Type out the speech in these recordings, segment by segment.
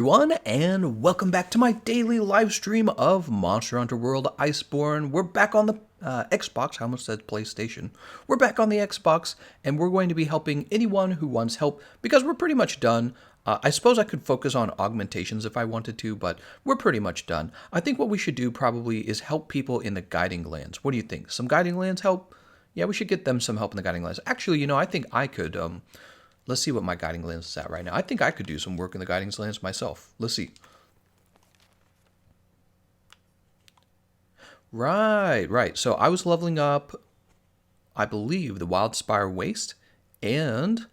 Everyone, and welcome back to my daily live stream of Monster Hunter World Iceborne. We're back on the Xbox. I almost said PlayStation. We're back on the Xbox, and we're going to be helping anyone who wants help because we're pretty much done. I suppose I could focus on augmentations if I wanted to, but we're pretty much done. I think what we should do probably is help people in the guiding lands. What do you think? Some guiding lands help? Yeah, we should get them some help in the guiding lands. Actually, I think I could. Let's see what my guiding lens is at right now. I think I could do some work in the guiding lens myself. Let's see. Right. So I was leveling up, I believe, the Wildspire Waste and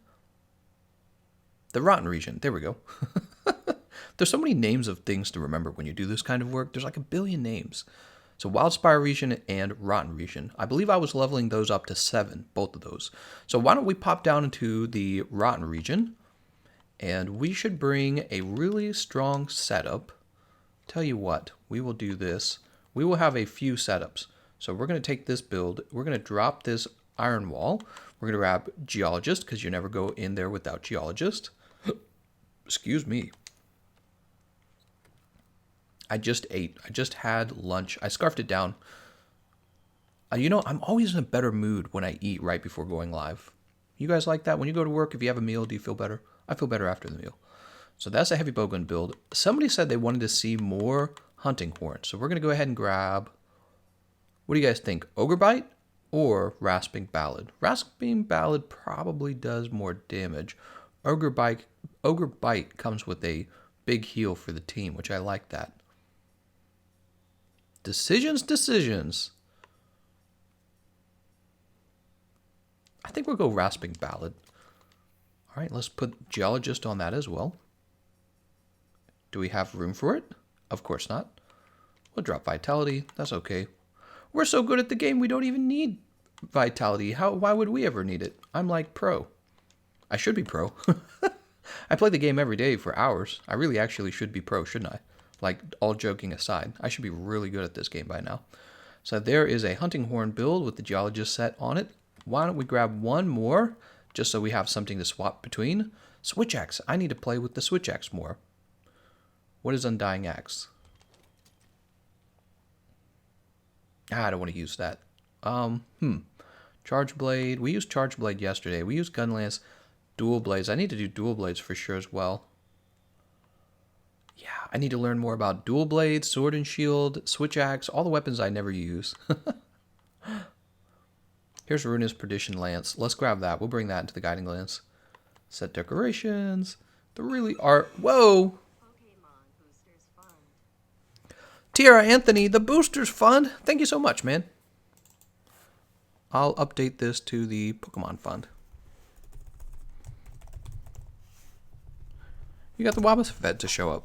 the Rotten Region. There we go. There's so many names of things to remember when you do this kind of work. There's like a billion names. So Wildspire Region and Rotten Region. I believe I was leveling those up to 7, both of those. So why don't we pop down into the Rotten Region, and we should bring a really strong setup. Tell you what, we will do this. We will have a few setups. So we're going to take this build. We're going to drop this Iron Wall. We're going to grab Geologist, because you never go in there without Geologist. Excuse me. I just ate. I just had lunch. I scarfed it down. I'm always in a better mood when I eat right before going live. You guys like that? When you go to work, if you have a meal, do you feel better? I feel better after the meal. So that's a heavy bowgun build. Somebody said they wanted to see more hunting horn. So we're going to go ahead and grab... What do you guys think? Ogre Bite or Rasping Ballad? Rasping Ballad probably does more damage. Ogre Bite comes with a big heal for the team, which I like that. Decisions. I think we'll go Rasping Ballad. All right, let's put Geologist on that as well. Do we have room for it? Of course not. We'll drop Vitality. That's okay. We're so good at the game, we don't even need Vitality. Why would we ever need it? I'm like pro. I should be pro. I play the game every day for hours. I really actually should be pro, shouldn't I? Like, all joking aside, I should be really good at this game by now. So there is a hunting horn build with the Geologist set on it. Why don't we grab one more, just so we have something to swap between? Switch Axe. I need to play with the Switch Axe more. What is Undying Axe? I don't want to use that. Charge Blade. We used Charge Blade yesterday. We used Gun Lance. Dual Blades. I need to do Dual Blades for sure as well. Yeah, I need to learn more about Dual Blades, Sword and Shield, Switch Axe, all the weapons I never use. Here's Ruinous Perdition Lance. Let's grab that. We'll bring that into the Guiding Lance. Set decorations. The really are... Whoa! Tiara Anthony, the Booster's Fund. Thank you so much, man. I'll update this to the Pokemon Fund. You got the Wobbuffet to show up.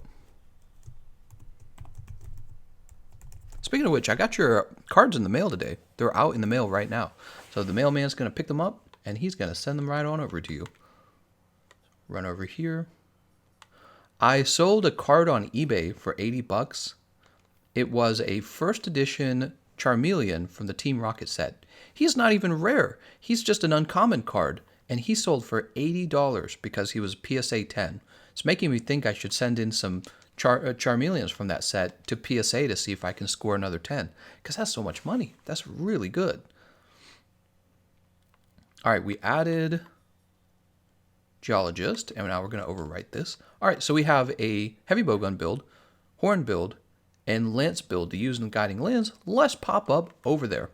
Speaking of which, I got your cards in the mail today. They're out in the mail right now. So the mailman's going to pick them up, and he's going to send them right on over to you. Run over here. I sold a card on eBay for 80 bucks. It was a first edition Charmeleon from the Team Rocket set. He's not even rare. He's just an uncommon card, and he sold for $80 because he was PSA 10. It's making me think I should send in some Charmeleons from that set to PSA to see if I can score another 10, because that's so much money. That's really good. All right, we added Geologist, and now we're going to overwrite this. All right, so we have a heavy bowgun build, horn build, and lance build to use in guiding lance. Let's pop up over there.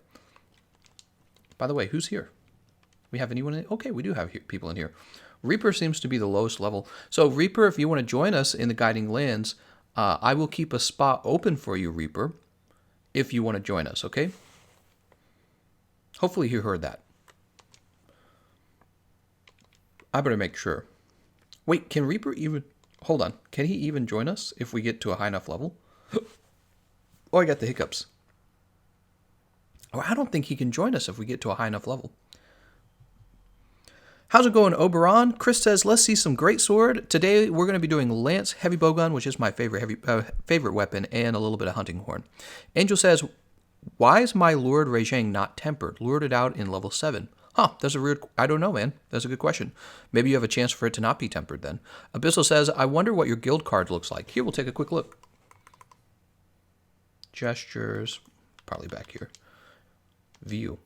By the way, who's here? We have anyone in? Okay, we do have people in here. Reaper seems to be the lowest level. So Reaper, if you want to join us in the guiding lands, I will keep a spot open for you, Reaper, if you want to join us, okay? Hopefully you heard that. I better make sure. Wait, can Reaper even... Hold on. Can he even join us if we get to a high enough level? Oh, I got the hiccups. Oh, I don't think he can join us if we get to a high enough level. How's it going, Oberon? Chris says, let's see some great sword. Today, we're going to be doing Lance Heavy Bowgun, which is my favorite weapon, and a little bit of Hunting Horn. Angel says, why is my Lord Rajang not tempered? Lured it out in level 7. Huh, that's a weird... I don't know, man. That's a good question. Maybe you have a chance for it to not be tempered then. Abyssal says, I wonder what your guild card looks like. Here, we'll take a quick look. Gestures. Probably back here. View.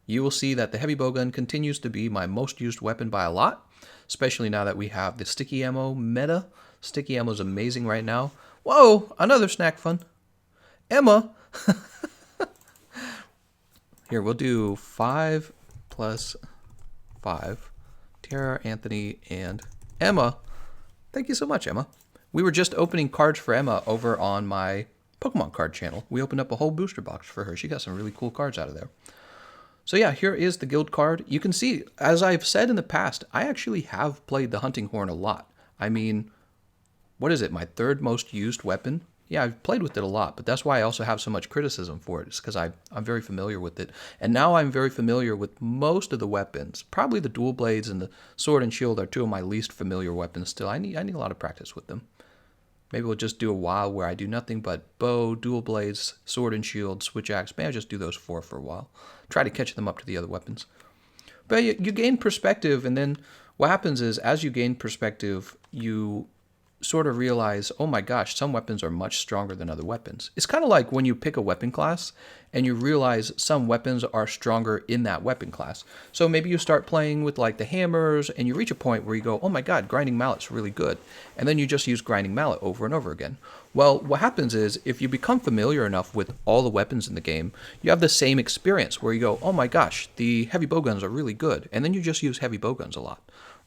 You will see that the heavy bowgun continues to be my most used weapon by a lot, especially now that we have the sticky ammo meta. Sticky ammo is amazing right now. Whoa, another snack fun. Emma. Here, we'll do 5 plus 5. Tara, Anthony, and Emma. Thank you so much, Emma. We were just opening cards for Emma over on my Pokemon card channel. We opened up a whole booster box for her. She got some really cool cards out of there. So yeah, here is the guild card. You can see, as I've said in the past, I actually have played the hunting horn a lot. I mean, what is it, my third most used weapon? Yeah, I've played with it a lot, but that's why I also have so much criticism for it. It's because I'm very familiar with it. And now I'm very familiar with most of the weapons. Probably the dual blades and the sword and shield are two of my least familiar weapons still. I need a lot of practice with them. Maybe we'll just do a while where I do nothing but bow, dual blades, sword and shield, switch axe. Maybe I'll just do those 4 for a while. Try to catch them up to the other weapons. But you gain perspective, and then what happens is as you gain perspective, you sort of realize, oh my gosh, some weapons are much stronger than other weapons. It's kind of like when you pick a weapon class and you realize some weapons are stronger in that weapon class. So maybe you start playing with like the hammers and you reach a point where you go, oh my god, grinding mallet's really good. And then you just use grinding mallet over and over again. Well, what happens is if you become familiar enough with all the weapons in the game, you have the same experience where you go, oh my gosh, the heavy bowguns are really good. And then you just use heavy bowguns a lot.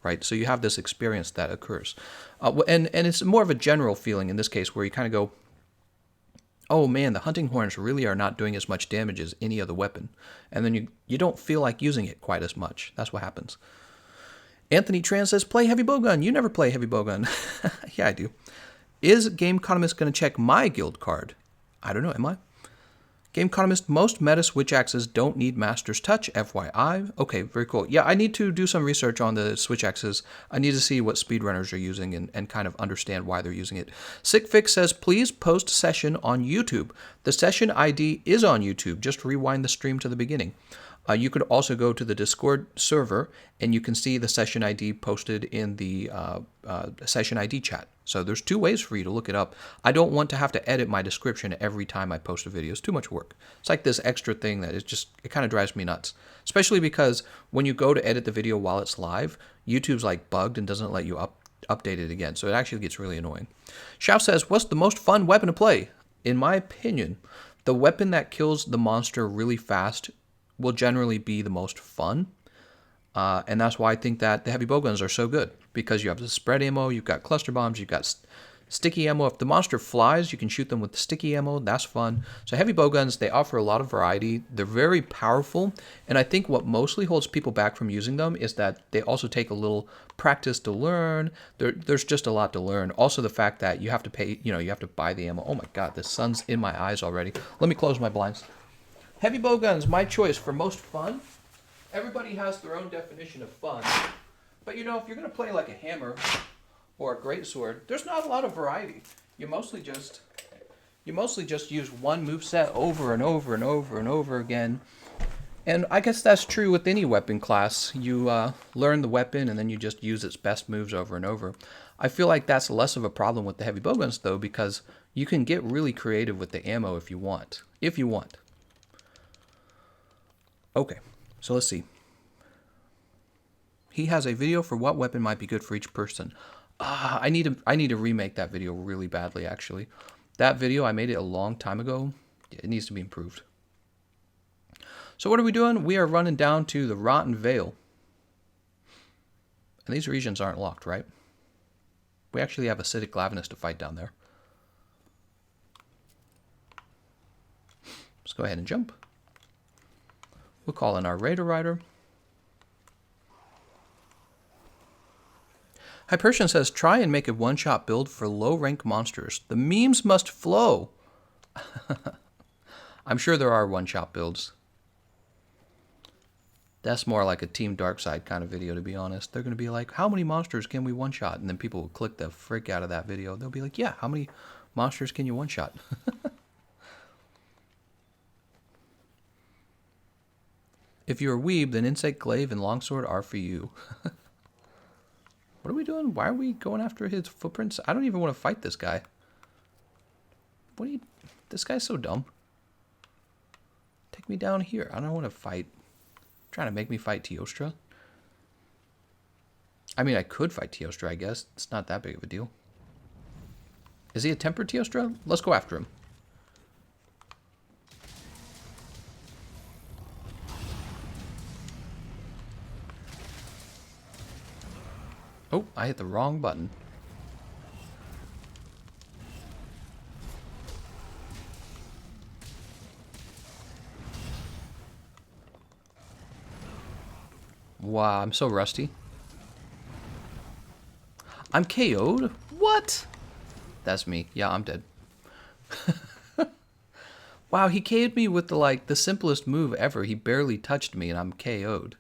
Right, so you have this experience that occurs, and it's more of a general feeling in this case where you kind of go, oh man, the hunting horns really are not doing as much damage as any other weapon, and then you don't feel like using it quite as much. That's what happens. Anthony Tran says, play heavy bowgun. You never play heavy bowgun. Yeah, I do. Is Gameconomist going to check my guild card? I don't know, am I? Gameconomist, most meta switch axes don't need Master's Touch, FYI. Okay, very cool. Yeah, I need to do some research on the switch axes. I need to see what speedrunners are using and kind of understand why they're using it. Sickfix says, please post session on YouTube. The session ID is on YouTube. Just rewind the stream to the beginning. You could also go to the Discord server and you can see the session ID posted in the session ID chat. So there's 2 ways for you to look it up. I don't want to have to edit my description every time I post a video. It's too much work. It's like this extra thing that is just, it kind of drives me nuts. Especially because when you go to edit the video while it's live, YouTube's like bugged and doesn't let you update it again. So it actually gets really annoying. Shao says, what's the most fun weapon to play? In my opinion, the weapon that kills the monster really fast will generally be the most fun. And that's why I think that the heavy bowguns are so good. Because you have the spread ammo, you've got cluster bombs, you've got sticky ammo. If the monster flies, you can shoot them with the sticky ammo. That's fun. So heavy bowguns, they offer a lot of variety. They're very powerful. And I think what mostly holds people back from using them is that they also take a little practice to learn. There's just a lot to learn. Also the fact that you have to pay, you have to buy the ammo. Oh my god, the sun's in my eyes already. Let me close my blinds. Heavy bowguns, my choice for most fun. Everybody has their own definition of fun. But if you're going to play like a hammer or a greatsword, there's not a lot of variety. You mostly just use one moveset over and over and over and over again. And I guess that's true with any weapon class. You learn the weapon and then you just use its best moves over and over. I feel like that's less of a problem with the heavy bowguns though, because you can get really creative with the ammo if you want. Okay, so let's see. He has a video for what weapon might be good for each person. I need to remake that video really badly, actually. That video, I made it a long time ago. It needs to be improved. So what are we doing? We are running down to the Rotten Vale. And these regions aren't locked, right? We actually have acidic Glavenus to fight down there. Let's go ahead and jump. We'll call in our Raider Rider. Hypertian says, try and make a one-shot build for low-rank monsters. The memes must flow. I'm sure there are one-shot builds. That's more like a Team Darkside kind of video, to be honest. They're going to be like, how many monsters can we one-shot? And then people will click the frick out of that video. They'll be like, yeah, how many monsters can you one-shot? If you're a weeb, then Insect Glaive and Longsword are for you. What are we doing? Why are we going after his footprints? I don't even want to fight this guy. What are you... This guy's so dumb. Take me down here. I don't want to fight. Trying to make me fight Teostra. I mean, I could fight Teostra, I guess. It's not that big of a deal. Is he a tempered Teostra? Let's go after him. Oh, I hit the wrong button. Wow, I'm so rusty. I'm KO'd? What? That's me. Yeah, I'm dead. Wow, he KO'd me with the simplest move ever. He barely touched me and I'm KO'd.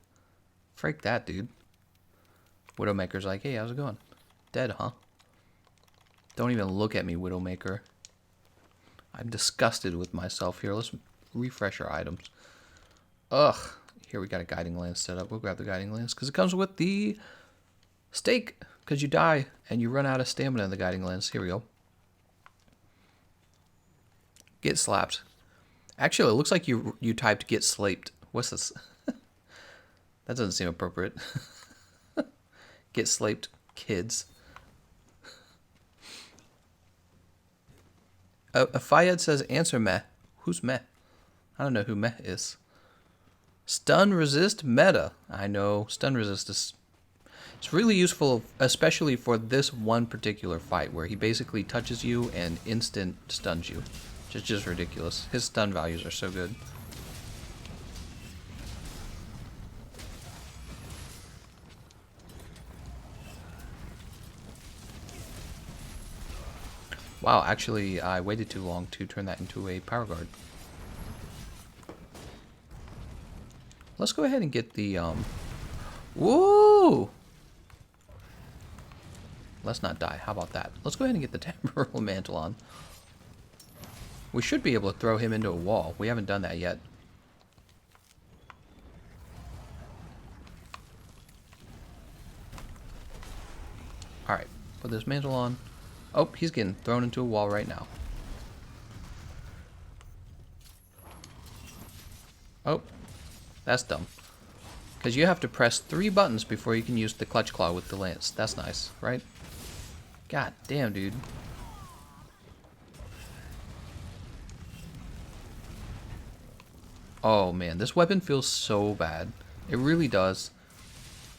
Freak that, dude. Widowmaker's like, hey, how's it going? Dead, huh? Don't even look at me, Widowmaker. I'm disgusted with myself here. Let's refresh our items. Ugh. Here we got a guiding lance set up. We'll grab the guiding lance because it comes with the stake. Because you die and you run out of stamina in the guiding lance. Here we go. Get slapped. Actually, it looks like you typed get slaped. What's this? That doesn't seem appropriate. Get slaped, kids. Fayed says, answer meh. Who's meh? I don't know who meh is. Stun resist meta. I know, stun resist is... It's really useful, especially for this one particular fight, where he basically touches you and instant stuns you. It's just ridiculous. His stun values are so good. Wow, actually, I waited too long to turn that into a power guard. Let's go ahead and get the, Woo! Let's not die. How about that? Let's go ahead and get the temporal mantle on. We should be able to throw him into a wall. We haven't done that yet. Alright, put this mantle on. Oh, he's getting thrown into a wall right now. Oh, that's dumb. Because you have to press 3 buttons before you can use the clutch claw with the lance. That's nice, right? God damn, dude. Oh man, this weapon feels so bad. It really does.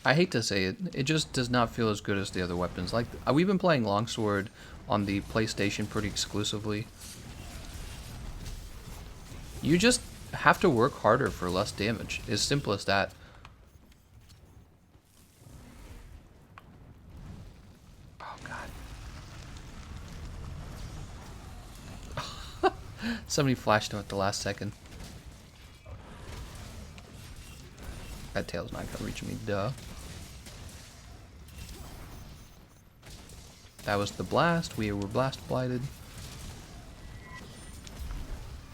I hate to say it, it just does not feel as good as the other weapons. Like, we've been playing Longsword on the PlayStation pretty exclusively. You just have to work harder for less damage. As simple as that. Oh god. Somebody flashed him at the last second. That tail's not gonna reach me, duh. That was the blast. We were blast blighted.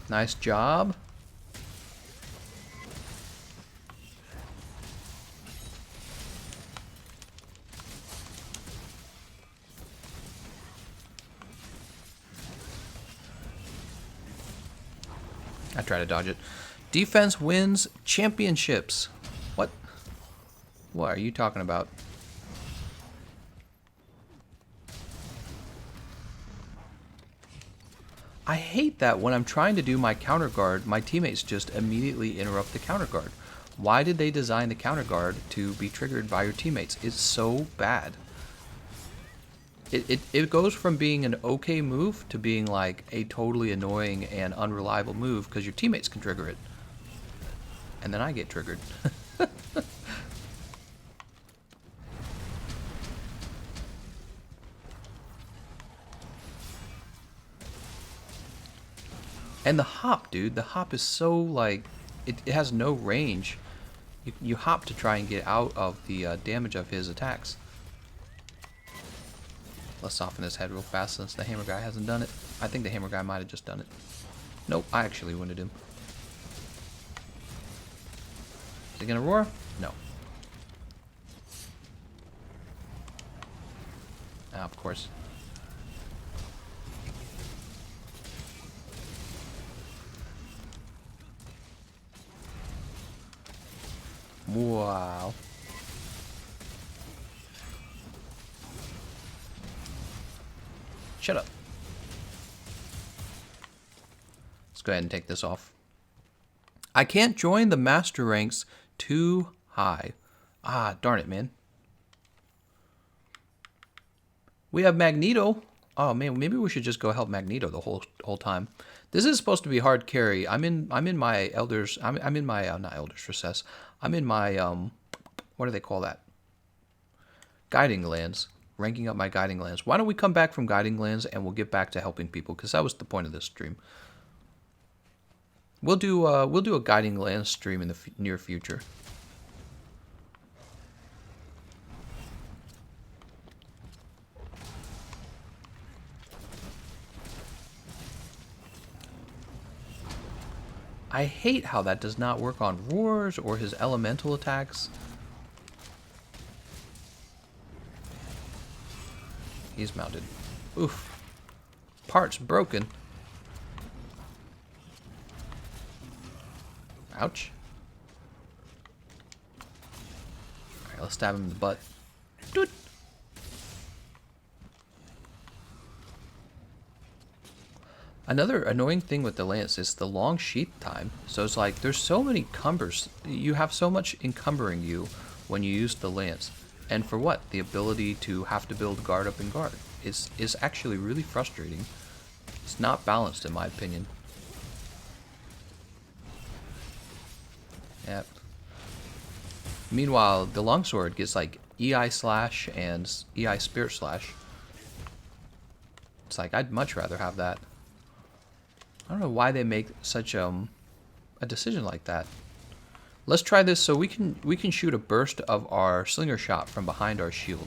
Nice job. I try to dodge it. Defense wins championships. What? What are you talking about? I hate that when I'm trying to do my counter guard, my teammates just immediately interrupt the counter guard. Why did they design the counter guard to be triggered by your teammates? It's so bad. It goes from being an okay move to being like a totally annoying and unreliable move because your teammates can trigger it. And then I get triggered. And the hop, dude, the hop is so like, it has no range. You hop to try and get out of the damage of his attacks. Let's soften his head real fast since the hammer guy hasn't done it. I think the hammer guy might have just done it. Nope, I actually wounded him. Is it gonna roar? No. Ah, of course. Wow. Shut up. Let's go ahead and take this off. I can't join the master ranks too high. Ah, darn it, man. We have Magneto. Oh man, maybe we should just go help Magneto the whole time. This is supposed to be hard carry. I'm in my elders. I'm in my not elders recess. I'm in my what do they call that? Guiding lands. Ranking up my guiding lands. Why don't we come back from guiding lands and we'll get back to helping people, because that was the point of this stream. We'll do a guiding lands stream in the near future. I hate how that does not work on roars or his elemental attacks. He's mounted. Oof. Parts broken. Ouch. Alright, let's stab him in the butt. Doot. Another annoying thing with the lance is the long sheath time. So it's like there's so many cumbers. You have so much encumbering you when you use the lance. And for what? The ability to have to build guard up and guard is actually really frustrating. It's not balanced in my opinion. Yep. Meanwhile, the longsword gets like EI slash and EI spirit slash. It's like I'd much rather have that. I don't know why they make such a decision like that. Let's try this so we can shoot a burst of our slinger shot from behind our shield.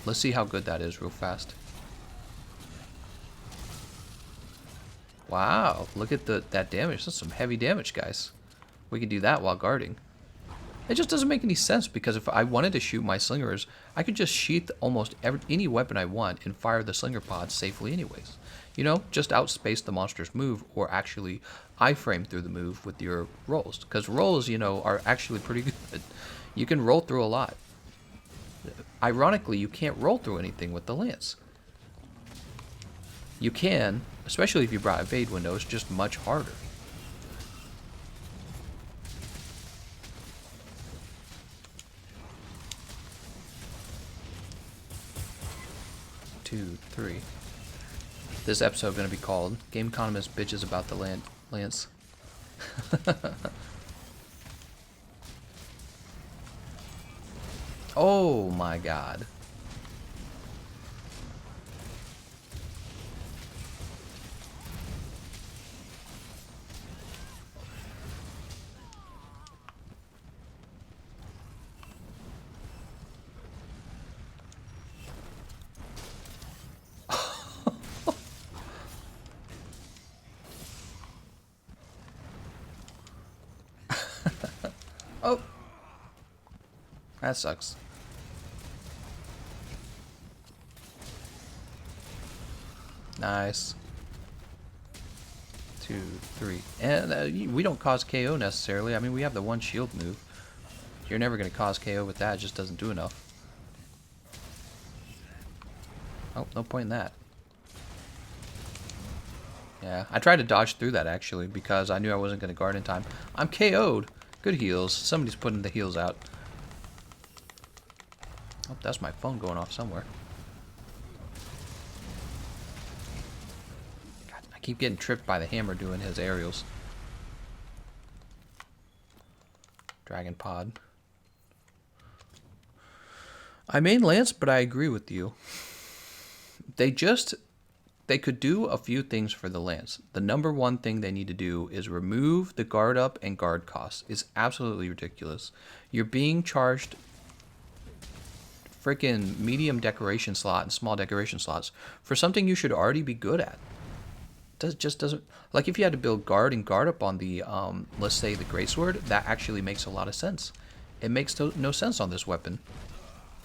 Let's see how good that is real fast. Wow, look at that damage. That's some heavy damage, guys. We can do that while guarding. It just doesn't make any sense, because if I wanted to shoot my slingers, I could just sheath almost any weapon I want and fire the slinger pods safely anyways. You know, just outspace the monster's move, or actually iframe through the move with your rolls. Because rolls, you know, are actually pretty good. You can roll through a lot. Ironically, you can't roll through anything with the lance. You can, especially if you brought evade window, it's just much harder. Two, three. This episode going to be called Gameconomist Bitches About the Lance. Oh my god. Oh. That sucks. Nice. 2, 3. And we don't cause KO necessarily. I mean, we have the one shield move. You're never going to cause KO with that. It just doesn't do enough. Oh, no point in that. Yeah, I tried to dodge through that actually because I knew I wasn't going to guard in time. I'm KO'd. Good heals. Somebody's putting the heals out. Oh, that's my phone going off somewhere. God, I keep getting tripped by the hammer doing his aerials. Dragon pod. I main Lance, but I agree with you. They could do a few things for the Lance. The number one thing they need to do is remove the guard up and guard costs. It's absolutely ridiculous. You're being charged freaking medium decoration slot and small decoration slots for something you should already be good at. It just doesn't, like if you had to build guard and guard up on the let's say the greatsword, that actually makes a lot of sense. It makes no sense on this weapon.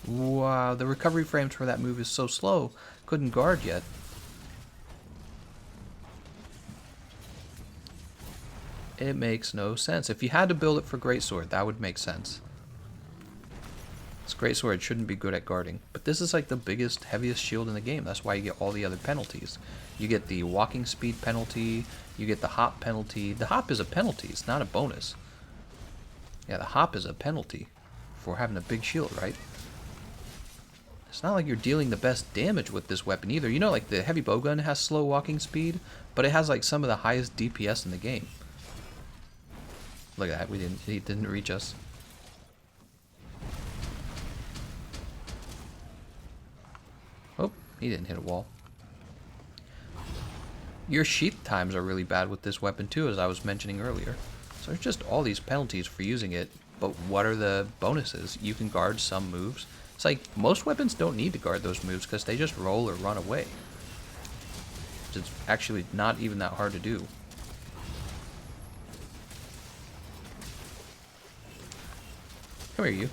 Wow, the recovery frames for that move is so slow. Couldn't guard yet. It makes no sense. If you had to build it for Greatsword, that would make sense. This Greatsword shouldn't be good at guarding. But this is like the biggest, heaviest shield in the game. That's why you get all the other penalties. You get the walking speed penalty. You get the hop penalty. The hop is a penalty. It's not a bonus. Yeah, the hop is a penalty for having a big shield, right? It's not like you're dealing the best damage with this weapon either. You know, like the heavy bowgun has slow walking speed, but it has like some of the highest DPS in the game. Look at that, he didn't reach us. Oh, he didn't hit a wall. Your sheath times are really bad with this weapon too, as I was mentioning earlier. So there's just all these penalties for using it, but what are the bonuses? You can guard some moves. It's like, most weapons don't need to guard those moves because they just roll or run away. It's actually not even that hard to do. Come here, you.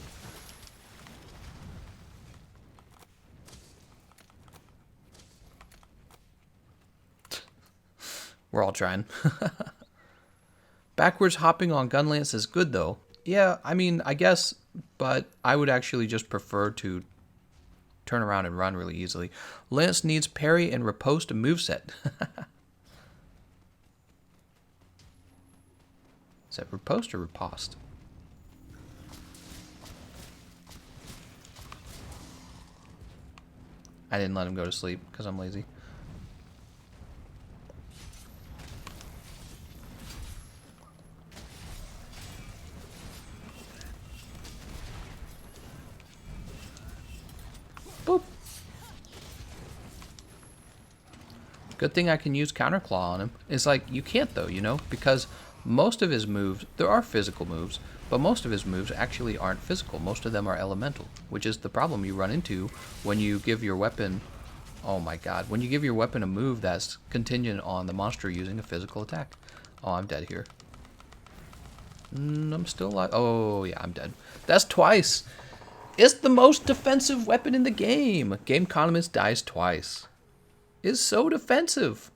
We're all trying. Backwards hopping on Gunlance is good, though. Yeah, I mean, I guess, but I would actually just prefer to turn around and run really easily. Lance needs parry and riposte moveset. Is that riposte or riposte? I didn't let him go to sleep because I'm lazy. Boop. Good thing I can use Counterclaw on him. It's like, you can't though, you know, because most of his moves, there are physical moves, but most of his moves actually aren't physical. Most of them are elemental, which is the problem you run into when you give your weapon, oh my god, when you give your weapon a move that's contingent on the monster using a physical attack. Oh, I'm dead here. I'm still alive. Oh, yeah, I'm dead. That's twice. It's the most defensive weapon in the game. Gameconomist dies twice. It's so defensive.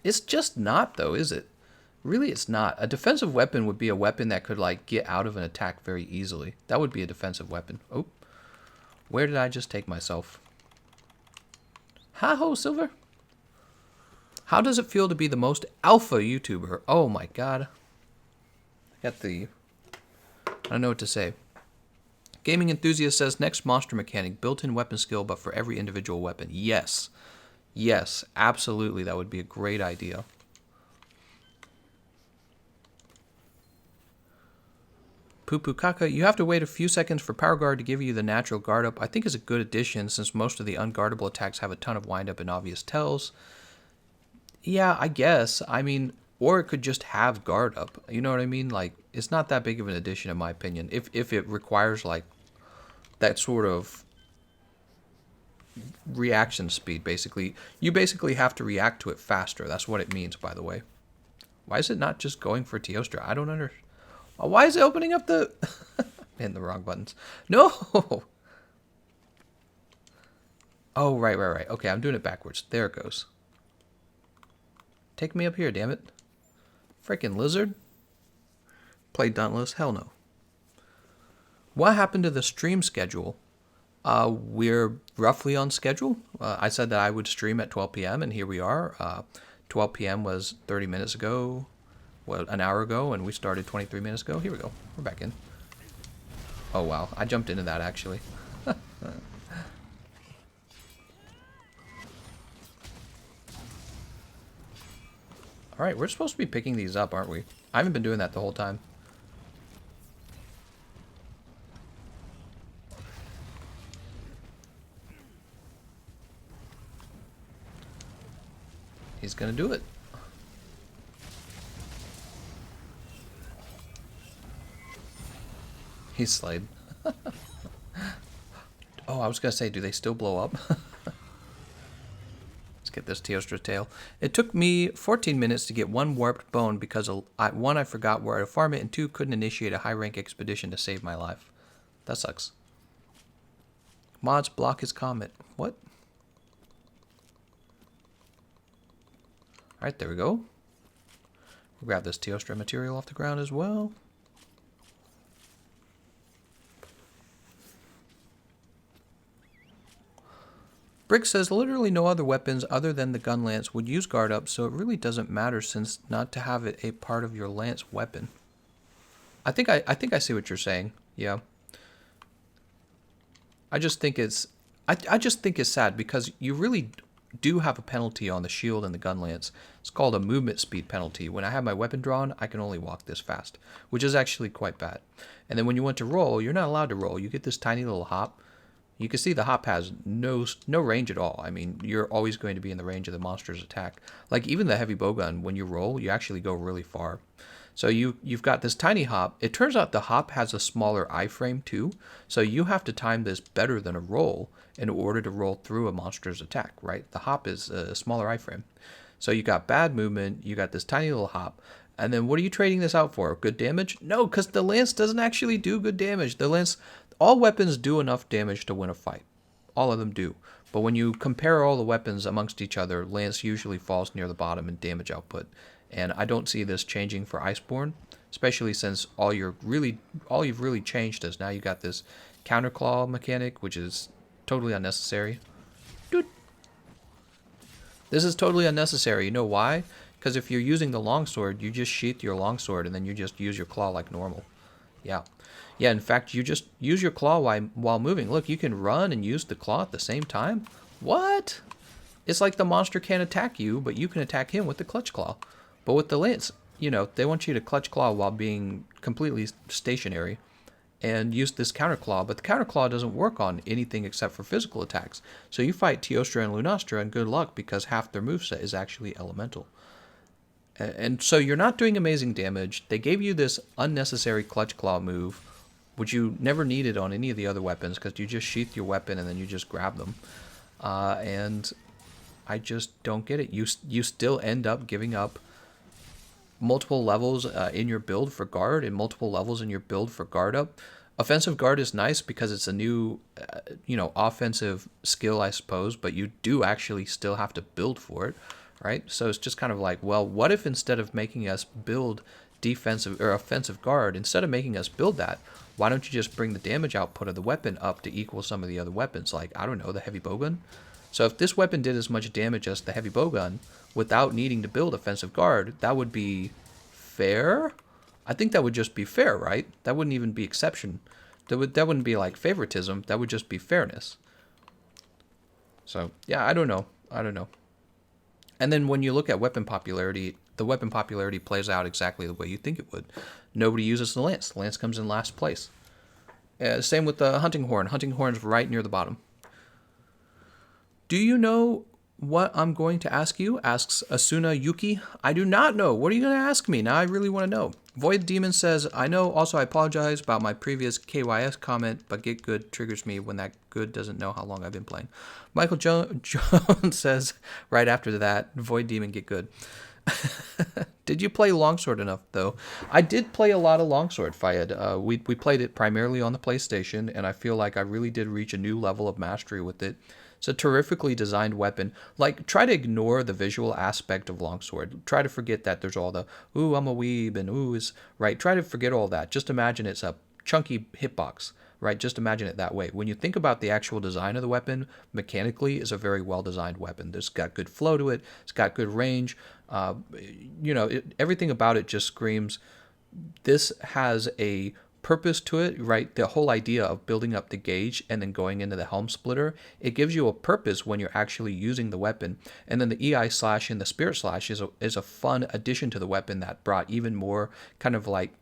It's just not, though, is it? Really, it's not. A defensive weapon would be a weapon that could, like, get out of an attack very easily. That would be a defensive weapon. Oh, where did I just take myself? Ha-ho, Silver. How does it feel to be the most alpha YouTuber? Oh, my God. I don't know what to say. Gaming Enthusiast says, next monster mechanic, built-in weapon skill, but for every individual weapon. Yes. Yes, absolutely. That would be a great idea. Poo-poo caca, you have to wait a few seconds for Power Guard to give you the natural guard up. I think is a good addition since most of the unguardable attacks have a ton of wind up and obvious tells. Yeah, I guess. I mean, or it could just have guard up. You know what I mean? Like, it's not that big of an addition in my opinion. If it requires like that sort of reaction speed, basically. You basically have to react to it faster. That's what it means, by the way. Why is it not just going for Teostra? I don't understand. Why is it opening up the... hitting the wrong buttons. No! Oh, right. Okay, I'm doing it backwards. There it goes. Take me up here, damn it. Freaking lizard. Play Dauntless? Hell no. What happened to the stream schedule? We're roughly on schedule. I said that I would stream at 12 p.m. and here we are. 12 p.m. was 30 minutes ago. Well, an hour ago, and we started 23 minutes ago. Here we go. We're back in. Oh, wow. I jumped into that, actually. Alright, we're supposed to be picking these up, aren't we? I haven't been doing that the whole time. He's gonna do it. He's slayed. Oh, I was gonna say, do they still blow up? Let's get this Teostra tail. It took me 14 minutes to get one warped bone because one, I forgot where to farm it, and two, couldn't initiate a high rank expedition to save my life. That sucks. Mods block his comment. What? Alright, there we go. We'll grab this teostra material off the ground as well. Brick says literally no other weapons other than the gun lance would use guard up, so it really doesn't matter since not to have it a part of your lance weapon. I think I see what you're saying. Yeah. I just think it's sad because you really do have a penalty on the shield and the gun lance. It's called a movement speed penalty. When I have my weapon drawn, I can only walk this fast, which is actually quite bad. And then when you want to roll, you're not allowed to roll. You get this tiny little hop. You can see the hop has no range at all. I mean, you're always going to be in the range of the monster's attack. Like even the heavy bowgun, when you roll, you actually go really far. So you've got this tiny hop. It turns out the hop has a smaller iframe too. So you have to time this better than a roll in order to roll through a monster's attack, right? The hop is a smaller iframe. So you got bad movement, you got this tiny little hop. And then what are you trading this out for? Good damage? No, because the lance doesn't actually do good damage. The lance, all weapons do enough damage to win a fight. All of them do. But when you compare all the weapons amongst each other, lance usually falls near the bottom in damage output. And I don't see this changing for Iceborne, especially since all you've really changed is now you got this counter claw mechanic, which is totally unnecessary. Dude. This is totally unnecessary. You know why? Because if you're using the longsword, you just sheath your longsword and then you just use your claw like normal. Yeah. Yeah, in fact, you just use your claw while moving. Look, you can run and use the claw at the same time. What? It's like the monster can't attack you, but you can attack him with the clutch claw. But with the lance, you know, they want you to clutch claw while being completely stationary and use this counter claw. But the counter claw doesn't work on anything except for physical attacks. So you fight Teostra and Lunastra and good luck because half their moveset is actually elemental. And so you're not doing amazing damage. They gave you this unnecessary clutch claw move, which you never needed on any of the other weapons because you just sheath your weapon and then you just grab them. And I just don't get it. You still end up giving up multiple levels in your build for guard and multiple levels in your build for guard up. Offensive guard is nice because it's a new, offensive skill, I suppose, but you do actually still have to build for it, right? So it's just kind of like, well, what if instead of making us build defensive or offensive guard, instead of making us build that, why don't you just bring the damage output of the weapon up to equal some of the other weapons, like, I don't know, the heavy bowgun? So if this weapon did as much damage as the heavy bowgun without needing to build offensive guard, that would be fair? I think that would just be fair, right? That wouldn't even be exception. That wouldn't be like favoritism. That would just be fairness. So, yeah, I don't know. And then when you look at weapon popularity, the weapon popularity plays out exactly the way you think it would. Nobody uses the lance. The lance comes in last place. Same with the hunting horn. Hunting horn's right near the bottom. Do you know what I'm going to ask you? Asks Asuna Yuki. I do not know. What are you going to ask me? Now I really want to know. Void Demon says, I know. Also, I apologize about my previous KYS comment, but get good triggers me when that good doesn't know how long I've been playing. Michael Jones says, right after that, Void Demon, get good. Did you play Longsword enough, though? I did play a lot of Longsword, Fayed. We played it primarily on the PlayStation, and I feel like I really did reach a new level of mastery with it. It's a terrifically designed weapon. Like, try to ignore the visual aspect of Longsword. Try to forget that there's all the, ooh, I'm a weeb, and ooh is, right? Try to forget all that. Just imagine it's a chunky hitbox, right? Just imagine it that way. When you think about the actual design of the weapon, mechanically, is a very well-designed weapon. It's got good flow to it. It's got good range. Everything about it just screams, this has a purpose to it, right? The whole idea of building up the gauge and then going into the helm splitter, it gives you a purpose when you're actually using the weapon. And then the EI slash and the spirit slash is a fun addition to the weapon that brought even more kind of like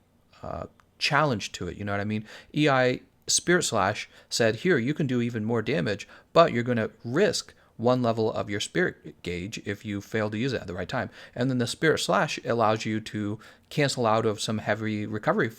challenge to it. You know what I mean? EI spirit slash said, here, you can do even more damage, but you're going to risk one level of your spirit gauge if you fail to use it at the right time. And then the spirit slash allows you to cancel out of some heavy recovery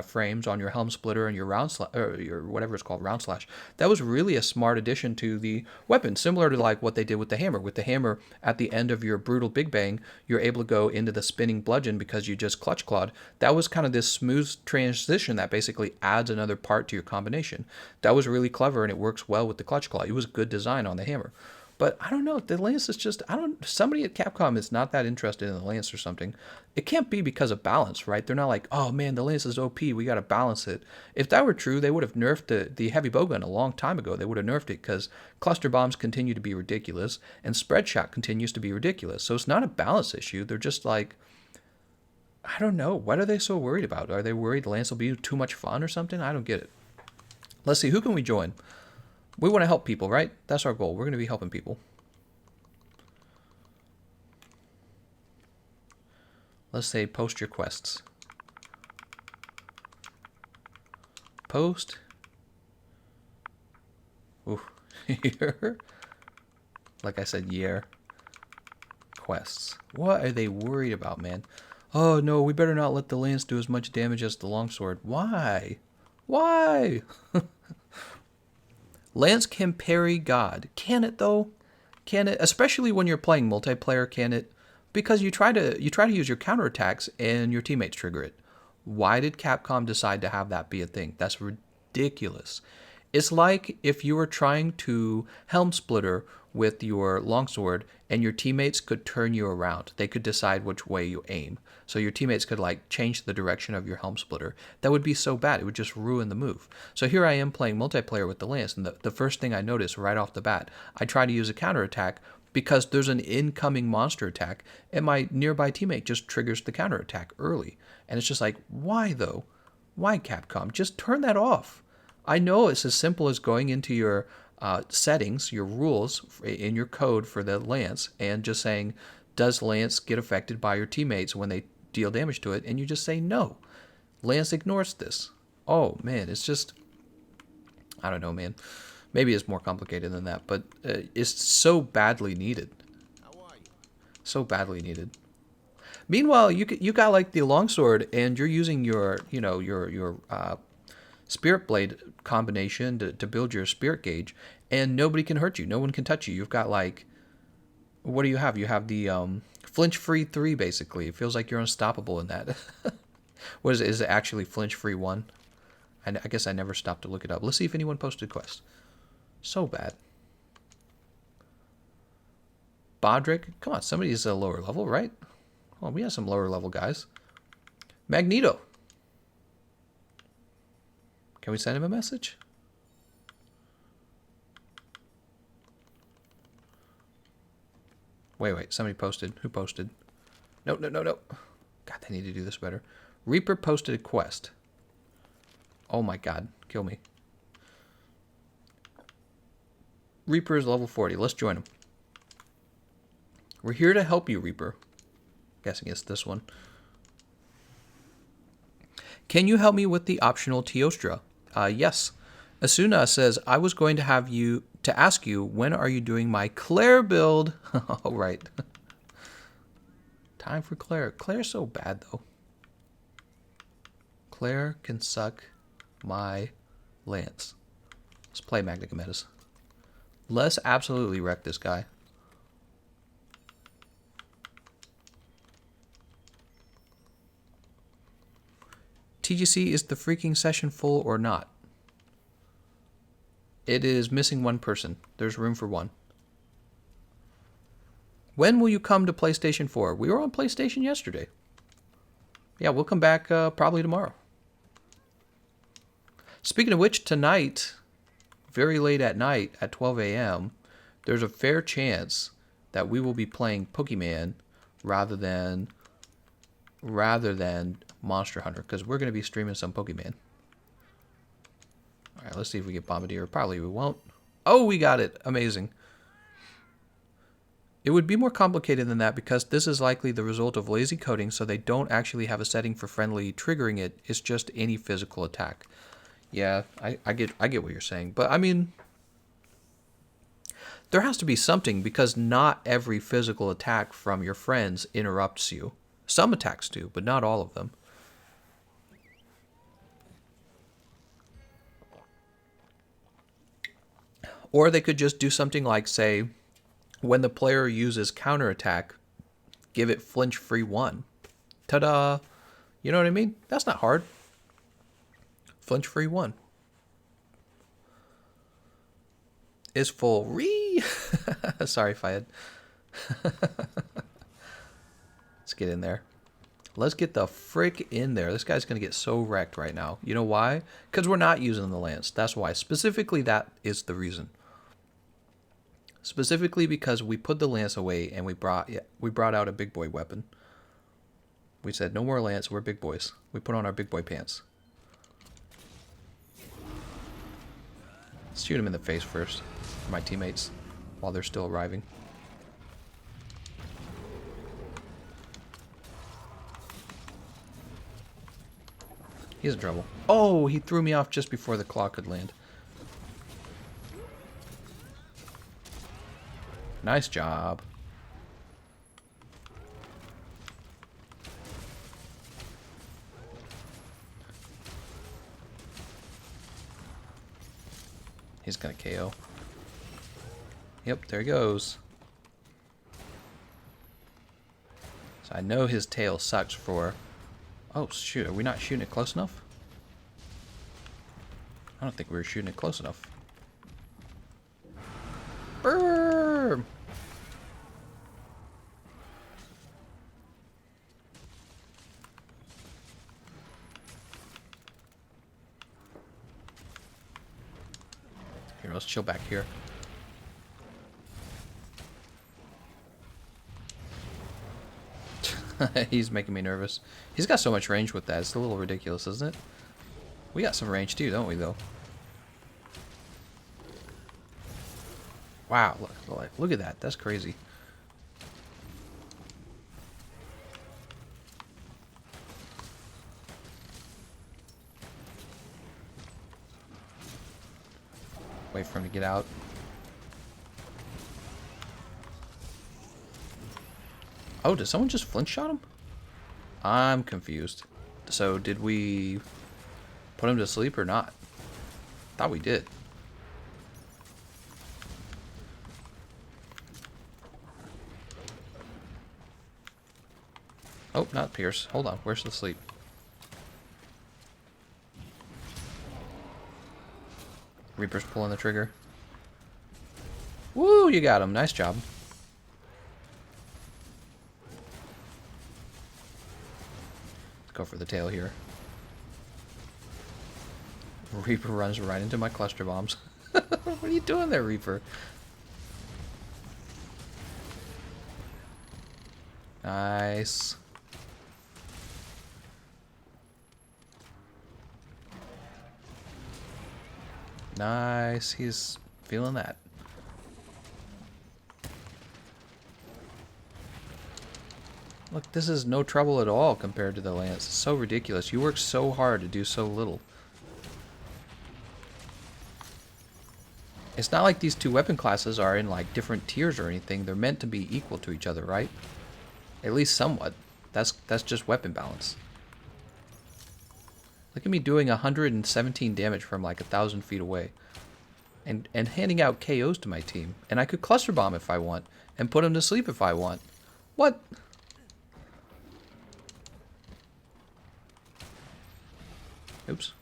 frames on your helm splitter and your round slash, or your whatever it's called, round slash. That was really a smart addition to the weapon, similar to like what they did with the hammer. With the hammer, at the end of your brutal big bang, you're able to go into the spinning bludgeon because you just clutch clawed. That was kind of this smooth transition that basically adds another part to your combination. That was really clever, and it works well with the clutch claw. It was good design on the hammer. But I don't know. The Lance is just, somebody at Capcom is not that interested in the Lance or something. It can't be because of balance, right? They're not like, oh man, the Lance is OP, we got to balance it. If that were true, they would have nerfed the heavy bowgun a long time ago. They would have nerfed it because cluster bombs continue to be ridiculous and spread shot continues to be ridiculous. So it's not a balance issue. They're just like, I don't know. What are they so worried about? Are they worried the Lance will be too much fun or something? I don't get it. Let's see, who can we join? We want to help people, right? That's our goal. We're going to be helping people. Let's say post your quests. Post. Ooh. Like I said, quests. What are they worried about, man? Oh no, we better not let the lance do as much damage as the longsword. Why? Why? Lance can parry God. Can it though? Can it? Especially when you're playing multiplayer, can it? Because you try to use your counterattacks and your teammates trigger it. Why did Capcom decide to have that be a thing? That's ridiculous. It's like if you were trying to helm splitter with your longsword and your teammates could turn you around. They could decide which way you aim. So your teammates could like change the direction of your helm splitter. That would be so bad. It would just ruin the move. So here I am playing multiplayer with the lance, and the first thing I notice right off the bat, I try to use a counterattack because there's an incoming monster attack and my nearby teammate just triggers the counterattack early. And it's just like, why though? Why, Capcom? Just turn that off. I know it's as simple as going into your settings, your rules in your code for the lance, and just saying, does lance get affected by your teammates when they deal damage to it? And you just say no. Lance ignores this. Oh man, it's just, I don't know, man. Maybe it's more complicated than that, but it's so badly needed. So badly needed. Meanwhile, you got like the longsword, and you're using your spirit blade combination to build your spirit gauge, and nobody can hurt you. No one can touch you. You've got like, what do you have? You have the flinch free 3 basically. It feels like you're unstoppable in that. What is it? Is it actually flinch free 1? I guess I never stopped to look it up. Let's see if anyone posted quests. So bad. Bodrick, come on, somebody's a lower level, right? Well, we have some lower level guys. Magneto. Can we send him a message? Wait, somebody posted. Who posted? No. God, they need to do this better. Reaper posted a quest. Oh my god, kill me. Reaper is level 40. Let's join him. We're here to help you, Reaper. Guessing it's this one. Can you help me with the optional teostra? Yes. Asuna says, I was going to ask you, when are you doing my Claire build? Oh, right. Time for Claire. Claire's so bad, though. Claire can suck my lance. Let's play Magnicometas. Let's absolutely wreck this guy. TGC, is the freaking session full or not? It is missing one person. There's room for one. When will you come to PlayStation 4? We were on PlayStation yesterday. Yeah, we'll come back probably tomorrow. Speaking of which, tonight, very late at night at 12 a.m., there's a fair chance that we will be playing Pokemon rather than Monster Hunter, because we're going to be streaming some Pokemon. All right, let's see if we get Bombardier. Probably we won't. Oh, we got it. Amazing. It would be more complicated than that because this is likely the result of lazy coding, so they don't actually have a setting for friendly triggering it. It's just any physical attack. Yeah, I get what you're saying. But, I mean, There has to be something, because not every physical attack from your friends interrupts you. Some attacks do, but not all of them. Or they could just do something like, say, when the player uses counterattack, give it flinch-free 1. Ta-da! You know what I mean? That's not hard. Flinch-free 1. Is full re. Sorry, Fayed. Let's get in there. Let's get the frick in there. This guy's going to get so wrecked right now. You know why? Because we're not using the lance. That's why. Specifically, that is the reason. Specifically because we put the lance away and we brought out a big boy weapon. We said, no more lance, we're big boys. We put on our big boy pants. Let's shoot him in the face first, my teammates, while they're still arriving. He's in trouble. Oh, he threw me off just before the claw could land. Nice job. He's gonna KO. Yep, there he goes. So I know his tail sucks for... Oh, shoot, are we not shooting it close enough? I don't think we were shooting it close enough. Burm! Here, let's chill back here. He's making me nervous. He's got so much range with that. It's a little ridiculous, isn't it? We got some range too, don't we, though? Wow, look at that. That's crazy. Wait for him to get out. Oh, did someone just flinch shot him? I'm confused. So did we put him to sleep or not? Thought we did. Oh, not Pierce. Hold on. Where's the sleep? Reaper's pulling the trigger. Woo, you got him. Nice job. Let's go for the tail here. Reaper runs right into my cluster bombs. What are you doing there, Reaper? Nice. Nice. He's feeling that. Look, this is no trouble at all compared to the lance. It's so ridiculous. You work so hard to do so little. It's not like these two weapon classes are in like different tiers or anything. They're meant to be equal to each other, right? At least somewhat. That's just weapon balance. Look at me doing 117 damage from like 1,000 feet away. And handing out KOs to my team. And I could cluster bomb if I want. And put him to sleep if I want. What? Oops.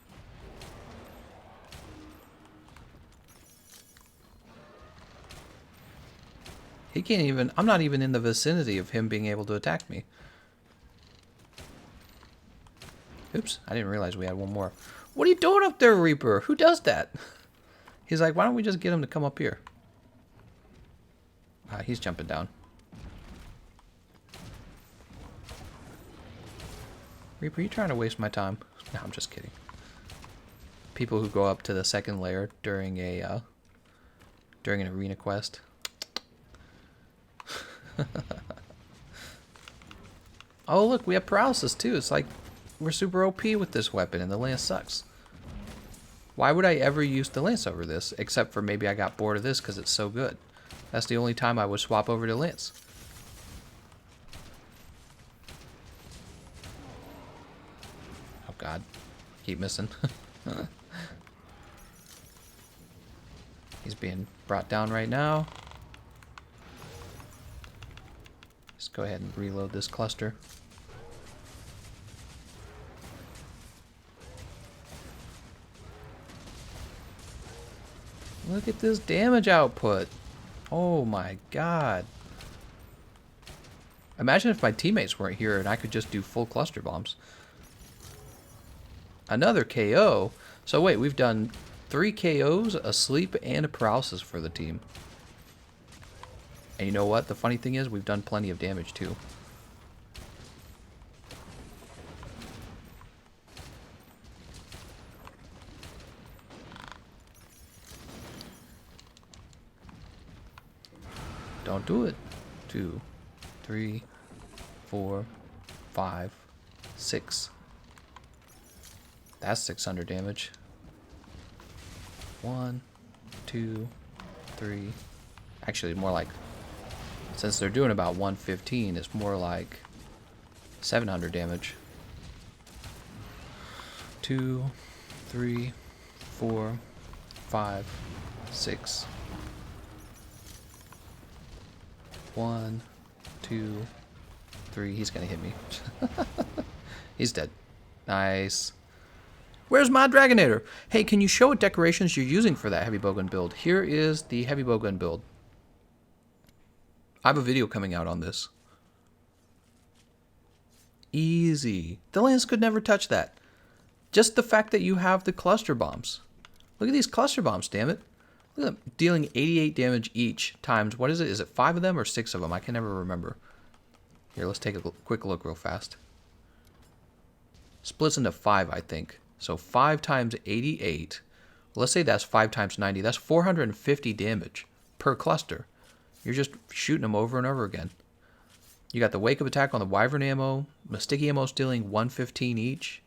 He can't even... I'm not even in the vicinity of him being able to attack me. Oops, I didn't realize we had one more. What are you doing up there, Reaper? Who does that? He's like, why don't we just get him to come up here? He's jumping down. Reaper, you trying to waste my time? No, I'm just kidding. People who go up to the second layer during an arena quest. Oh, look, we have paralysis too. It's like we're super OP with this weapon and the lance sucks. Why would I ever use the lance over this? Except for maybe I got bored of this because it's so good. That's the only time I would swap over to Lance. Oh god. Keep missing. He's being brought down right now. Let's go ahead and reload this cluster. Look at this damage output. Oh my god. Imagine if my teammates weren't here and I could just do full cluster bombs. Another KO. So wait, we've done 3 KOs, a sleep, and a paralysis for the team. And you know what? The funny thing is, we've done plenty of damage too. Don't do it. 2, 3, 4, 5, 6. That's 600 damage. 1, 2, 3. Actually, more like, since they're doing about 115, it's more like 700 damage. 2, 3, 4, 5, 6. 1, 2, 3. He's gonna hit me. He's dead. Nice. Where's my Dragonator? Hey, can you show what decorations you're using for that heavy bowgun build? Here is the heavy bowgun build. I have a video coming out on this. Easy. The Lance could never touch that. Just the fact that you have the cluster bombs. Look at these cluster bombs, damn it. Look at them dealing 88 damage each times, what is it? Is it 5 of them or 6 of them? I can never remember. Here, let's take a quick look real fast. Splits into 5, I think. So 5 times 88. Well, let's say that's 5 times 90. That's 450 damage per cluster. You're just shooting them over and over again. You got the wake up attack on the wyvern ammo. The sticky ammo's dealing 115 each.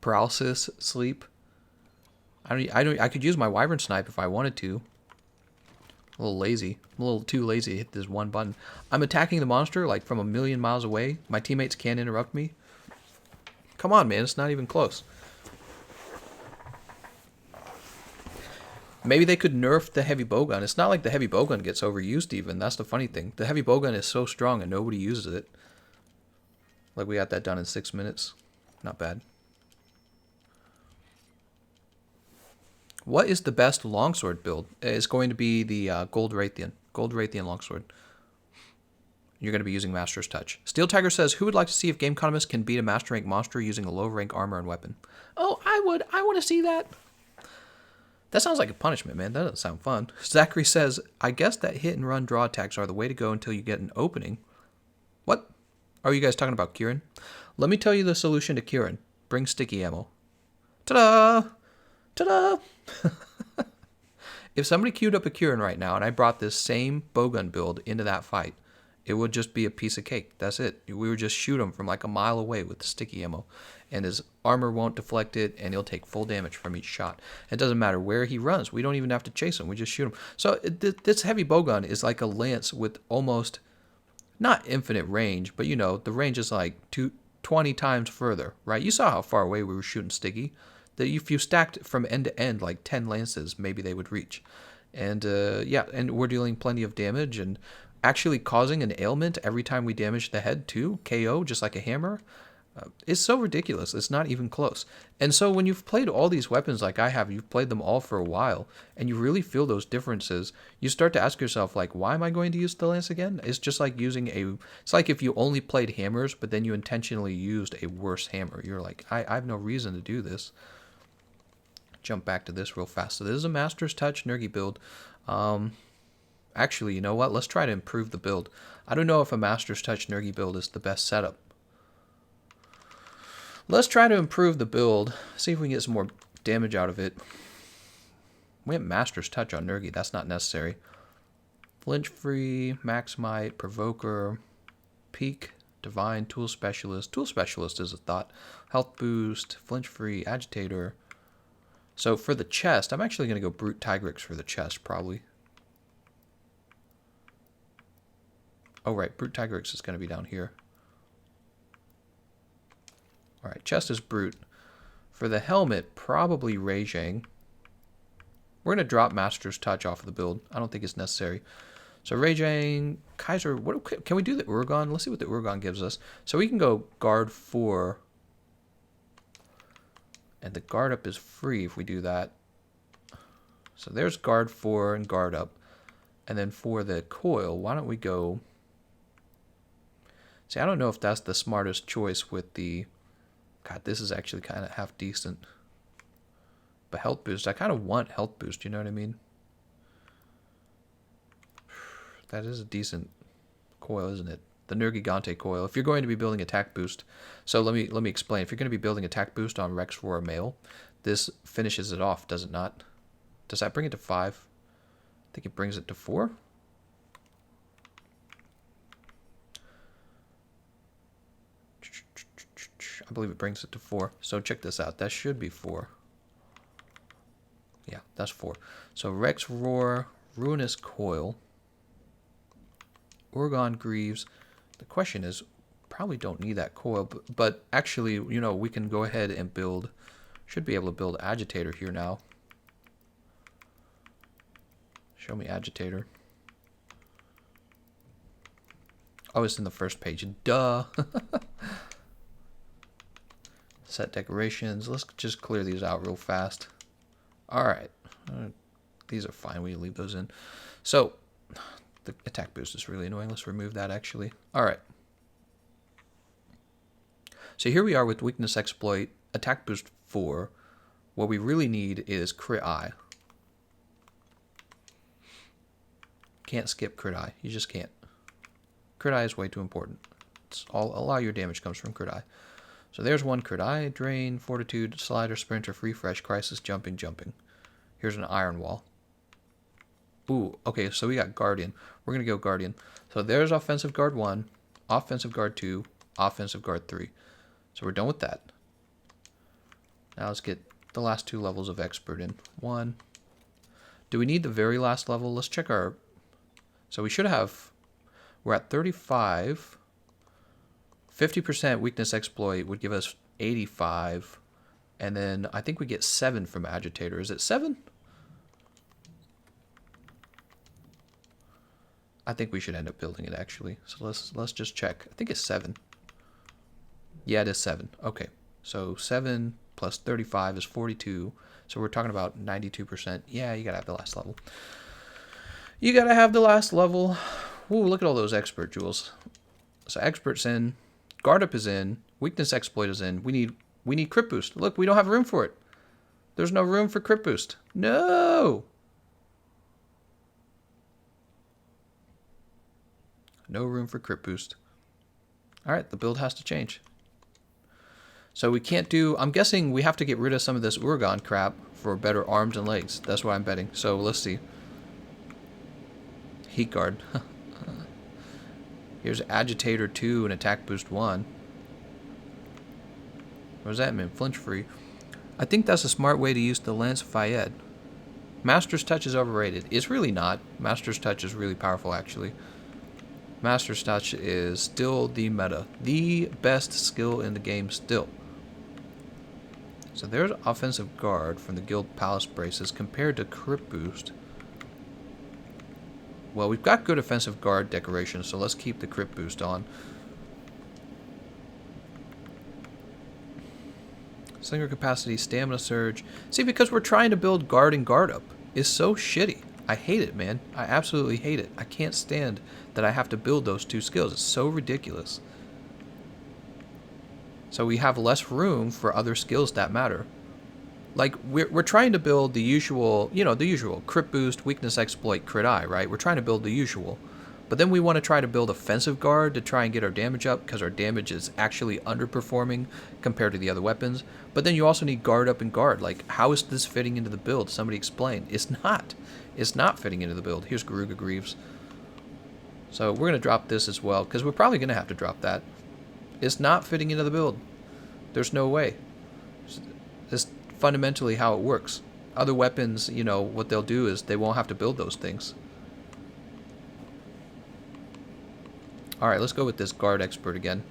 Paralysis, sleep. I could use my wyvern snipe if I wanted to. A little lazy. I'm a little too lazy to hit this one button. I'm attacking the monster like from a million miles away. My teammates can't interrupt me. Come on, man. It's not even close. Maybe they could nerf the heavy bowgun. It's not like the heavy bowgun gets overused even. That's the funny thing. The heavy bowgun is so strong and nobody uses it. Like we got that done in 6 minutes. Not bad. What is the best longsword build? It's going to be the Gold Raytheon. Gold Raytheon longsword. You're going to be using Master's Touch. Steel Tiger says, who would like to see if Gameconomist can beat a Master Rank monster using a low rank armor and weapon? Oh, I would. I want to see that. That sounds like a punishment, man. That doesn't sound fun. Zachary says, I guess that hit and run draw attacks are the way to go until you get an opening. What? Are you guys talking about Kirin? Let me tell you the solution to Kirin. Bring sticky ammo. Ta-da! Ta-da! If somebody queued up a Kirin right now and I brought this same bowgun build into that fight, it would just be a piece of cake. That's it. We would just shoot him from like a mile away with the sticky ammo. And his armor won't deflect it, and he'll take full damage from each shot. It doesn't matter where he runs. We don't even have to chase him. We just shoot him. So this heavy bowgun is like a lance with almost, not infinite range, but you know, the range is like 20 times further, right? You saw how far away we were shooting sticky. That if you stacked from end to end like 10 lances, maybe they would reach. And yeah, and we're dealing plenty of damage and actually causing an ailment every time we damage the head too. KO, just like a hammer. It's so ridiculous. It's not even close. And so when you've played all these weapons like I have, you've played them all for a while, and you really feel those differences, you start to ask yourself, like, why am I going to use the lance again? It's just like it's like if you only played hammers, but then you intentionally used a worse hammer. You're like, I have no reason to do this. Jump back to this real fast. So this is a Master's Touch Nergy build. Actually, you know what? Let's try to improve the build. I don't know if a Master's Touch Nergy build is the best setup. Let's try to improve the build. See if we can get some more damage out of it. We have Master's Touch on Nergy. That's not necessary. Flinch Free, Max Might, Provoker, Peak, Divine, Tool Specialist. Tool Specialist is a thought. Health Boost, Flinch Free, Agitator. So for the chest, I'm actually going to go Brute Tigrex for the chest, probably. Oh, right. Brute Tigerix is going to be down here. All right. Chest is Brute. For the helmet, probably Raging. We're going to drop Master's Touch off of the build. I don't think it's necessary. So Raging, Kaiser, what can we do the Urgon? Let's see what the Urgon gives us. So we can go guard 4. And the guard up is free if we do that. So there's guard 4 and guard up. And then for the coil, why don't we go... See, I don't know if that's the smartest choice with the... God, this is actually kind of half decent. But health boost, I kind of want health boost, you know what I mean? That is a decent coil, isn't it? The Nergigante coil. If you're going to be building attack boost, so let me explain. If you're going to be building attack boost on Rex Roar Male, this finishes it off, does it not? Does that bring it to 5? I think it brings it to 4. I believe it brings it to 4. So check this out. That should be 4. Yeah, that's 4. So Rex Roar, Ruinous Coil, Orgon Greaves. The question is, probably don't need that coil, but actually, you know, we can go ahead and build, should be able to build Agitator here now. Show me Agitator. Oh, it's in the first page. Duh. Set decorations. Let's just clear these out real fast. All right. These are fine. We leave those in. So, the attack boost is really annoying. Let's remove that, actually. All right. So here we are with weakness exploit, attack boost 4. What we really need is crit eye. Can't skip crit eye. You just can't. Crit eye is way too important. A lot of your damage comes from crit eye. So there's one crit eye, drain, fortitude, slider, sprinter, refresh, crisis, jumping. Here's an iron wall. Ooh, okay, so we got guardian. We're going to go guardian. So there's offensive guard 1, offensive guard 2, offensive guard 3. So we're done with that. Now let's get the last 2 levels of expert in. 1. Do we need the very last level? Let's check our... So we should have... We're at 35. 50% weakness exploit would give us 85. And then I think we get 7 from Agitator. Is it 7? I think we should end up building it, actually. So let's just check. I think it's 7. Yeah, it is 7. Okay. So 7 plus 35 is 42. So we're talking about 92%. Yeah, you gotta have the last level. You gotta have the last level. Ooh, look at all those expert jewels. So expert's in. Guard up is in. Weakness exploit is in. We need crit boost. Look, we don't have room for it. There's no room for crit boost. No! No room for crit boost. Alright, the build has to change. So we can't do... I'm guessing we have to get rid of some of this Urgon crap for better arms and legs. That's what I'm betting. So let's see. Heat guard. Here's Agitator 2 and Attack Boost 1. What does that mean? Flinch free. I think that's a smart way to use the Lance Fayed. Master's Touch is overrated. It's really not. Master's Touch is really powerful, actually. Master's Touch is still the meta. The best skill in the game still. So there's Offensive Guard from the Guild Palace Braces compared to Crit Boost. Well, we've got good offensive guard decoration, so let's keep the crit boost on. Slinger capacity, stamina surge. See, because we're trying to build guard and guard up is so shitty. I hate it, man. I absolutely hate it. I can't stand that I have to build those 2 skills. It's so ridiculous. So we have less room for other skills that matter. Like, we're trying to build the usual, you know, the usual. Crit boost, weakness exploit, crit eye, right? We're trying to build the usual. But then we want to try to build offensive guard to try and get our damage up, because our damage is actually underperforming compared to the other weapons. But then you also need guard up and guard. Like, how is this fitting into the build? Somebody explain. It's not. It's not fitting into the build. Here's Garuga Greaves. So we're going to drop this as well, because we're probably going to have to drop that. It's not fitting into the build. There's no way. It's fundamentally how it works. Other weapons, you know, what they'll do is they won't have to build those things. All right, let's go with this guard expert again.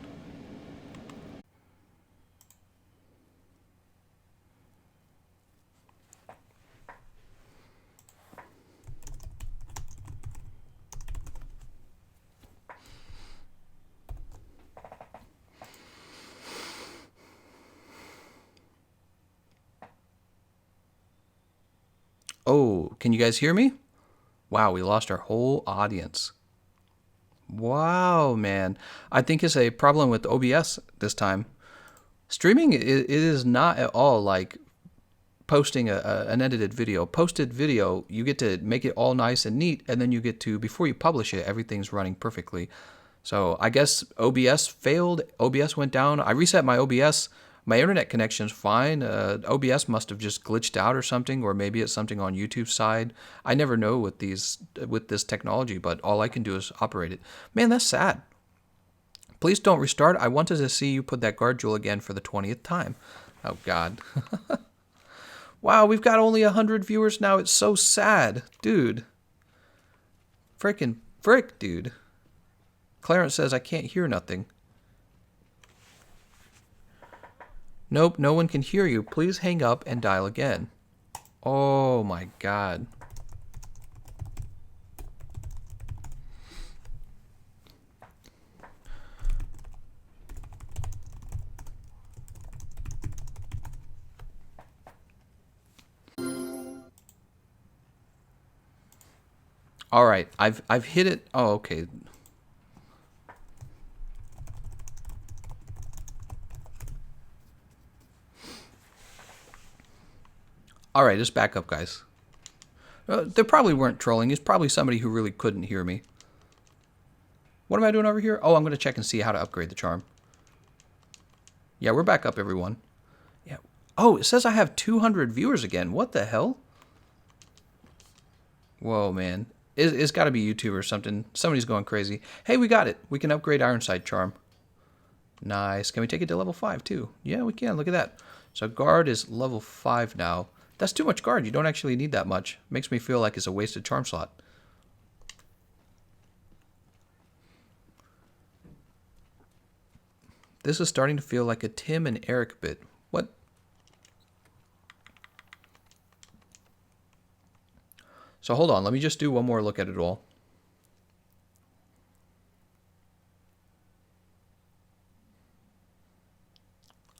Oh, can you guys hear me? Wow, we lost our whole audience. Wow, man. I think it's a problem with OBS this time. Streaming, it is not at all like posting an edited video. Posted video, you get to make it all nice and neat, and then you get to, before you publish it, everything's running perfectly. So I guess OBS failed. OBS went down. I reset my OBS. My internet connection's fine. OBS must have just glitched out or something, or maybe it's something on YouTube's side. I never know with this technology, but all I can do is operate it. Man, that's sad. Please don't restart. I wanted to see you put that guard jewel again for the 20th time. Oh, God. Wow, we've got only 100 viewers now. It's so sad. Dude. Frickin' frick, dude. Clarence says I can't hear nothing. Nope, no one can hear you. Please hang up and dial again. Oh my God. All right, I've hit it. Oh, okay. All right, let's back up, guys. They probably weren't trolling. It's probably somebody who really couldn't hear me. What am I doing over here? Oh, I'm going to check and see how to upgrade the charm. Yeah, we're back up, everyone. Yeah. Oh, it says I have 200 viewers again. What the hell? Whoa, man. It's got to be YouTube or something. Somebody's going crazy. Hey, we got it. We can upgrade Ironside Charm. Nice. Can we take it to level 5, too? Yeah, we can. Look at that. So guard is level 5 now. That's too much guard. You don't actually need that much. Makes me feel like it's a wasted charm slot. This is starting to feel like a Tim and Eric bit. What? So hold on. Let me just do one more look at it all.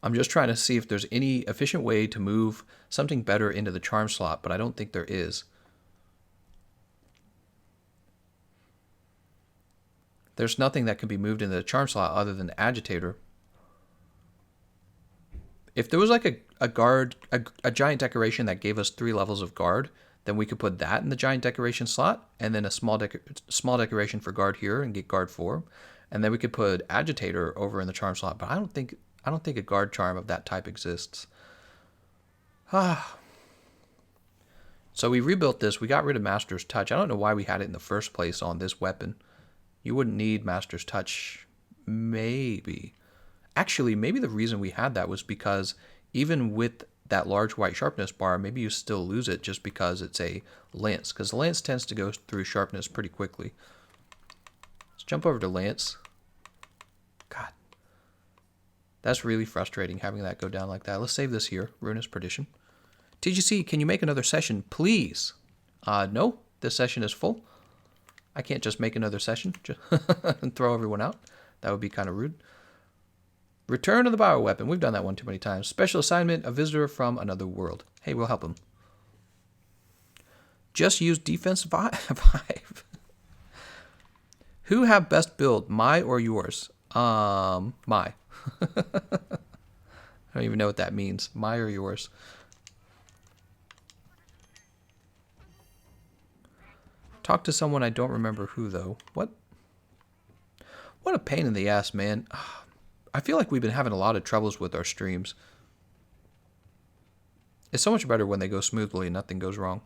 I'm just trying to see if there's any efficient way to move something better into the charm slot, but I don't think there is. There's nothing that can be moved into the charm slot other than the agitator. If there was like a guard, a giant decoration that gave us 3 levels of guard, then we could put that in the giant decoration slot, and then a small decoration for guard here and get guard 4, and then we could put agitator over in the charm slot. But I don't think a guard charm of that type exists. So we rebuilt this. We got rid of Master's Touch. I don't know why we had it in the first place on this weapon. You wouldn't need Master's Touch. Maybe. Actually, maybe the reason we had that was because even with that large white sharpness bar, maybe you still lose it just because it's a lance. Because the lance tends to go through sharpness pretty quickly. Let's jump over to lance. God. That's really frustrating having that go down like that. Let's save this here. Ruinous Perdition. TGC, can you make another session, please? No, this session is full. I can't just make another session and throw everyone out. That would be kind of rude. Return of the bioweapon. We've done that one too many times. Special assignment, a visitor from another world. Hey, we'll help him. Just use defense 5. Who have best build, my or yours? My. I don't even know what that means. My or yours? Talk to someone I don't remember who, though. What? What a pain in the ass, man. I feel like we've been having a lot of troubles with our streams. It's so much better when they go smoothly and nothing goes wrong.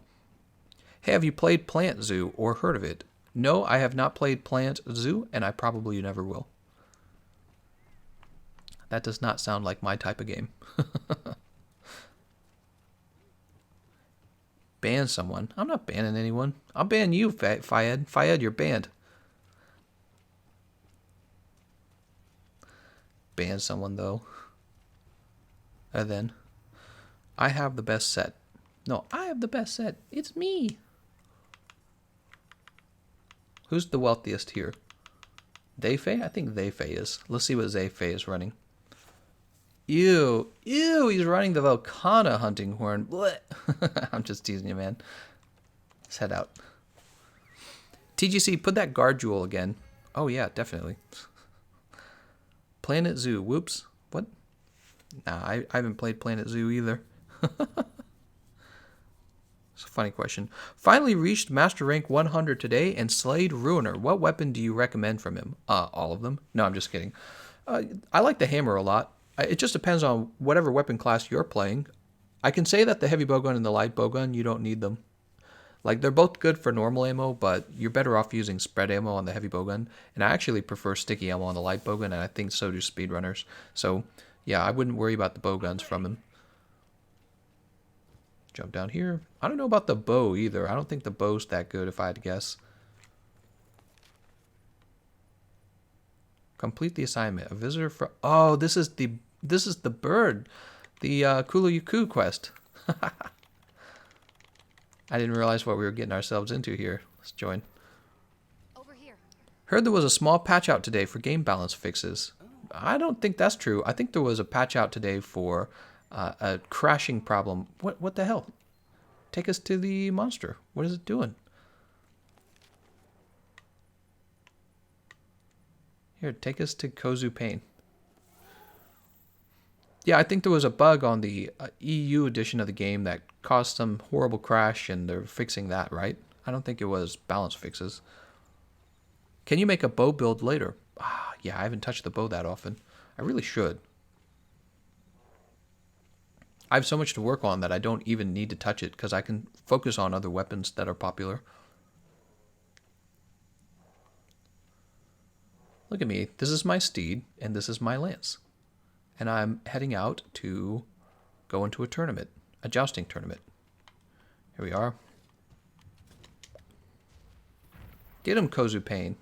Hey, have you played Plant Zoo or heard of it? No, I have not played Plant Zoo, and I probably never will. That does not sound like my type of game. Ban someone. I'm not banning anyone. I'll ban you, Fayed. Fayed, you're banned. ban someone, though. And then, I have the best set. No, I have the best set. It's me. Who's the wealthiest here? Zayfei? I think Zayfei is. Let's see what Zayfei is running. Ew. Ew, he's running the Volcana hunting horn. I'm just teasing you, man. Let's head out. TGC, put that guard jewel again. Oh, yeah, definitely. Planet Zoo. Whoops. What? Nah, I haven't played Planet Zoo either. It's a funny question. Finally reached Master Rank 100 today and slayed Ruiner. What weapon do you recommend from him? All of them. No, I'm just kidding. I like the hammer a lot. It just depends on whatever weapon class you're playing. I can say that the heavy bowgun and the light bowgun, you don't need them. Like, they're both good for normal ammo, but you're better off using spread ammo on the heavy bowgun. And I actually prefer sticky ammo on the light bowgun, and I think so do speedrunners. So, yeah, I wouldn't worry about the bowguns from him. Jump down here. I don't know about the bow either. I don't think the bow's that good, if I had to guess. Complete the assignment. A visitor for... Oh, this is the bird. The Kulu-Ya-Ku quest. I didn't realize what we were getting ourselves into here. Let's join. Over here. Heard there was a small patch out today for game balance fixes. I don't think that's true. I think there was a patch out today for a crashing problem. What the hell? Take us to the monster. What is it doing? Here, take us to Kozu Pain. Yeah, I think there was a bug on the EU edition of the game that caused some horrible crash, and they're fixing that, right? I don't think it was balance fixes. Can you make a bow build later? Yeah, I haven't touched the bow that often. I really should. I have so much to work on that I don't even need to touch it because I can focus on other weapons that are popular. Look at me. This is my steed, and this is my lance. And I'm heading out to go into a tournament, a jousting tournament. Here we are. Get him, Kozu Pain.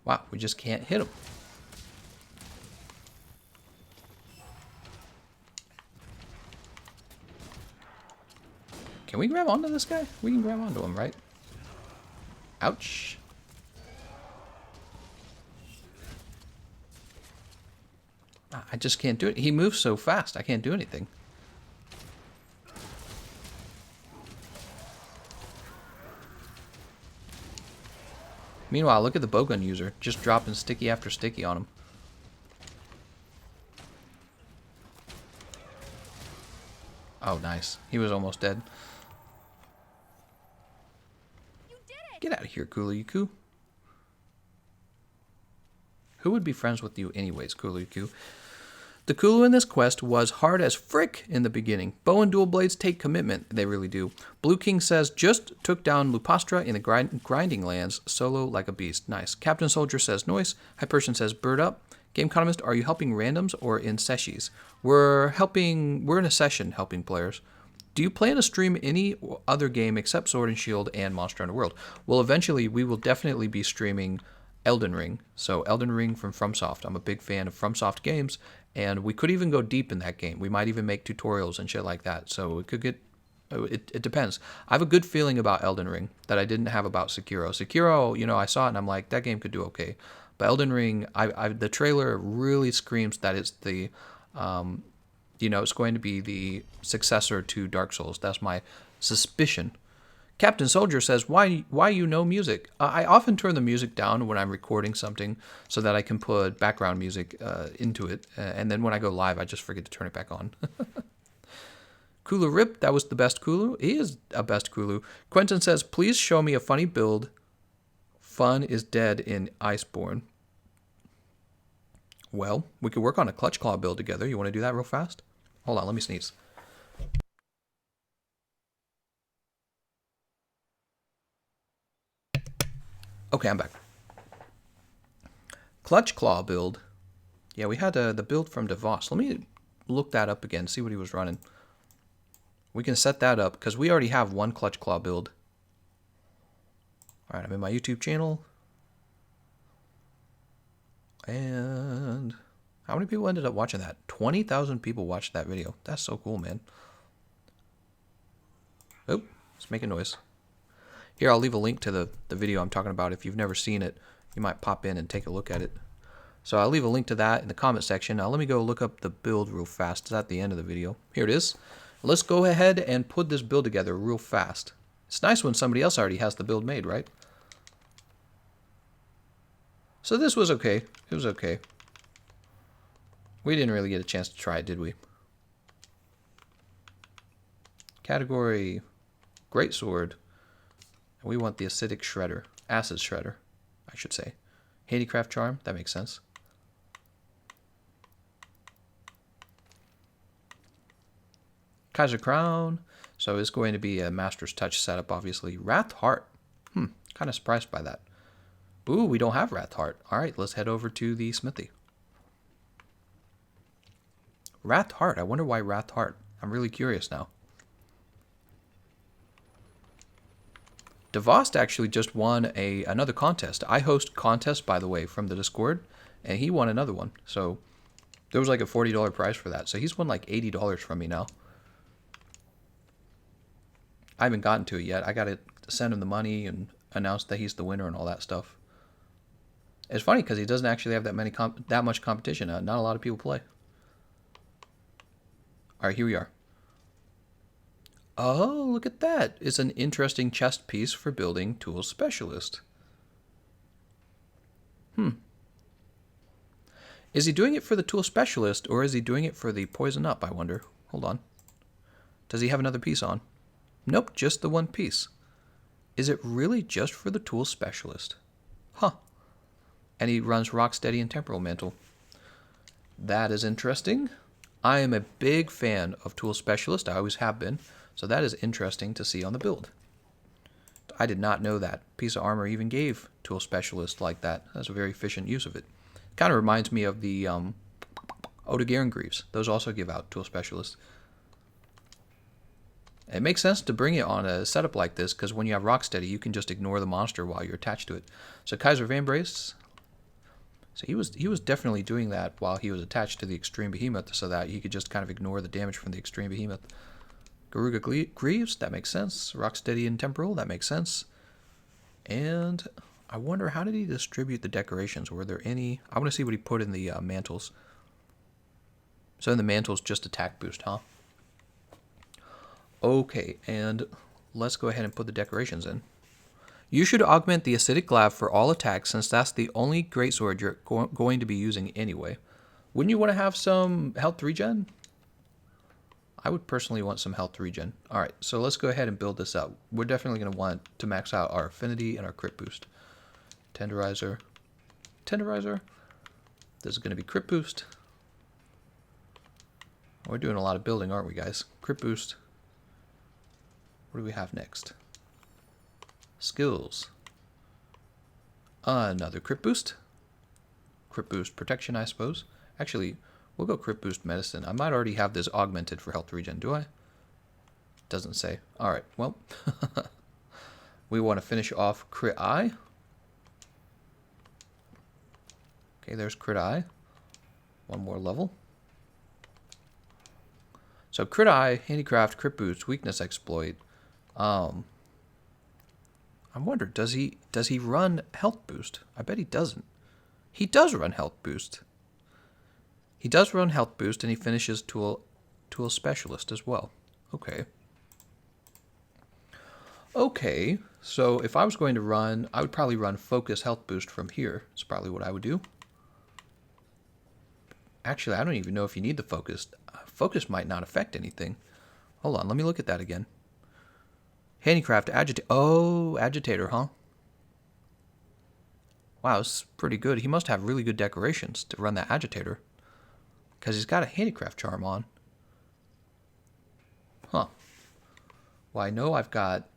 Wow, we just can't hit him. Can we grab onto this guy? We can grab onto him, right? Ouch. I just can't do it. He moves so fast, I can't do anything. Meanwhile, look at the bowgun user, just dropping sticky after sticky on him. Oh, nice. He was almost dead. You did it! Get out of here, Kulu-Ya-Ku. Who would be friends with you anyways, Kulu-Ya-Ku? The Kulu in this quest was hard as frick in the beginning. Bow and dual blades take commitment. They really do. Blue King says, just took down Lupastra in the grinding lands, solo like a beast. Nice. Captain Soldier says, noise. Hypersion says, bird up. Gameconomist, are you helping randoms or in sessions? We're in a session helping players. Do you plan to stream any other game except Sword and Shield and Monster Hunter World? Well, eventually we will definitely be streaming Elden Ring. So Elden Ring from FromSoft. I'm a big fan of FromSoft games, and we could even go deep in that game. We might even make tutorials and shit like that. So it could get... It depends. I have a good feeling about Elden Ring that I didn't have about Sekiro. Sekiro, you know, I saw it and I'm like, that game could do okay. But Elden Ring, the trailer really screams that it's the... you know, it's going to be the successor to Dark Souls. That's my suspicion. Captain Soldier says, why you know music? I often turn the music down when I'm recording something so that I can put background music into it. And then when I go live, I just forget to turn it back on. Kulu Rip, that was the best Kulu. He is a best Kulu. Quentin says, please show me a funny build. Fun is dead in Iceborne. Well, we could work on a Clutch Claw build together. You want to do that real fast? Hold on, let me sneeze. Okay, I'm back. Clutch Claw build Yeah, we had the build from DeVos. Let me look that up again, see what he was running. We can set that up because we already have one Clutch Claw build. All right, I'm in my YouTube channel. And how many people ended up watching that? 20,000 people watched that video. That's so cool, man. Oh, it's making noise. Here, I'll leave a link to the video I'm talking about. If you've never seen it, you might pop in and take a look at it. So I'll leave a link to that in the comment section. Now let me go look up the build real fast. It's at the end of the video. Here it is. Let's go ahead and put this build together real fast. It's nice when somebody else already has the build made, right? So this was okay. It was okay. We didn't really get a chance to try it, did we? Category, Greatsword. And we want the acidic shredder. Acid shredder, I should say. Handicraft charm, that makes sense. Kaiser Crown. So it's going to be a Master's Touch setup, obviously. Wrath Heart. Kind of surprised by that. Ooh, we don't have Wrath Heart. All right, let's head over to the smithy. Wrath Heart. I wonder why Wrath Heart. I'm really curious now. DeVost actually just won another contest. I host contests, by the way, from the Discord, and he won another one. So there was like a $40 prize for that. So he's won like $80 from me now. I haven't gotten to it yet. I got to send him the money and announce that he's the winner and all that stuff. It's funny because he doesn't actually have that much competition. Not a lot of people play. All right, here we are. Oh, look at that. It's an interesting chest piece for building Tool Specialist. Is he doing it for the Tool Specialist or is he doing it for the Poison Up, I wonder? Hold on. Does he have another piece on? Nope, just the one piece. Is it really just for the Tool Specialist? Huh. And he runs Rocksteady and Temporal Mantle. That is interesting. I am a big fan of Tool Specialist. I always have been. So that is interesting to see on the build. I did not know that. Piece of armor even gave Tool Specialist like that. That's a very efficient use of it. Kind of reminds me of the Oda Greaves. Those also give out Tool Specialist. It makes sense to bring it on a setup like this because when you have Rocksteady, you can just ignore the monster while you're attached to it. So Kaiser Vambrace. So he was definitely doing that while he was attached to the Extreme Behemoth so that he could just kind of ignore the damage from the Extreme Behemoth. Garuga Greaves, that makes sense. Rocksteady and Temporal, that makes sense. And I wonder, how did he distribute the decorations? Were there any? I want to see what he put in the mantles. So in the mantles, just attack boost, huh? Okay, and let's go ahead and put the decorations in. You should augment the acidic glaive for all attacks since that's the only greatsword you're going to be using anyway. Wouldn't you want to have some health regen? I would personally want some health regen. Alright, so let's go ahead and build this up. We're definitely going to want to max out our affinity and our crit boost. Tenderizer. Tenderizer. This is going to be crit boost. We're doing a lot of building, aren't we, guys? Crit boost. What do we have next? Skills. Another crit boost. Crit boost protection, I suppose. Actually, we'll go crit boost medicine. I might already have this augmented for health regen, do I? Doesn't say. Alright, well. We want to finish off crit eye. Okay, there's crit eye. One more level. So crit eye, handicraft, crit boost, weakness exploit. I wonder, does he run health boost? I bet he doesn't. He does run health boost. He does run health boost, and he finishes tool specialist as well. Okay. Okay, so if I was going to run, I would probably run focus health boost from here. That's probably what I would do. Actually, I don't even know if you need the focus. Focus might not affect anything. Hold on, let me look at that again. Handicraft, agitator. Oh, agitator, huh? Wow, this is pretty good. He must have really good decorations to run that agitator. Because he's got a handicraft charm on. Huh. Well, I know I've got...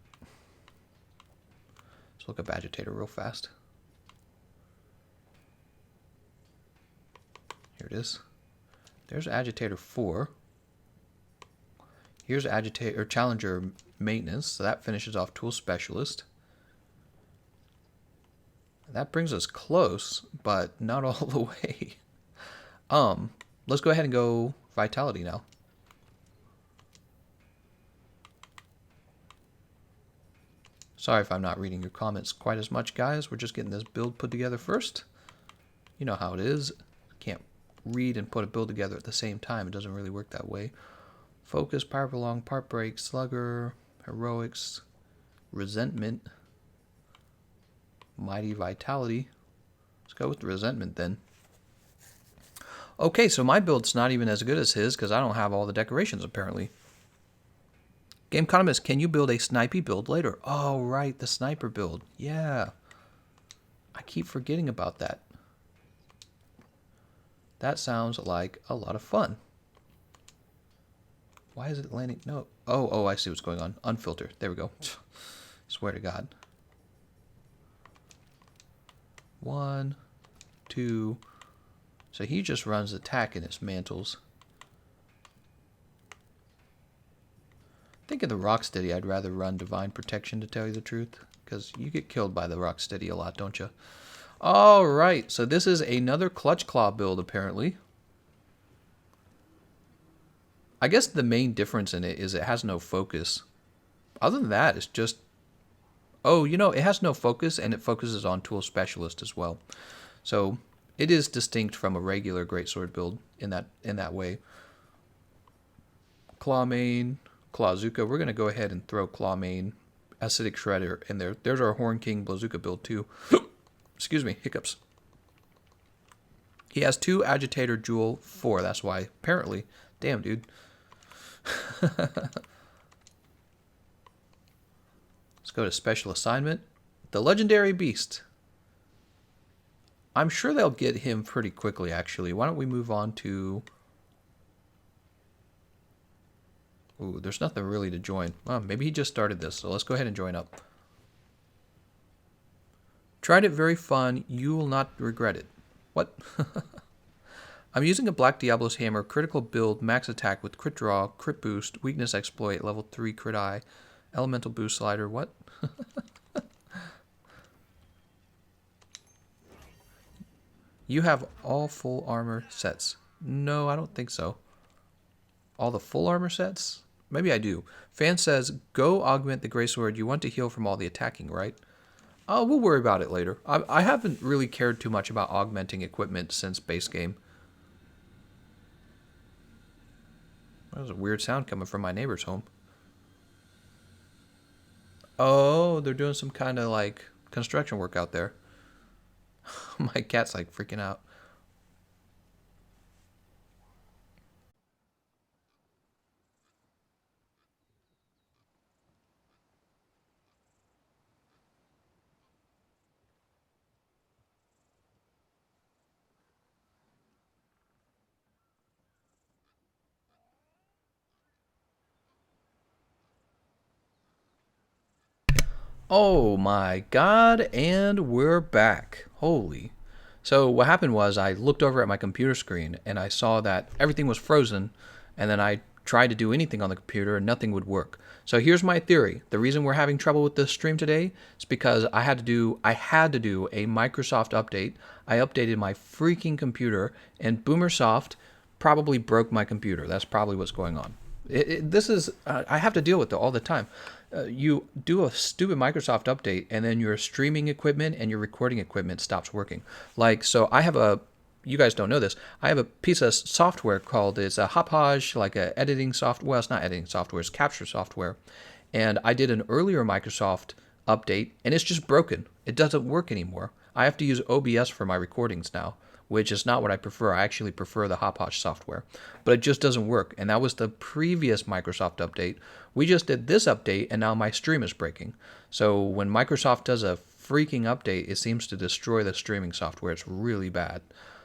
Let's look up agitator real fast. Here it is. There's Agitator 4. Here's Agitator Challenger Maintenance. So that finishes off Tool Specialist. That brings us close, but not all the way. Let's go ahead and go Vitality now. Sorry if I'm not reading your comments quite as much, guys. We're just getting this build put together first. You know how it is. Can't read and put a build together at the same time. It doesn't really work that way. Focus, Power Prolong, Part Break, Slugger, Heroics, Resentment, Mighty Vitality. Let's go with the Resentment then. Okay, so my build's not even as good as his because I don't have all the decorations apparently. Gameconomist, can you build a snipey build later? Oh, right, the sniper build. Yeah. I keep forgetting about that. That sounds like a lot of fun. Why is it landing? No. Oh, I see what's going on. Unfilter. There we go. Swear to God. 1, 2. So he just runs attack in his mantles. I think of the Rocksteady, I'd rather run Divine Protection to tell you the truth. Because you get killed by the Rocksteady a lot, don't you? Alright, so this is another Clutch Claw build apparently. I guess the main difference in it is it has no focus. Other than that, it's just... Oh, you know, it has no focus and it focuses on Tool Specialist as well. So it is distinct from a regular Greatsword build in that way. Clawmane, Clawzuka. We're going to go ahead and throw Clawmane, Acidic Shredder in there. There's our Horn King Blazuka build too. Excuse me, hiccups. He has 2 Agitator Jewel 4. That's why, apparently. Damn, dude. Let's go to Special Assignment. The Legendary Beast. I'm sure they'll get him pretty quickly, actually. Why don't we move on to... Ooh, there's nothing really to join. Well, maybe he just started this, so let's go ahead and join up. Tried it, very fun. You will not regret it. What? I'm using a Black Diablo's Hammer, critical build, max attack with crit draw, crit boost, weakness exploit, level 3 crit eye, elemental boost slider. What? You have all full armor sets. No, I don't think so. All the full armor sets? Maybe I do. Fan says, go augment the Greatsword. You want to heal from all the attacking, right? Oh, we'll worry about it later. I haven't really cared too much about augmenting equipment since base game. That was a weird sound coming from my neighbor's home. Oh, they're doing some kind of like construction work out there. My cat's like freaking out. Oh my God, and we're back. Holy. So what happened was I looked over at my computer screen and I saw that everything was frozen, and then I tried to do anything on the computer and nothing would work. So here's my theory. The reason we're having trouble with this stream today is because I had to do a Microsoft update. I updated my freaking computer and Boomersoft probably broke my computer. That's probably what's going on. This is I have to deal with it all the time. You do a stupid Microsoft update and then your streaming equipment and your recording equipment stops working. Like, so I have you guys don't know this, I have a piece of software called, it's a Hopage, like a editing software. Well, it's not editing software, it's capture software. And I did an earlier Microsoft update and it's just broken. It doesn't work anymore. I have to use OBS for my recordings now, which is not what I prefer. I actually prefer the Hopage software, but it just doesn't work. And that was the previous Microsoft update. We just did this update and now my stream is breaking. So when Microsoft does a freaking update, it seems to destroy the streaming software. It's really bad.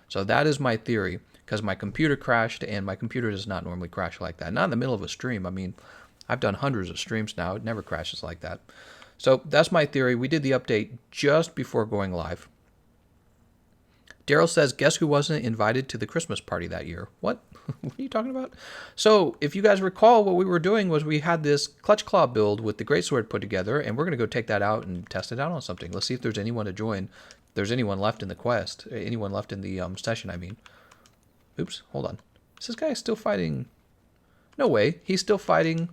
So that is my theory, because my computer crashed, and my computer does not normally crash like that. Not in the middle of a stream. I mean, I've done hundreds of streams now. It never crashes like that. So that's my theory. We did the update just before going live. Daryl says, guess who wasn't invited to the Christmas party that year? What? What are you talking about? So, if you guys recall, what we were doing was we had this Clutch Claw build with the Greatsword put together, and we're going to go take that out and test it out on something. Let's see if there's anyone to join. If there's anyone left in the quest. Anyone left in the session, I mean. Oops, hold on. Is this guy still fighting? No way. He's still fighting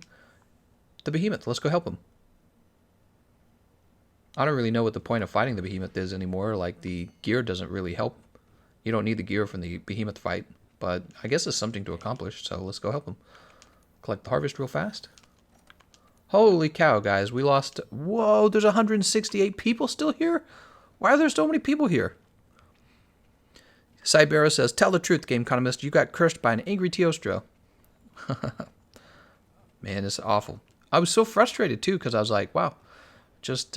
the Behemoth. Let's go help him. I don't really know what the point of fighting the Behemoth is anymore. Like, the gear doesn't really help. You don't need the gear from the Behemoth fight. But I guess it's something to accomplish, so let's go help him. Collect the harvest real fast. Holy cow, guys. We lost... Whoa, there's 168 people still here? Why are there so many people here? Cybera says, tell the truth, Gameconomist. You got cursed by an angry teostra. Man, it's awful. I was so frustrated, too, because I was like, wow. Just,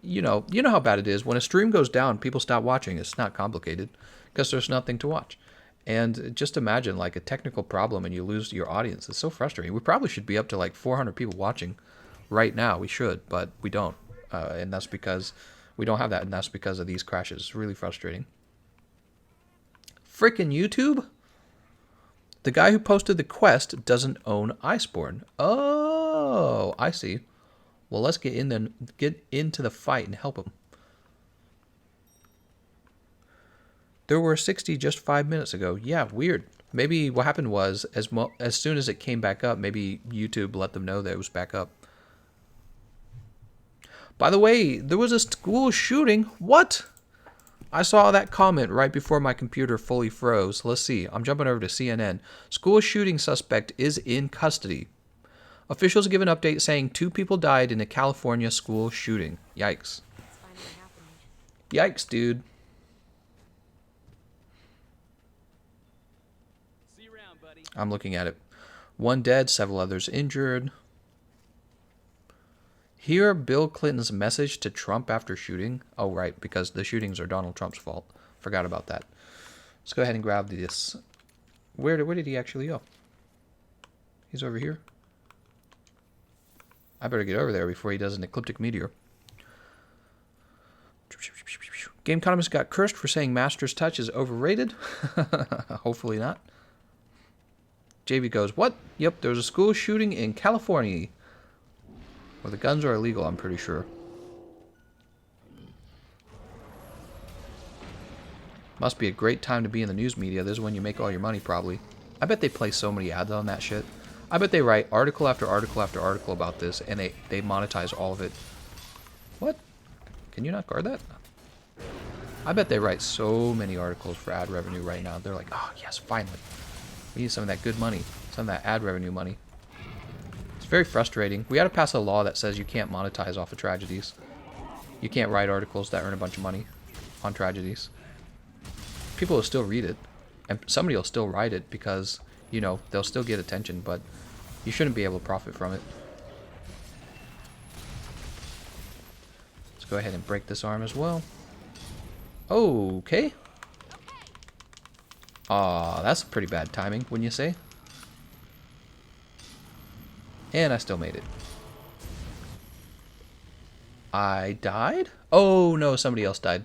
you know how bad it is. When a stream goes down, people stop watching. It's not complicated because there's nothing to watch. And just imagine like a technical problem and you lose your audience. It's so frustrating. We probably should be up to like 400 people watching right now. We should, but we don't. And that's because we don't have that. And that's because of these crashes. It's really frustrating. Frickin' YouTube? The guy who posted the quest doesn't own Iceborne. Oh, I see. Well, let's get into the fight and help him. There were 60 just 5 minutes ago. Yeah, weird. Maybe what happened was, as soon as it came back up, maybe YouTube let them know that it was back up. By the way, there was a school shooting. What? I saw that comment right before my computer fully froze. Let's see. I'm jumping over to CNN. School shooting suspect is in custody. Officials give an update saying 2 people died in a California school shooting. Yikes. Yikes, dude. I'm looking at it. 1 dead, several others injured. Hear Bill Clinton's message to Trump after shooting. Oh, right, because the shootings are Donald Trump's fault. Forgot about that. Let's go ahead and grab this. Where did he actually go? He's over here. I better get over there before he does an ecliptic meteor. Gameconomist got cursed for saying Master's Touch is overrated. Hopefully not. JV goes, what? Yep, there was a school shooting in California. Where the guns are illegal, I'm pretty sure. Must be a great time to be in the news media. This is when you make all your money, probably. I bet they play so many ads on that shit. I bet they write article after article after article about this, and they monetize all of it. What? Can you not guard that? I bet they write so many articles for ad revenue right now. They're like, oh, yes, finally. We need some of that good money. Some of that ad revenue money. It's very frustrating. We got to pass a law that says you can't monetize off of tragedies. You can't write articles that earn a bunch of money on tragedies. People will still read it. And somebody will still write it because, you know, they'll still get attention. But you shouldn't be able to profit from it. Let's go ahead and break this arm as well. Okay. Aw, that's pretty bad timing, wouldn't you say? And I still made it. I died? Oh no, somebody else died.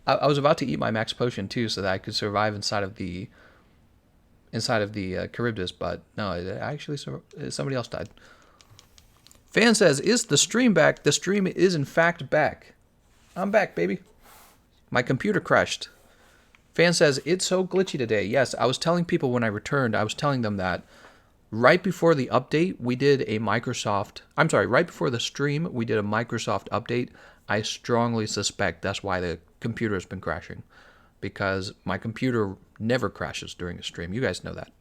I was about to eat my max potion too, so that I could survive inside of the Charybdis, but no, it actually somebody else died. Fan says, "Is the stream back?" The stream is in fact back. I'm back, baby. My computer crashed. Fan says, it's so glitchy today. Yes, I was telling people when I returned, I was telling them that right before the update, we did a Microsoft... I'm sorry, right before the stream, we did a Microsoft update. I strongly suspect that's why the computer has been crashing. Because my computer never crashes during a stream. You guys know that.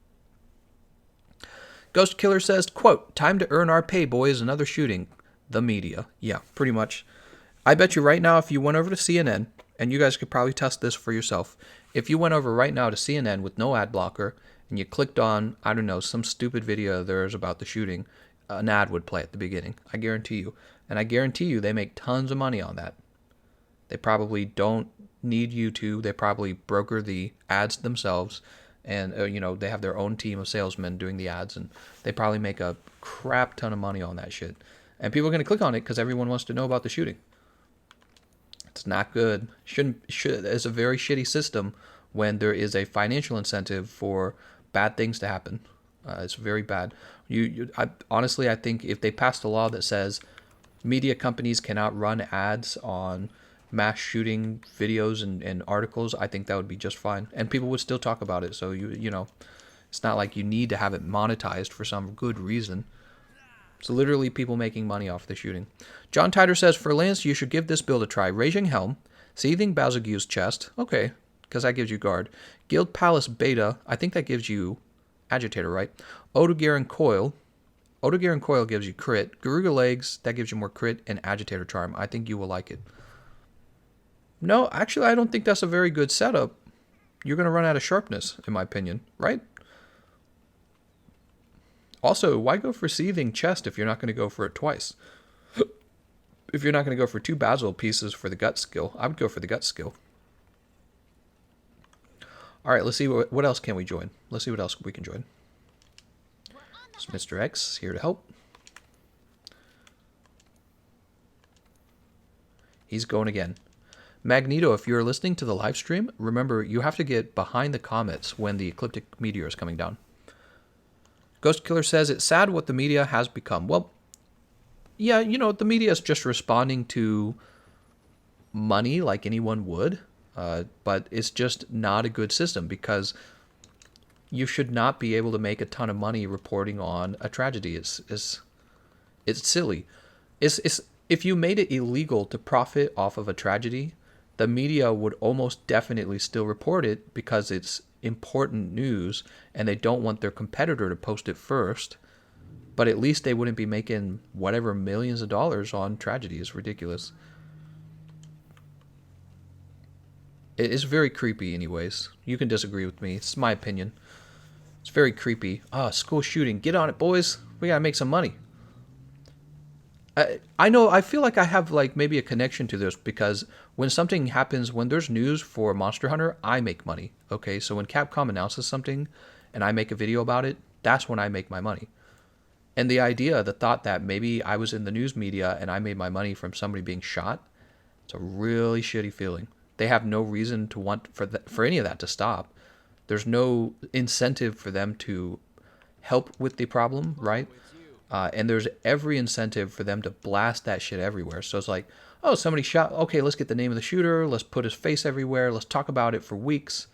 Ghost Killer says, quote, time to earn our pay, boys. Another shooting. The media. Yeah, pretty much. I bet you right now if you went over to CNN... and you guys could probably test this for yourself. If you went over right now to CNN with no ad blocker, and you clicked on, I don't know, some stupid video of theirs about the shooting, an ad would play at the beginning. I guarantee you. And I guarantee you they make tons of money on that. They probably don't need YouTube. They probably broker the ads themselves. And, you know, they have their own team of salesmen doing the ads. And they probably make a crap ton of money on that shit. And people are going to click on it because everyone wants to know about the shooting. It's not good. It's a very shitty system when there is a financial incentive for bad things to happen. It's very bad. Honestly, I think if they passed a law that says media companies cannot run ads on mass shooting videos and articles, I think that would be just fine, and people would still talk about it. So you know, it's not like you need to have it monetized for some good reason. It's literally people making money off the shooting. John Tider says, for Lance, you should give this build a try. Raging Helm, Seething Bazigu's Chest. Okay, because that gives you Guard. Guild Palace Beta, I think that gives you Agitator, right? Odogaron Coil. Odogaron Coil gives you Crit. Garuga Legs, that gives you more Crit and Agitator Charm. I think you will like it. No, actually, I don't think that's a very good setup. You're going to run out of sharpness, in my opinion, right? Also, why go for Seething Chest if you're not going to go for it twice? If you're not going to go for 2 Basil pieces for the gut skill, I would go for the gut skill. All right, let's see what else can we join. Let's see what else we can join. So Mr. X here to help. He's going again. Magneto, if you're listening to the live stream, remember you have to get behind the comets when the ecliptic meteor is coming down. Ghost Killer says, it's sad what the media has become. Well, yeah, you know, the media is just responding to money like anyone would, but it's just not a good system because you should not be able to make a ton of money reporting on a tragedy. It's silly. It's if you made it illegal to profit off of a tragedy, the media would almost definitely still report it because it's important news and they don't want their competitor to post it first. But at least they wouldn't be making whatever millions of dollars on tragedy. It's ridiculous. It is very creepy anyways. You can disagree with me. It's my opinion. It's very creepy. School shooting. Get on it, boys. We gotta make some money. I know, I feel like I have like maybe a connection to this because when something happens, when there's news for Monster Hunter, I make money. Okay, so when Capcom announces something and I make a video about it, that's when I make my money. And the thought that maybe I was in the news media and I made my money from somebody being shot, it's a really shitty feeling. They have no reason to want for any of that to stop. There's no incentive for them to help with the problem, right? And there's every incentive for them to blast that shit everywhere. So it's like, oh, somebody shot. Okay, let's get the name of the shooter. Let's put his face everywhere. Let's talk about it for weeks.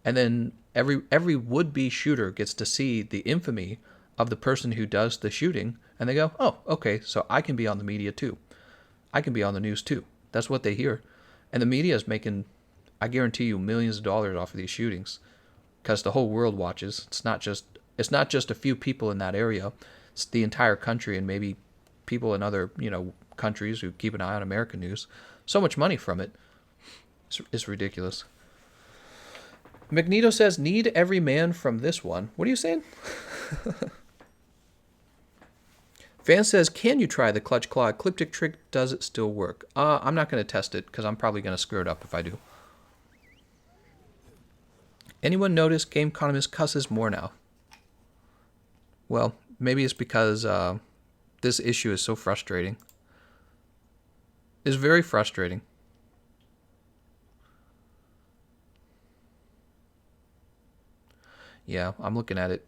And then every would-be shooter gets to see the infamy of the person who does the shooting. And they go, oh, okay, so I can be on the media too. I can be on the news too. That's what they hear. And the media is making, I guarantee you, millions of dollars off of these shootings. Because the whole world watches. It's not just a few people in that area. It's the entire country and maybe people in other, countries who keep an eye on American news. So much money from it. It's ridiculous. Magneto says, need every man from this one. What are you saying? Van says, can you try the Clutch Claw Ecliptic trick? Does it still work? I'm not going to test it because I'm probably going to screw it up if I do. Anyone notice Gameconomist cusses more now? Well, maybe it's because this issue is so frustrating. It's very frustrating. Yeah, I'm looking at it.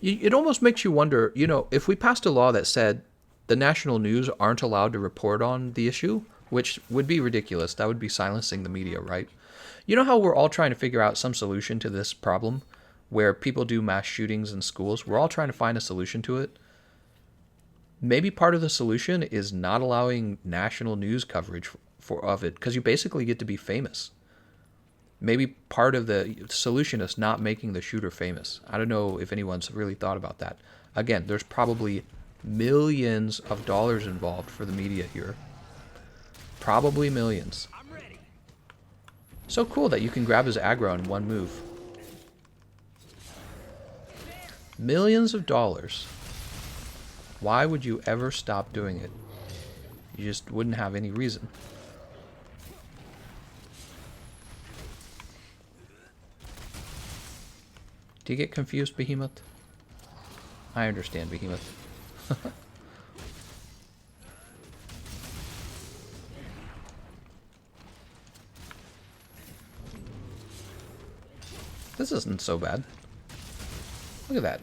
It almost makes you wonder, if we passed a law that said the national news aren't allowed to report on the issue, which would be ridiculous. That would be silencing the media, right? You know how we're all trying to figure out some solution to this problem where people do mass shootings in schools? We're all trying to find a solution to it. Maybe part of the solution is not allowing national news coverage of it because you basically get to be famous. Maybe part of the solution is not making the shooter famous. I don't know if anyone's really thought about that. Again, there's probably millions of dollars involved for the media here. Probably millions. So cool that you can grab his aggro in one move. Millions of dollars. Why would you ever stop doing it? You just wouldn't have any reason. Do you get confused, Behemoth? I understand, Behemoth. This isn't so bad. Look at that.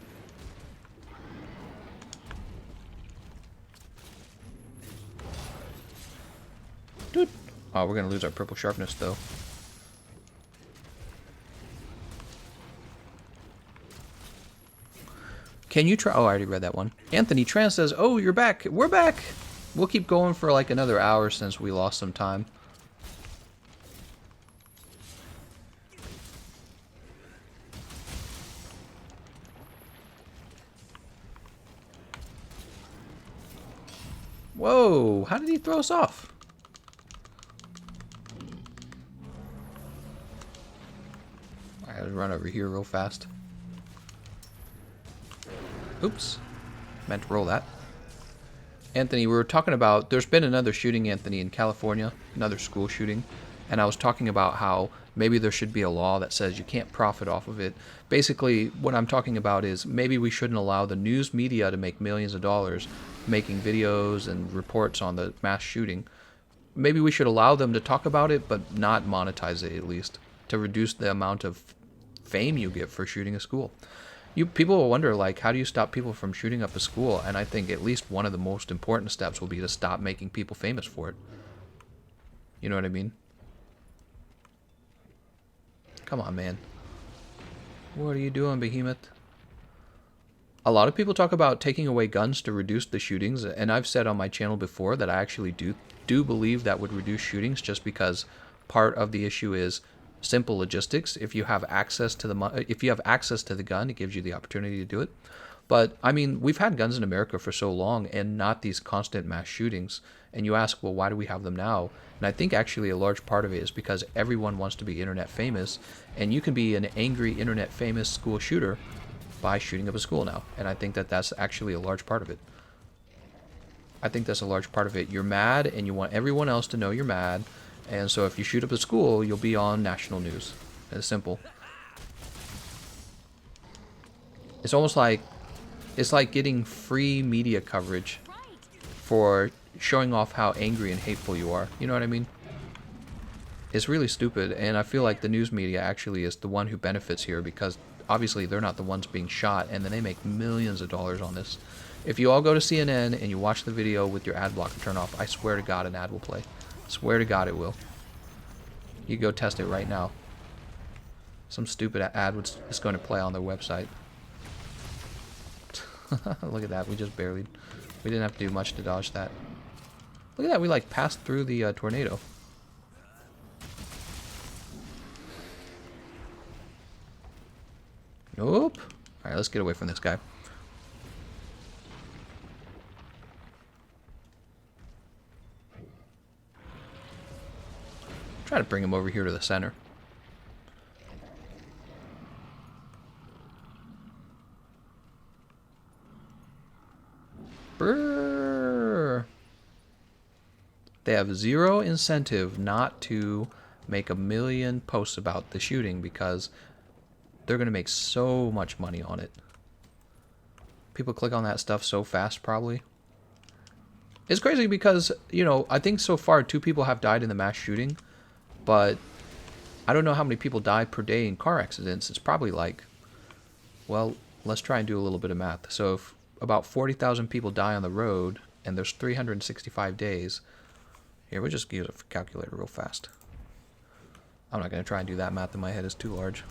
Dude. Oh, we're going to lose our purple sharpness, though. Can you try? Oh, I already read that one. Anthony Tran says, oh, you're back. We're back. We'll keep going for like another hour since we lost some time. Whoa, how did he throw us off? I gotta run over here real fast. Oops. Meant to roll that. Anthony, we were talking about, there's been another shooting, Anthony, in California, another school shooting, and I was talking about how maybe there should be a law that says you can't profit off of it. Basically, what I'm talking about is maybe we shouldn't allow the news media to make millions of dollars making videos and reports on the mass shooting. Maybe we should allow them to talk about it, but not monetize it, at least, to reduce the amount of fame you get for shooting a school. People will wonder, like, how do you stop people from shooting up a school? And I think at least one of the most important steps will be to stop making people famous for it. You know what I mean? Come on, man. What are you doing, Behemoth? A lot of people talk about taking away guns to reduce the shootings, and I've said on my channel before that I actually do believe that would reduce shootings, just because part of the issue is simple logistics. If you have access to the gun, it gives you the opportunity to do it. But I mean, we've had guns in America for so long and not these constant mass shootings. And you ask, well, why do we have them now? And I think actually a large part of it is because everyone wants to be internet famous, and you can be an angry internet famous school shooter by shooting up a school now. And I think that that's actually a large part of it. I think that's a large part of it. You're mad and you want everyone else to know you're mad. And so if you shoot up a school, you'll be on national news. It's simple. It's almost like, it's like getting free media coverage for showing off how angry and hateful you are. You know what I mean? It's really stupid, and I feel like the news media actually is the one who benefits here, because obviously they're not the ones being shot, and then they make millions of dollars on this. If you all go to CNN and you watch the video with your ad blocker turned off, I swear to God an ad will play. Swear to God it will. You go test it right now. Some stupid ad is going to play on their website. Look at that. We just barely... We didn't have to do much to dodge that. Look at that. We like passed through the tornado. Nope. Alright, let's get away from this guy. Try to bring him over here to the center. Brrr. They have zero incentive not to make a million posts about the shooting, because they're going to make so much money on it. People click on that stuff so fast, probably. It's crazy because, you know, I think so far 2 people have died in the mass shooting, but I don't know how many people die per day in car accidents. It's probably like, well, let's try and do a little bit of math. So if about 40,000 people die on the road, and there's 365 days. Here, we'll just use a calculator real fast. I'm not going to try and do that math in my head. It's too large.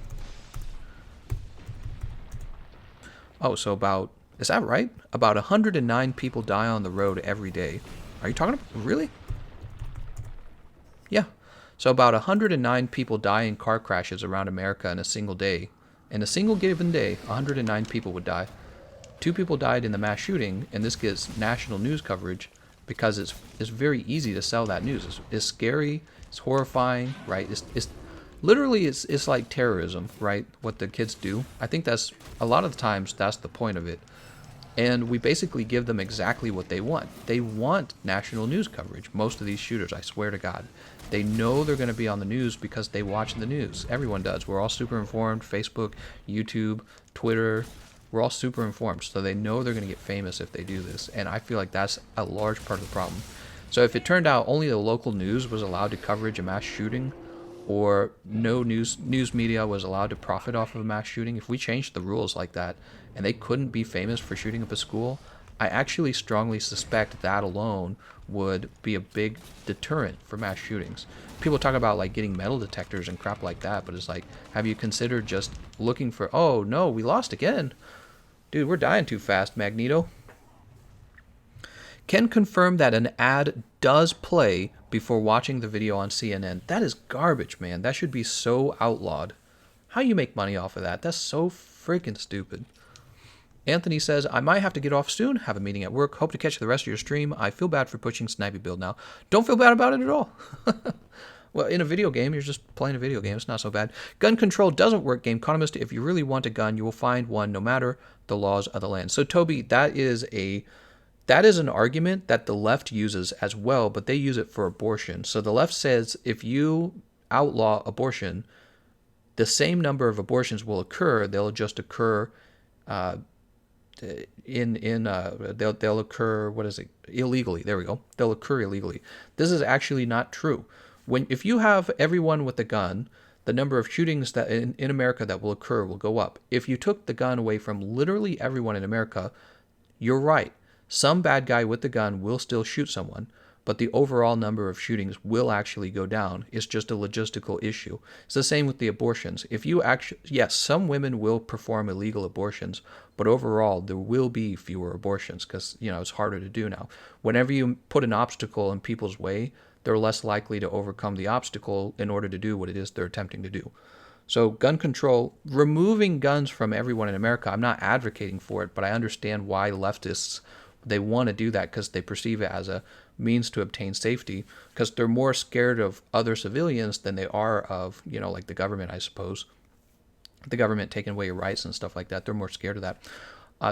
Oh, so about, is that right? About 109 people die on the road every day. Are you talking about, really? Yeah. So about 109 people die in car crashes around America in a single day. In a single given day, 109 people would die. 2 people died in the mass shooting, and this gets national news coverage because it's very easy to sell that news. It's scary, it's horrifying, right? It's literally it's like terrorism, right? What the kids do. I think that's a lot of the times that's the point of it. And we basically give them exactly what they want. They want national news coverage. Most of these shooters, I swear to God, they know they're going to be on the news because they watch the news. Everyone does. We're all super informed. Facebook, YouTube, Twitter. We're all super informed, so they know they're going to get famous if they do this, and I feel like that's a large part of the problem. So if it turned out only the local news was allowed to coverage a mass shooting, or no news media was allowed to profit off of a mass shooting, if we changed the rules like that and they couldn't be famous for shooting up a school, I actually strongly suspect that alone would be a big deterrent for mass shootings. People talk about like getting metal detectors and crap like that, but it's like, have you considered just looking for, oh no, we lost again. Dude, we're dying too fast, Magneto. Can confirm that an ad does play before watching the video on CNN. That is garbage, man. That should be so outlawed. How you make money off of that? That's so freaking stupid. Anthony says, I might have to get off soon. Have a meeting at work. Hope to catch the rest of your stream. I feel bad for pushing Snipey build now. Don't feel bad about it at all. Well, in a video game, you're just playing a video game. It's not so bad. Gun control doesn't work, Gameconomist. If you really want a gun, you will find one no matter the laws of the land. So, Toby, that is an argument that the left uses as well, but they use it for abortion. So the left says if you outlaw abortion, the same number of abortions will occur. They'll just occur they'll occur, what is it, illegally. There we go. They'll occur illegally. This is actually not true. If you have everyone with a gun, the number of shootings that in America that will occur will go up. If you took the gun away from literally everyone in America, you're right. Some bad guy with the gun will still shoot someone, but the overall number of shootings will actually go down. It's just a logistical issue. It's the same with the abortions. If you actually, yes, some women will perform illegal abortions, but overall there will be fewer abortions because, it's harder to do now. Whenever you put an obstacle in people's way, they're less likely to overcome the obstacle in order to do what it is they're attempting to do. So gun control, removing guns from everyone in America, I'm not advocating for it, but I understand why leftists, they want to do that because they perceive it as a means to obtain safety because they're more scared of other civilians than they are of, like the government, I suppose. The government taking away your rights and stuff like that. They're more scared of that.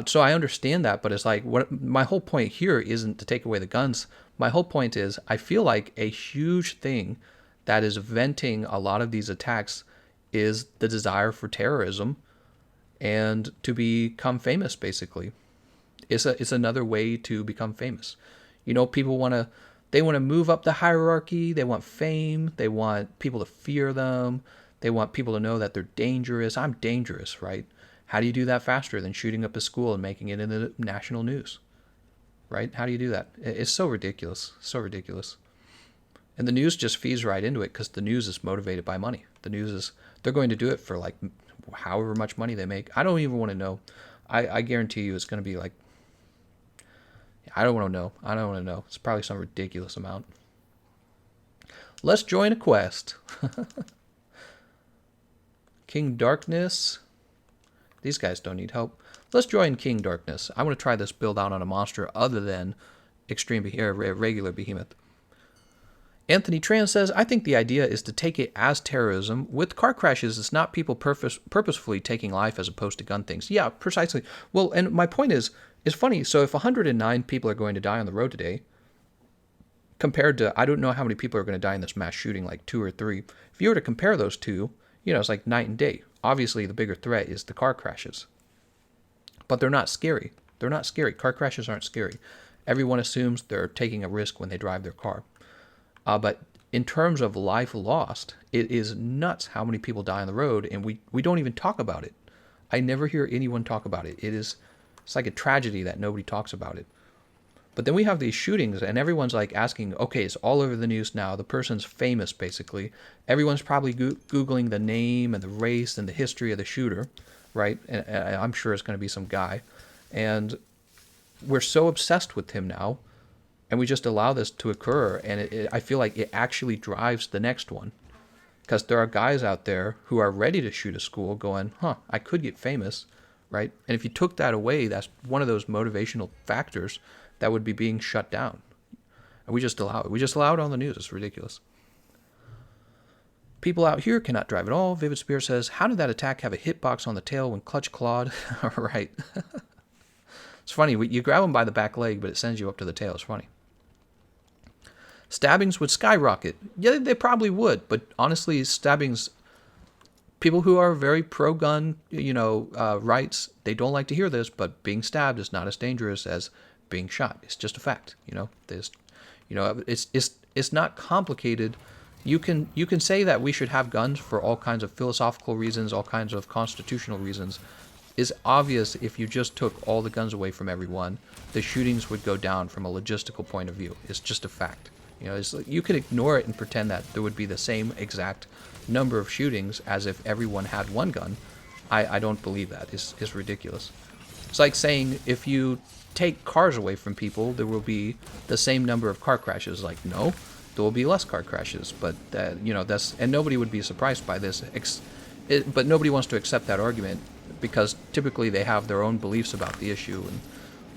So I understand that, but it's like my whole point here isn't to take away the guns. My whole point is I feel like a huge thing that is venting a lot of these attacks is the desire for terrorism and to become famous, basically. It's another way to become famous. People want to move up the hierarchy. They want fame. They want people to fear them. They want people to know that they're dangerous. I'm dangerous, right? How do you do that faster than shooting up a school and making it in the national news? Right? How do you do that? It's so ridiculous. So ridiculous. And the news just feeds right into it because the news is motivated by money. They're going to do it for like however much money they make. I don't even want to know. I guarantee you it's going to be like, I don't want to know. It's probably some ridiculous amount. Let's join a quest. King Darkness. These guys don't need help. Let's join King Darkness. I want to try this build out on a monster other than regular Behemoth. Anthony Tran says, I think the idea is to take it as terrorism. With car crashes, it's not people purposefully taking life as opposed to gun things. Yeah, precisely. Well, and my point is, it's funny. So if 109 people are going to die on the road today, compared to, I don't know how many people are going to die in this mass shooting, like 2 or 3. If you were to compare those two, it's like night and day. Obviously, the bigger threat is the car crashes. But they're not scary. They're not scary. Car crashes aren't scary. Everyone assumes they're taking a risk when they drive their car. But in terms of life lost, it is nuts how many people die on the road, and we don't even talk about it. I never hear anyone talk about it. It's like a tragedy that nobody talks about it. But then we have these shootings, and everyone's like asking, okay, it's all over the news now. The person's famous, basically. Everyone's probably Googling the name and the race and the history of the shooter, right? And I'm sure it's going to be some guy. And we're so obsessed with him now, and we just allow this to occur. And I feel like it actually drives the next one. Because there are guys out there who are ready to shoot a school going, I could get famous, right? And if you took that away, that's one of those motivational factors that would be being shut down. And we just allow it. We just allow it on the news. It's ridiculous. People out here cannot drive at all. Vivid Spirit says, how did that attack have a hitbox on the tail when clutch clawed? Right. It's funny. You grab them by the back leg, but it sends you up to the tail. It's funny. Stabbings would skyrocket. Yeah, they probably would. But honestly, stabbings, people who are very pro-gun, rights, they don't like to hear this, but being stabbed is not as dangerous as being shot. It's just a fact. It's not complicated You can say that we should have guns for all kinds of philosophical reasons, all kinds of constitutional reasons. Is obvious if you just took all the guns away from everyone, the shootings would go down from a logistical point of view. It's just a fact. It's like, you could ignore it and pretend that there would be the same exact number of shootings as if everyone had one gun. I don't believe that. It's ridiculous. It's like saying if you take cars away from people, there will be the same number of car crashes. Like, no, there will be less car crashes. But that's, and nobody would be surprised by this. But nobody wants to accept that argument because typically they have their own beliefs about the issue and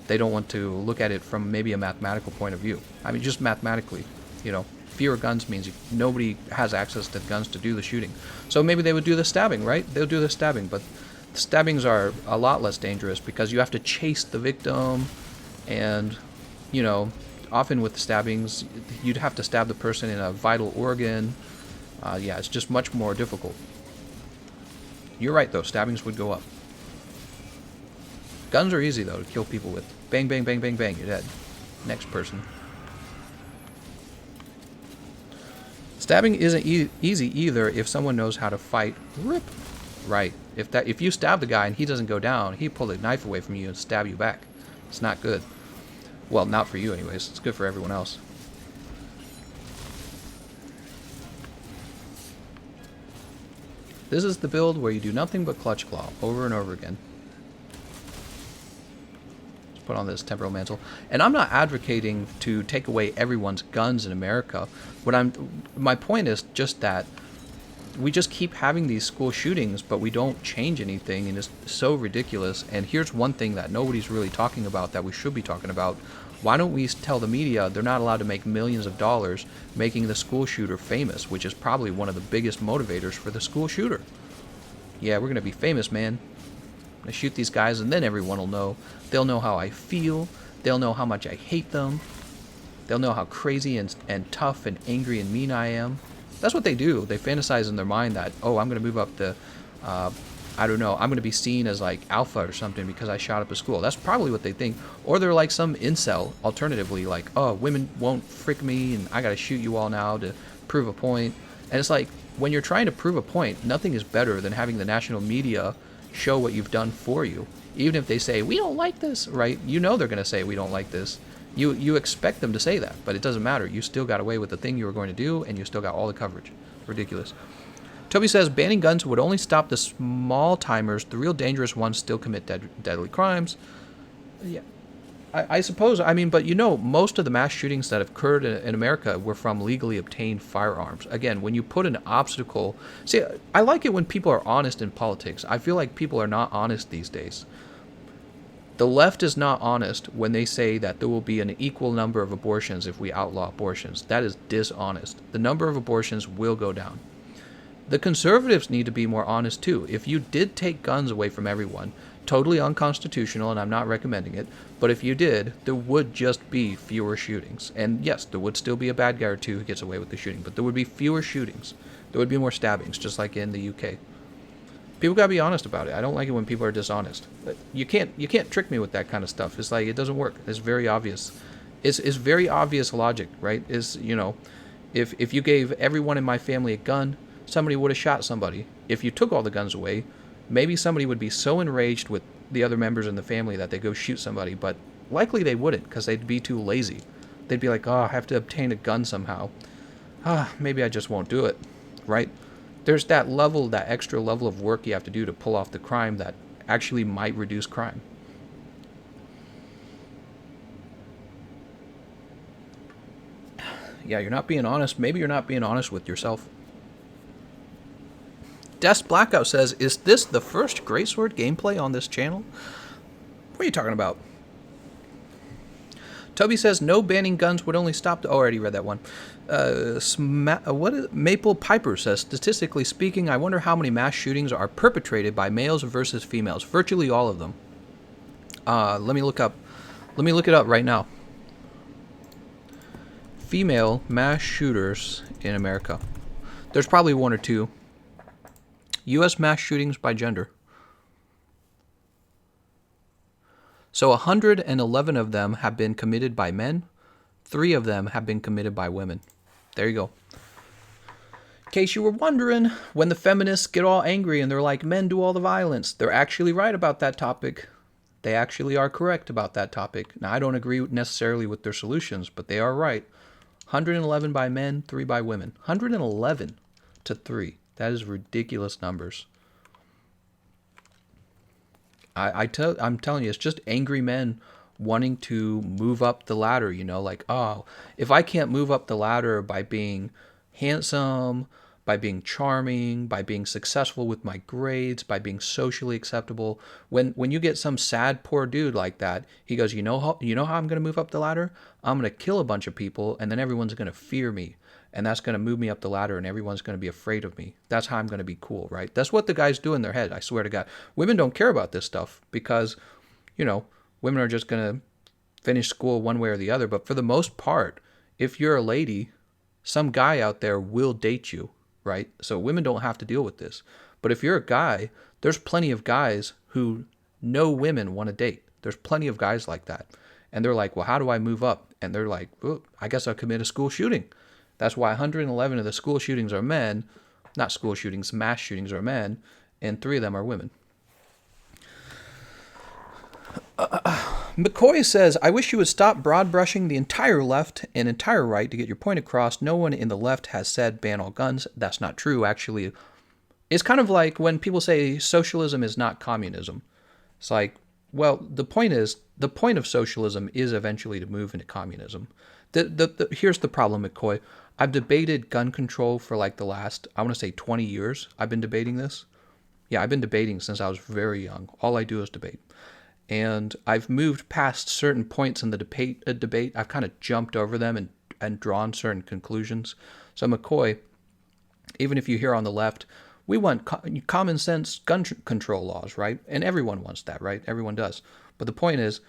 they don't want to look at it from maybe a mathematical point of view. I mean, just mathematically, fewer guns means nobody has access to guns to do the shooting. So maybe they would do the stabbing, right? They'll do the stabbing, but the stabbings are a lot less dangerous because you have to chase the victim, and often with the stabbings, you'd have to stab the person in a vital organ. Yeah, it's just much more difficult. You're right, though. Stabbings would go up. Guns are easy, though, to kill people with. Bang, bang, bang, bang, bang. You're dead. Next person. Stabbing isn't easy either if someone knows how to fight. Rip. Right. If you stab the guy and he doesn't go down, he pull the knife away from you and stab you back. It's not good. Well, not for you anyways. It's good for everyone else. This is the build where you do nothing but clutch claw over and over again. Let's put on this temporal mantle. And I'm not advocating to take away everyone's guns in America. My point is just that we just keep having these school shootings, but we don't change anything, and it's so ridiculous. And here's one thing that nobody's really talking about that we should be talking about. Why don't we tell the media they're not allowed to make millions of dollars making the school shooter famous, which is probably one of the biggest motivators for the school shooter. Yeah, we're going to be famous, man. I'm going to shoot these guys, and then everyone will know. They'll know how I feel. They'll know how much I hate them. They'll know how crazy and tough and angry and mean I am. That's what they do. They fantasize in their mind that, oh, I'm going to move up the, I don't know, I'm going to be seen as like alpha or something because I shot up a school. That's probably what they think. Or they're like some incel, alternatively, like, oh, women won't frick me and I got to shoot you all now to prove a point. And it's like, when you're trying to prove a point, nothing is better than having the national media show what you've done for you. Even if they say, we don't like this, right? You know they're going to say, we don't like this. You expect them to say that, but it doesn't matter. You still got away with the thing you were going to do, and you still got all the coverage. Ridiculous. Toby says, banning guns would only stop the small timers. The real dangerous ones still commit deadly crimes. Yeah, I suppose. I mean, but most of the mass shootings that have occurred in America were from legally obtained firearms. Again, when you put an obstacle... See, I like it when people are honest in politics. I feel like people are not honest these days. The left is not honest when they say that there will be an equal number of abortions if we outlaw abortions. That is dishonest. The number of abortions will go down. The conservatives need to be more honest too. If you did take guns away from everyone, totally unconstitutional, and I'm not recommending it, but if you did, there would just be fewer shootings. And yes, there would still be a bad guy or two who gets away with the shooting, but there would be fewer shootings. There would be more stabbings, just like in the UK. People gotta be honest about it. I don't like it when people are dishonest. You can't trick me with that kind of stuff. It's like, it doesn't work. It's very obvious. It's very obvious logic, right? If you gave everyone in my family a gun, somebody would have shot somebody. If you took all the guns away, maybe somebody would be so enraged with the other members in the family that they go shoot somebody, but likely they wouldn't because they'd be too lazy. They'd be like, oh, I have to obtain a gun somehow. Maybe I just won't do it, right? There's that extra level of work you have to do to pull off the crime that actually might reduce crime. Yeah, you're not being honest. Maybe you're not being honest with yourself. Des Blackout says, is this the first Greatsword gameplay on this channel? What are you talking about? Toby says, no banning guns would only stop... Oh, I already read that one. Maple Piper says, statistically speaking, I wonder how many mass shootings are perpetrated by males versus females. Virtually all of them. Let me look it up right now. Female mass shooters in America. There's probably one or two. U.S. mass shootings by gender. So 111 of them have been committed by men. 3 of them have been committed by women. There you go. case you were wondering, when the feminists get all angry and they're like, men do all the violence, they're actually right about that topic. They actually are correct about that topic. Now, I don't agree necessarily with their solutions, but they are right. 111 by men, 3 by women. 111 to 3. That is ridiculous numbers. I'm telling you, it's just angry men wanting to move up the ladder, you know, like, oh, if I can't move up the ladder by being handsome, by being charming, by being successful with my grades, by being socially acceptable, when you get some sad poor dude like that, he goes, you know how I'm going to move up the ladder? I'm going to kill a bunch of people, and then everyone's going to fear me. And that's going to move me up the ladder, and everyone's going to be afraid of me. That's how I'm going to be cool, right? That's what the guys do in their head, I swear to God. Women don't care about this stuff because, you know, women are just going to finish school one way or the other. But for the most part, if you're a lady, some guy out there will date you, right? So women don't have to deal with this. But if you're a guy, there's plenty of guys who no women want to date. There's plenty of guys like that. And they're like, well, how do I move up? And they're like, well, I guess I'll commit a school shooting. That's why 111 of the school shootings are men. Not school shootings, mass shootings are men. And 3 of them are women. McCoy says, I wish you would stop broad brushing the entire left and entire right to get your point across. No one in the left has said ban all guns. That's not true, actually. It's kind of like when people say socialism is not communism. It's like, well, the point of socialism is eventually to move into communism. Here's the problem, McCoy. I've debated gun control for like the last, I want to say 20 years. I've been debating this. Yeah, I've been debating since I was very young. All I do is debate. And I've moved past certain points in the debate. I've kind of jumped over them and drawn certain conclusions. So McCoy, even if you hear on the left, we want common sense gun control laws, right? And everyone wants that, right? Everyone does. But the point is,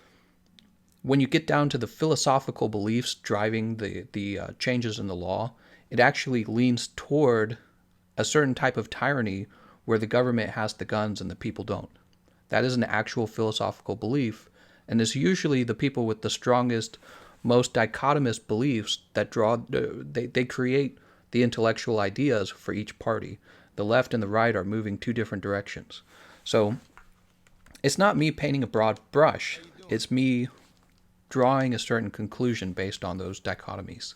when you get down to the philosophical beliefs driving the changes in the law, it actually leans toward a certain type of tyranny where the government has the guns and the people don't. That is an actual philosophical belief, and it's usually the people with the strongest, most dichotomous beliefs that they create the intellectual ideas for each party. The left and the right are moving 2 different directions. So it's not me painting a broad brush. It's me drawing a certain conclusion based on those dichotomies.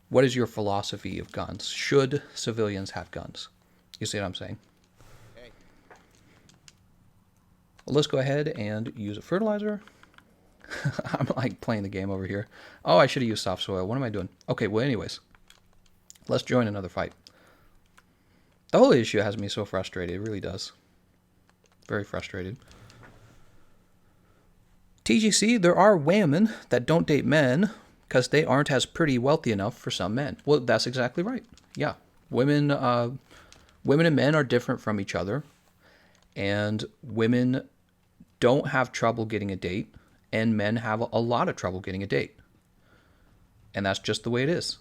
What is your philosophy of guns? Should civilians have guns? You see what I'm saying? Well, let's go ahead and use a fertilizer. I'm like playing the game over here. Oh, I should have used soft soil. What am I doing? Okay, well, anyways, let's join another fight. The whole issue has me so frustrated. It really does. Very frustrated. TGC, there are women that don't date men because they aren't as pretty wealthy enough for some men. Well, that's exactly right. Yeah. Women and men are different from each other. And women don't have trouble getting a date, and men have a lot of trouble getting a date. And that's just the way it is.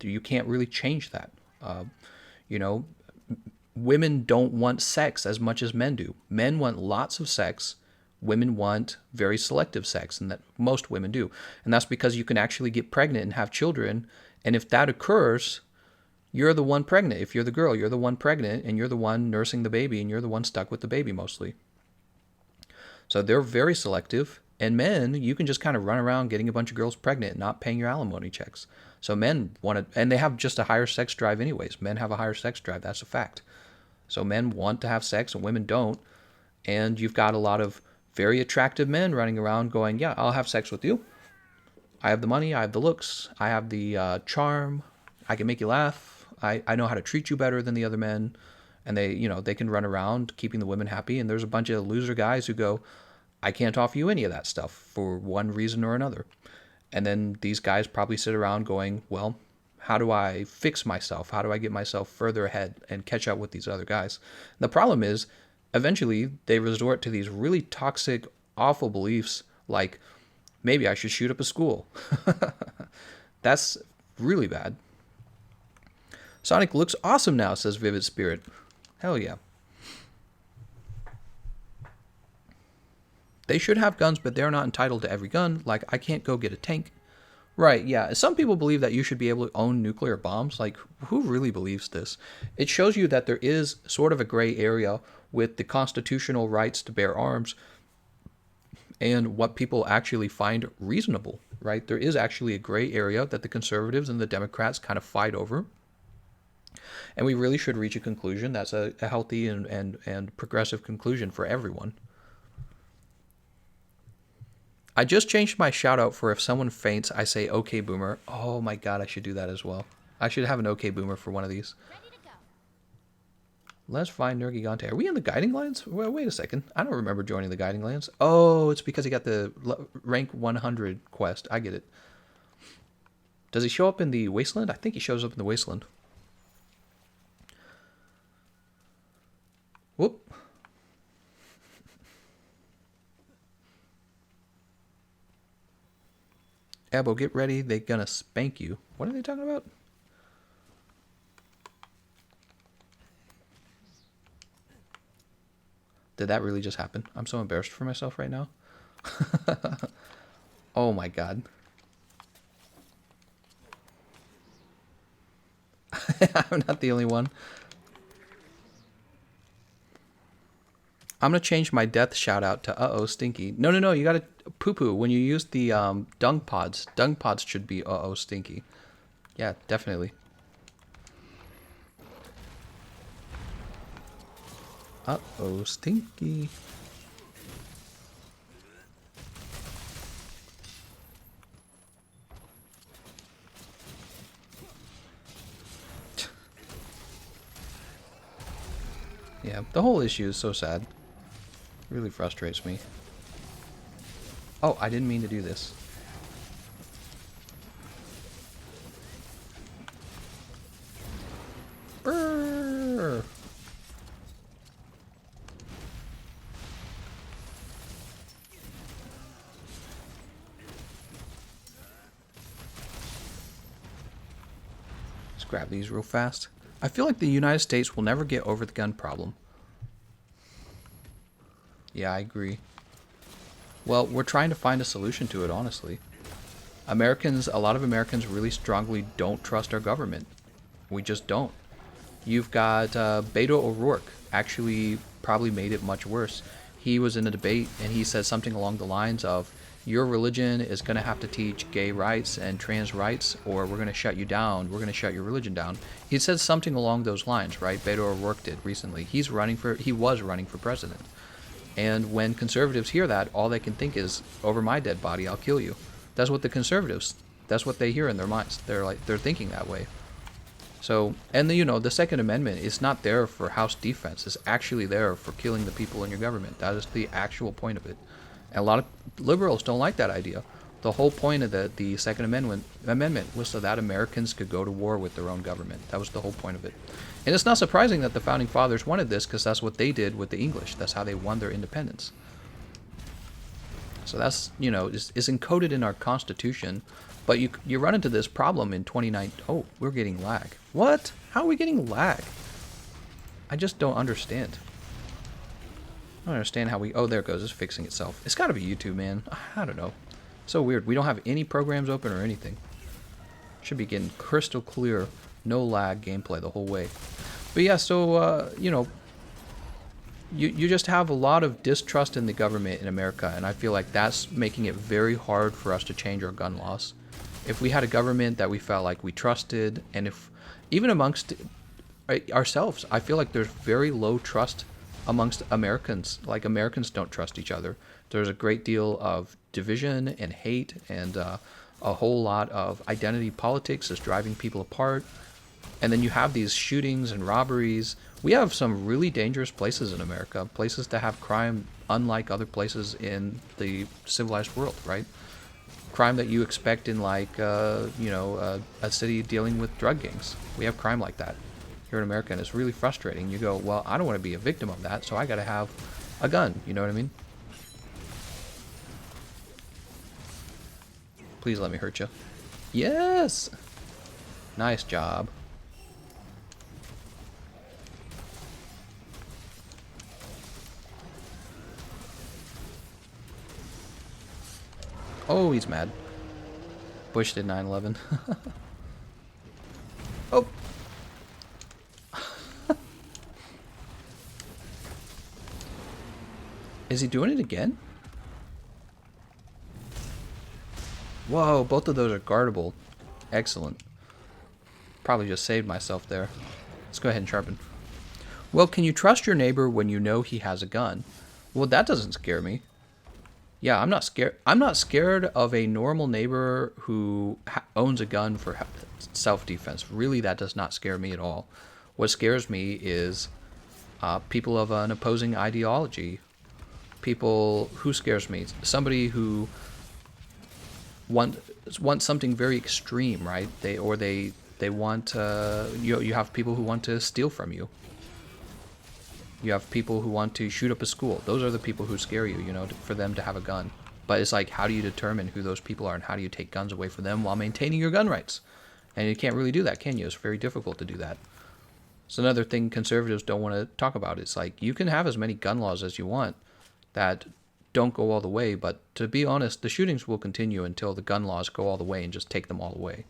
You can't really change that. You know, women don't want sex as much as men do. Men want lots of sex. Women want very selective sex, and that most women do. And that's because you can actually get pregnant and have children. And if that occurs, you're the one pregnant. If you're the girl, you're the one pregnant, and you're the one nursing the baby, and you're the one stuck with the baby mostly. So they're very selective. And men, you can just kind of run around getting a bunch of girls pregnant and not paying your alimony checks. So men want to, and they have just a higher sex drive anyways. Men have a higher sex drive. That's a fact. So men want to have sex and women don't. And you've got a lot of very attractive men running around going, yeah, I'll have sex with you. I have the money. I have the looks. I have the charm. I can make you laugh. I know how to treat you better than the other men. And they can run around keeping the women happy. And there's a bunch of loser guys who go, I can't offer you any of that stuff for one reason or another. And then these guys probably sit around going, well, how do I fix myself? How do I get myself further ahead and catch up with these other guys? And the problem is, eventually they resort to these really toxic, awful beliefs like, maybe I should shoot up a school. That's really bad. Sonic looks awesome now, says Vivid Spirit. Hell yeah. They should have guns, but they're not entitled to every gun. Like, I can't go get a tank Right, yeah. Some people believe that you should be able to own nuclear bombs. Like, who really believes this? It shows you that there is sort of a gray area with the constitutional rights to bear arms and what people actually find reasonable, right? There is actually a gray area that the conservatives and the Democrats kind of fight over. And we really should reach a conclusion that's a healthy and progressive conclusion for everyone. I just changed my shout out for if someone faints, I say okay boomer. Oh my god, I should do that as well. I should have an okay boomer for one of these. Ready to go. Let's find Nergigante. Are we in the guiding lands? Well, wait a second. I don't remember joining the guiding lands. Oh, it's because he got the rank 100 quest. I get it. Does he show up in the wasteland? I think he shows up in the wasteland. Whoop. Abo, get ready. They're gonna spank you. What are they talking about? Did that really just happen? I'm so embarrassed for myself right now. Oh my god. I'm not the only one. I'm gonna change my death shout out to uh-oh stinky. No, no, no, you gotta poo-poo. When you use the dung pods should be uh-oh stinky. Yeah, definitely. Uh-oh stinky. Yeah, the whole issue is so sad. Really frustrates me. Oh, I didn't mean to do this. Brrr. Let's grab these real fast. I feel like the United States will never get over the gun problem. Yeah, I agree. Well, we're trying to find a solution to it, honestly. A lot of Americans really strongly don't trust our government. We just don't. You've got Beto O'Rourke actually probably made it much worse. He was in a debate and he said something along the lines of, your religion is going to have to teach gay rights and trans rights, or we're going to shut you down. We're going to shut your religion down. He said something along those lines, right? Beto O'Rourke did recently. He was running for president. And when conservatives hear that, all they can think is, over my dead body, I'll kill you. That's what that's what they hear in their minds. They're thinking that way. So, and the Second Amendment is not there for house defense. It's actually there for killing the people in your government. That is the actual point of it. And a lot of liberals don't like that idea. The whole point of the Second Amendment was so that Americans could go to war with their own government. That was the whole point of it. And it's not surprising that the Founding Fathers wanted this, because that's what they did with the English. That's how they won their independence. So that's, is encoded in our Constitution. But you run into this problem in 2019. Oh, we're getting lag. What? How are we getting lag? I just don't understand. I don't understand how we... Oh, there it goes. It's fixing itself. It's got to be YouTube, man. I don't know. So weird. We don't have any programs open or anything. Should be getting crystal clear, no lag gameplay the whole way. But yeah, so, you just have a lot of distrust in the government in America, and I feel like that's making it very hard for us to change our gun laws. If we had a government that we felt like we trusted, and if even amongst ourselves, I feel like there's very low trust amongst Americans. Like, Americans don't trust each other. There's a great deal of division and hate, and a whole lot of identity politics is driving people apart. And then you have these shootings and robberies. We have some really dangerous places in America, places that have crime unlike other places in the civilized world, right? Crime that you expect in, like, a city dealing with drug gangs. We have crime like that here in America, and it's really frustrating. You go, well, I don't want to be a victim of that, so I got to have a gun. You know what I mean? Please let me hurt you. Yes! Nice job. Oh, he's mad. Bush did 9/11. Oh. Is he doing it again? Whoa, both of those are guardable. Excellent. Probably just saved myself there. Let's go ahead and sharpen. Well, can you trust your neighbor when you know he has a gun? Well, that doesn't scare me. Yeah, I'm not scared. I'm not scared of a normal neighbor who owns a gun for self-defense. Really, that does not scare me at all. What scares me is people of an opposing ideology. People who scares me. Somebody who want something very extreme, right? They want you have people who want to steal from you. You have people who want to shoot up a school. Those are the people who scare you, you know, for them to have a gun. But it's like, how do you determine who those people are, and how do you take guns away from them while maintaining your gun rights? And you can't really do that, can you? It's very difficult to do that. It's another thing conservatives don't want to talk about. It's like, you can have as many gun laws as you want that don't go all the way, but to be honest, the shootings will continue until the gun laws go all the way and just take them all away.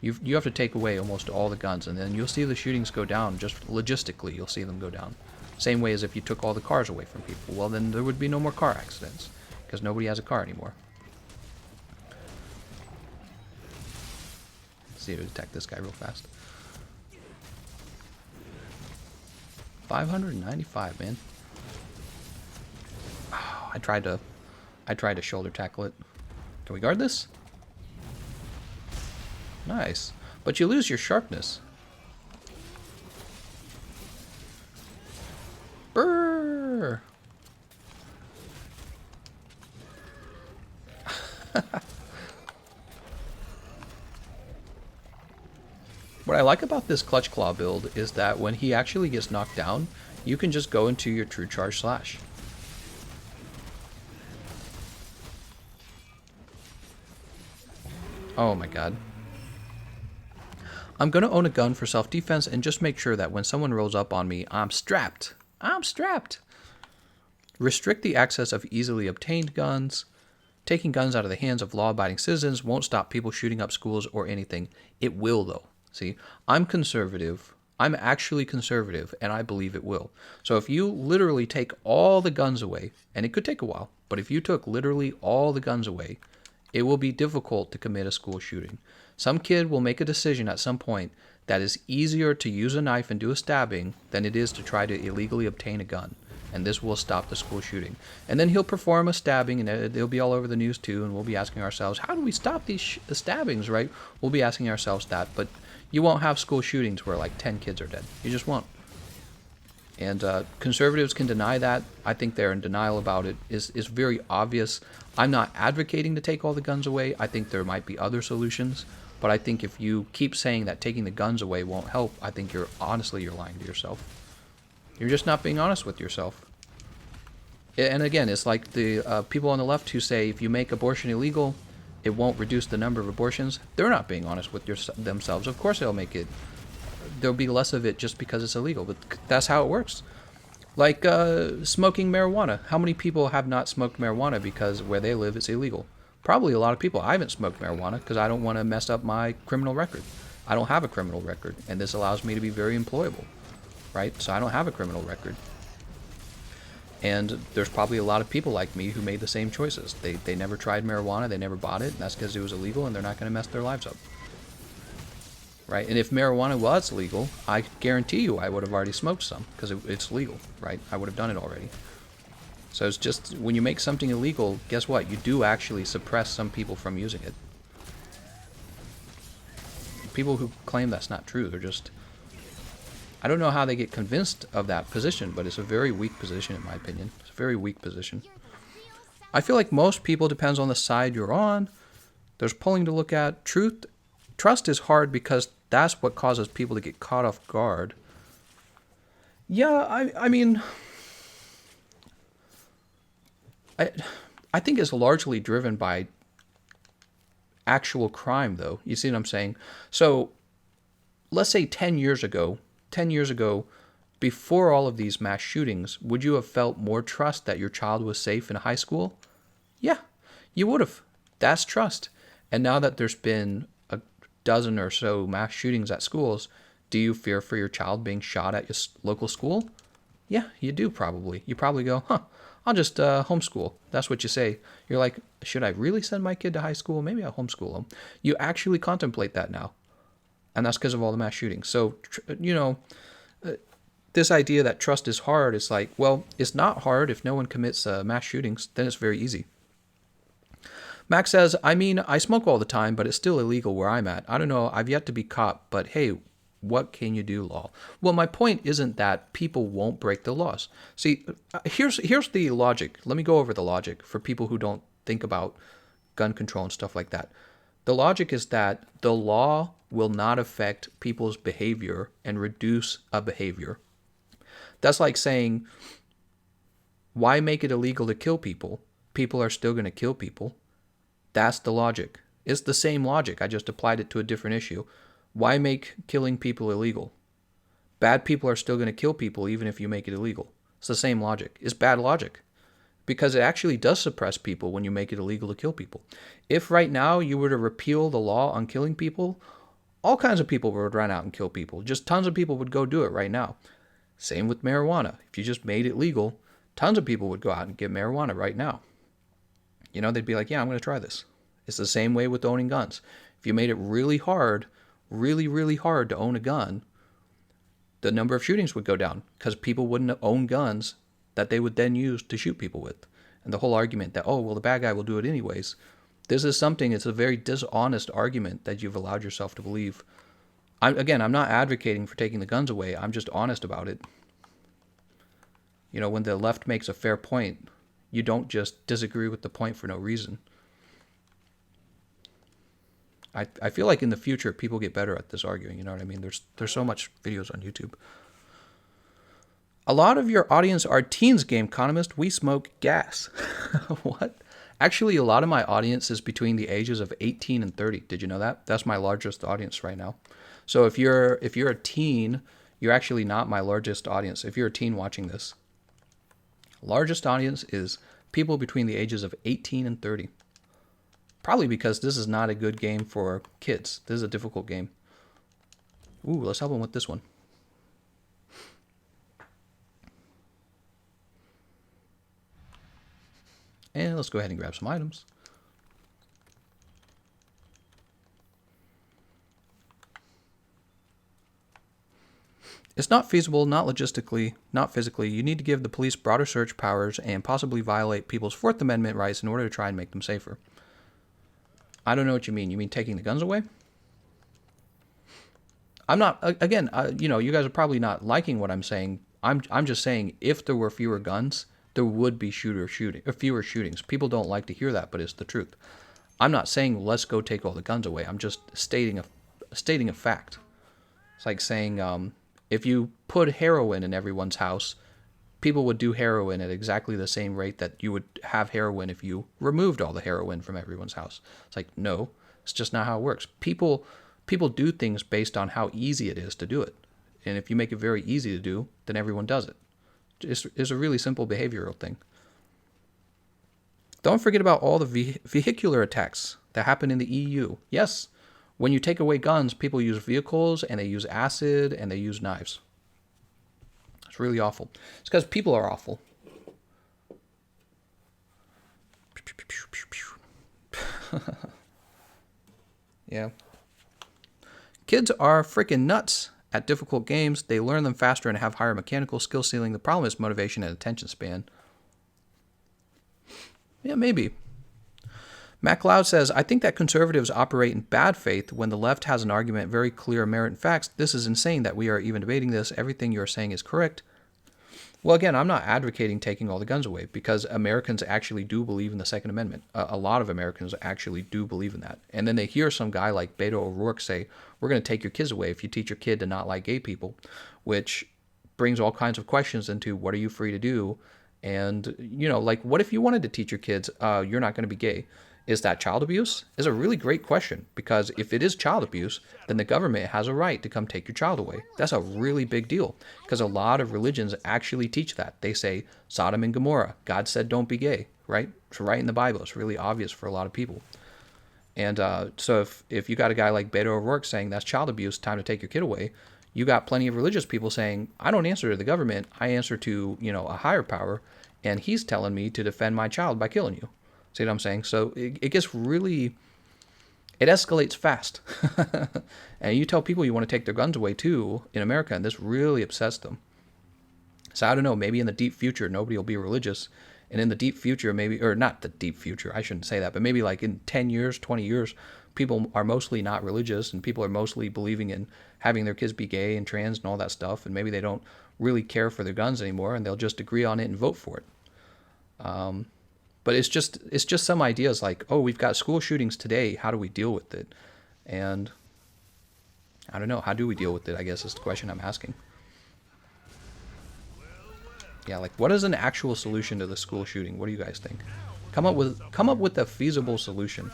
You have to take away almost all the guns, and then you'll see the shootings go down. Just logistically, you'll see them go down. Same way as if you took all the cars away from people. Well, then there would be no more car accidents, because nobody has a car anymore. Let's see if we detect this guy real fast. 595, man. Oh, I tried to shoulder tackle it. Can we guard this? Nice. But you lose your sharpness. Brrr. What I like about this Clutch Claw build is that when he actually gets knocked down, you can just go into your True Charge Slash. Oh my god. I'm going to own a gun for self-defense and just make sure that when someone rolls up on me, I'm strapped. I'm strapped. Restrict the access of easily obtained guns. Taking guns out of the hands of law-abiding citizens won't stop people shooting up schools or anything. It will, though. See, I'm conservative. I'm actually conservative, and I believe it will. So if you literally take all the guns away, and it could take a while, but if you took literally all the guns away, it will be difficult to commit a school shooting. Some kid will make a decision at some point that is easier to use a knife and do a stabbing than it is to try to illegally obtain a gun. And this will stop the school shooting. And then he'll perform a stabbing, and it'll be all over the news too, and we'll be asking ourselves, how do we stop these stabbings, right? We'll be asking ourselves that, but you won't have school shootings where like 10 kids are dead. You just won't. And conservatives can deny that. I think they're in denial about it. It's very obvious. I'm not advocating to take all the guns away. I think there might be other solutions. But I think if you keep saying that taking the guns away won't help, I think you're lying to yourself. You're just not being honest with yourself. And again, it's like the people on the left who say if you make abortion illegal, it won't reduce the number of abortions. They're not being honest with themselves. Of course they'll make it. There'll be less of it just because it's illegal. But that's how it works. Like smoking marijuana. How many people have not smoked marijuana because where they live it's illegal? Probably a lot of people. I haven't smoked marijuana because I don't want to mess up my criminal record. I don't have a criminal record, and this allows me to be very employable, right? So I don't have a criminal record. And there's probably a lot of people like me who made the same choices. They never tried marijuana, they never bought it, and that's because it was illegal, and they're not going to mess their lives up. Right? And if marijuana was legal, I guarantee you I would have already smoked some, because it's legal, right? I would have done it already. So it's just, when you make something illegal, guess what? You do actually suppress some people from using it. People who claim that's not true, they're just... I don't know how they get convinced of that position, but it's a very weak position in my opinion. It's a very weak position. I feel like most people, depends on the side you're on. There's polling to look at. Trust is hard because that's what causes people to get caught off guard. Yeah, I mean... I think it's largely driven by actual crime, though. You see what I'm saying? So, let's say 10 years ago, before all of these mass shootings, would you have felt more trust that your child was safe in high school? Yeah, you would have. That's trust. And now that there's been a dozen or so mass shootings at schools, do you fear for your child being shot at your local school? Yeah, you do probably. You probably go, I'll just homeschool. That's what you say. You're like, should I really send my kid to high school? Maybe I'll homeschool him. You actually contemplate that now. And that's because of all the mass shootings. So, this idea that trust is hard is like, well, it's not hard if no one commits mass shootings. Then it's very easy. Max says, I mean, I smoke all the time, but it's still illegal where I'm at. I don't know. I've yet to be caught, but hey, what can you do, law? Well, my point isn't that people won't break the laws. See, here's the logic. Let me go over the logic for people who don't think about gun control and stuff like that. The logic is that the law will not affect people's behavior and reduce a behavior. That's like saying, why make it illegal to kill people? People are still going to kill people. That's the logic. It's the same logic. I just applied it to a different issue. Why make killing people illegal? Bad people are still going to kill people even if you make it illegal. It's the same logic. It's bad logic. Because it actually does suppress people when you make it illegal to kill people. If right now you were to repeal the law on killing people, all kinds of people would run out and kill people. Just tons of people would go do it right now. Same with marijuana. If you just made it legal, tons of people would go out and get marijuana right now. They'd be like, yeah, I'm going to try this. It's the same way with owning guns. If you made it really hard, really, really hard to own a gun, the number of shootings would go down because people wouldn't own guns that they would then use to shoot people with. And the whole argument that, oh, well, the bad guy will do it anyways. This is something, it's a very dishonest argument that you've allowed yourself to believe. I'm not advocating for taking the guns away. I'm just honest about it. When the left makes a fair point, you don't just disagree with the point for no reason. I feel like in the future, people get better at this arguing. You know what I mean? There's so much videos on YouTube. A lot of your audience are teens, Gameconomist. We smoke gas. What? Actually, a lot of my audience is between the ages of 18 and 30. Did you know that? That's my largest audience right now. So if you're a teen, you're actually not my largest audience. If you're a teen watching this, largest audience is people between the ages of 18 and 30. Probably because this is not a good game for kids. This is a difficult game. Ooh, let's help them with this one. And let's go ahead and grab some items. It's not feasible, not logistically, not physically. You need to give the police broader search powers and possibly violate people's Fourth Amendment rights in order to try and make them safer. I don't know what you mean. You mean taking the guns away? I'm not, again, you guys are probably not liking what I'm saying. I'm just saying if there were fewer guns, there would be fewer shootings. People don't like to hear that, but it's the truth. I'm not saying let's go take all the guns away. I'm just stating a fact. It's like saying if you put heroin in everyone's house, people would do heroin at exactly the same rate that you would have heroin if you removed all the heroin from everyone's house. It's like, no, it's just not how it works. People do things based on how easy it is to do it. And if you make it very easy to do, then everyone does it. It's a really simple behavioral thing. Don't forget about all the vehicular attacks that happen in the EU. Yes, when you take away guns, people use vehicles and they use acid and they use knives. It's really awful. It's because people are awful. Yeah. Kids are freaking nuts at difficult games. They learn them faster and have higher mechanical skill ceiling. The problem is motivation and attention span. Yeah, maybe. Matt Cloud says, I think that conservatives operate in bad faith when the left has an argument, very clear merit and facts. This is insane that we are even debating this. Everything you're saying is correct. Well, again, I'm not advocating taking all the guns away because Americans actually do believe in the Second Amendment. A lot of Americans actually do believe in that. And then they hear some guy like Beto O'Rourke say, we're going to take your kids away if you teach your kid to not like gay people, which brings all kinds of questions into what are you free to do? And, like, what if you wanted to teach your kids you're not going to be gay? Is that child abuse? Is a really great question, because if it is child abuse, then the government has a right to come take your child away. That's a really big deal, because a lot of religions actually teach that. They say Sodom and Gomorrah, God said don't be gay, right? It's right in the Bible. It's really obvious for a lot of people. And so if you got a guy like Beto O'Rourke saying that's child abuse, time to take your kid away, you got plenty of religious people saying, I don't answer to the government, I answer to, a higher power, and he's telling me to defend my child by killing you. See what I'm saying? So it gets really, it escalates fast. And you tell people you want to take their guns away too in America, and this really upsets them. So I don't know, maybe in the deep future, nobody will be religious. And in the deep future, maybe, or not the deep future, I shouldn't say that, but maybe like in 10 years, 20 years, people are mostly not religious and people are mostly believing in having their kids be gay and trans and all that stuff. And maybe they don't really care for their guns anymore and they'll just agree on it and vote for it. But it's just some ideas like, oh, we've got school shootings today. How do we deal with it? And I don't know. How do we deal with it? I guess is the question I'm asking. Yeah, like what is an actual solution to the school shooting? What do you guys think? Come up with a feasible solution.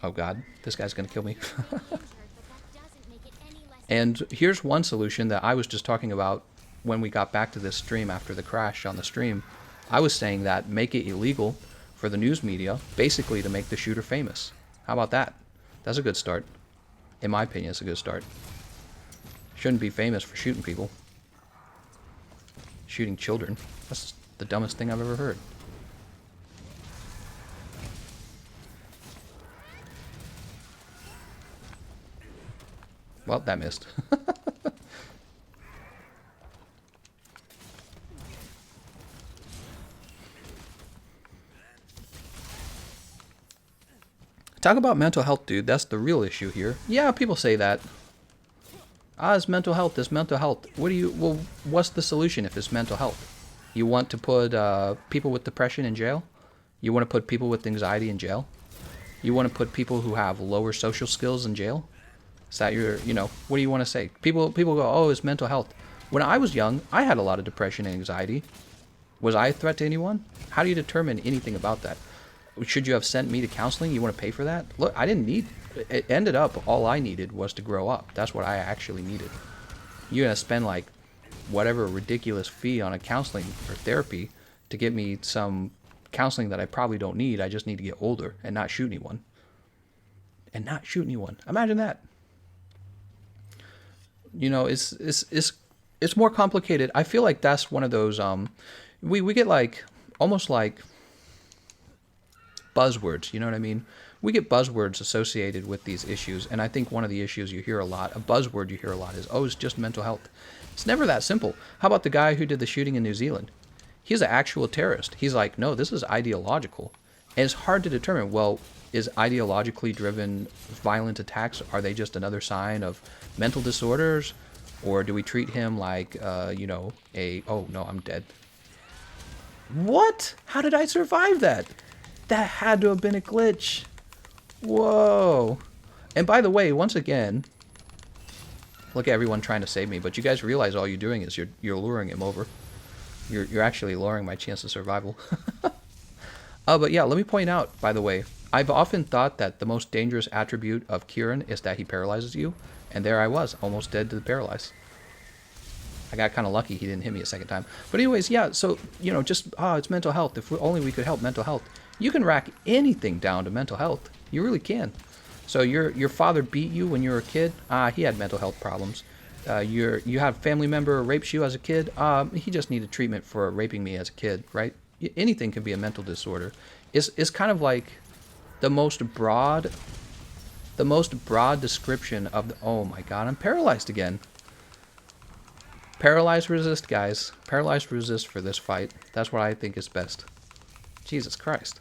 Oh God, this guy's gonna kill me. And here's one solution that I was just talking about when we got back to this stream after the crash on the stream. I was saying that make it illegal for the news media, basically to make the shooter famous. How about that? That's a good start. In my opinion, it's a good start. Shouldn't be famous for shooting people. Shooting children. That's the dumbest thing I've ever heard. Well, that missed. Talk about mental health, dude. That's the real issue here. Yeah, people say that. It's mental health. It's mental health. Well, what's the solution if it's mental health? You want to put people with depression in jail? You want to put people with anxiety in jail? You want to put people who have lower social skills in jail? Is that your, what do you want to say? People go, oh, it's mental health. When I was young, I had a lot of depression and anxiety. Was I a threat to anyone? How do you determine anything about that? Should you have sent me to counseling? You want to pay for that? Look, I didn't need, it ended up, all I needed was to grow up. That's what I actually needed. You're going to spend like whatever ridiculous fee on a counseling or therapy to get me some counseling that I probably don't need. I just need to get older and not shoot anyone. And not shoot anyone. Imagine that. It's more complicated. I feel like that's one of those, we get like, almost like buzzwords, you know what I mean? We get buzzwords associated with these issues, and I think one of the issues you hear a lot, a buzzword you hear a lot is, oh, it's just mental health. It's never that simple. How about the guy who did the shooting in New Zealand? He's an actual terrorist. He's like, no, this is ideological. And it's hard to determine, well, is ideologically driven violent attacks, are they just another sign of mental disorders? Or do we treat him like, oh, no, I'm dead. What? How did I survive that? That had to have been a glitch. Whoa. And by the way, once again, look at everyone trying to save me, but you guys realize all you're doing is you're luring him over. You're actually lowering my chance of survival. But yeah, let me point out, by the way, I've often thought that the most dangerous attribute of Kirin is that he paralyzes you, and there I was, almost dead to the paralyze. I got kind of lucky he didn't hit me a second time. But anyways, yeah, so, it's mental health. If only we could help mental health. You can rack anything down to mental health. You really can. So your father beat you when you were a kid. He had mental health problems. You had a family member rapes you as a kid. He just needed treatment for raping me as a kid, right? Anything can be a mental disorder. It's kind of like the most broad description of the, oh my God, I'm paralyzed again. Paralyze resist, guys. Paralyze resist for this fight. That's what I think is best. Jesus Christ.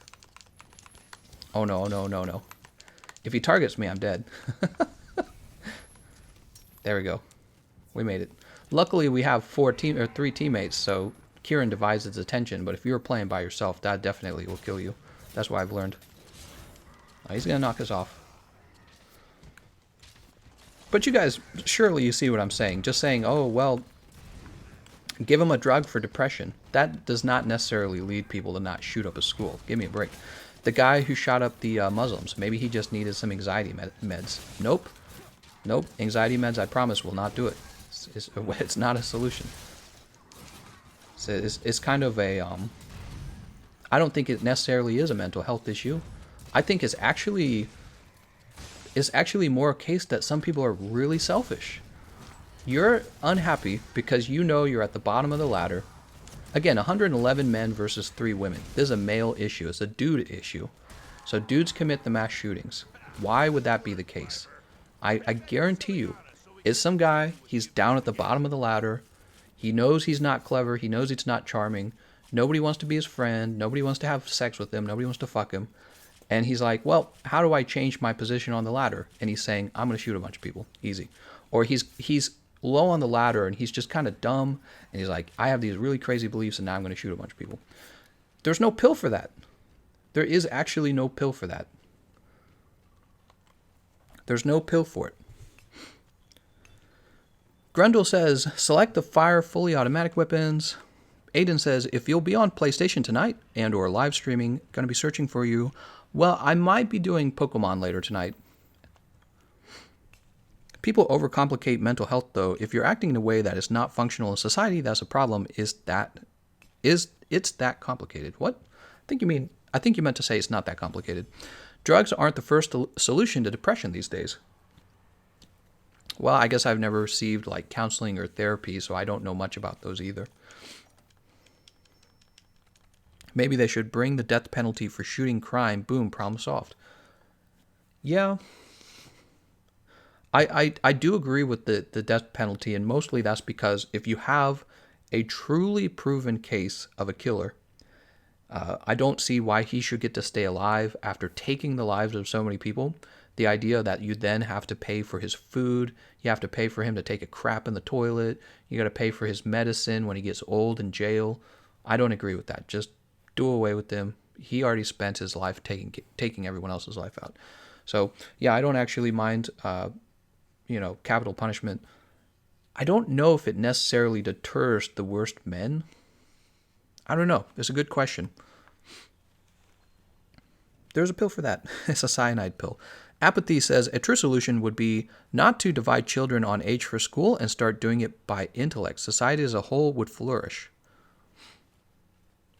Oh no, no, no, no. If he targets me, I'm dead. There we go. We made it. Luckily, we have 3 teammates, so Kirin divides his attention, but if you were playing by yourself, that definitely will kill you. That's what I've learned. Oh, he's gonna knock us off. But you guys, surely you see what I'm saying. Just saying, oh, well, give him a drug for depression. That does not necessarily lead people to not shoot up a school. Give me a break. The guy who shot up the Muslims, maybe he just needed some anxiety meds. Nope. Nope. Anxiety meds, I promise, will not do it. It's not a solution. It's kind of a... I don't think it necessarily is a mental health issue. I think is actually more a case that some people are really selfish. You're unhappy because you know you're at the bottom of the ladder. Again, 111 men versus 3 women. This is a male issue. It's a dude issue. So dudes commit the mass shootings. Why would that be the case? I guarantee you, it's some guy, he's down at the bottom of the ladder. He knows he's not clever. He knows he's not charming. Nobody wants to be his friend. Nobody wants to have sex with him. Nobody wants to fuck him. And he's like, well, how do I change my position on the ladder? And he's saying, I'm going to shoot a bunch of people. Easy. Or he's low on the ladder and he's just kind of dumb. And he's like, I have these really crazy beliefs and now I'm going to shoot a bunch of people. There's no pill for that. There is actually no pill for that. There's no pill for it. Grundle says, select the fire fully automatic weapons. Aiden says, if you'll be on PlayStation tonight and or live streaming, going to be searching for you. Well, I might be doing Pokemon later tonight. People overcomplicate mental health, though. If you're acting in a way that is not functional in society, that's a problem. It's that complicated? What? I think you meant to say it's not that complicated. Drugs aren't the first solution to depression these days. Well, I guess I've never received like counseling or therapy, so I don't know much about those either. Maybe they should bring the death penalty for shooting crime. Boom, problem solved. Yeah. I do agree with the death penalty, and mostly that's because if you have a truly proven case of a killer, I don't see why he should get to stay alive after taking the lives of so many people. The idea that you then have to pay for his food, you have to pay for him to take a crap in the toilet, you got to pay for his medicine when he gets old in jail. I don't agree with that. Just do away with him. He already spent his life taking everyone else's life out. So, yeah, I don't actually mind, capital punishment. I don't know if it necessarily deters the worst men. I don't know. It's a good question. There's a pill for that. It's a cyanide pill. Apathy says a true solution would be not to divide children on age for school and start doing it by intellect. Society as a whole would flourish.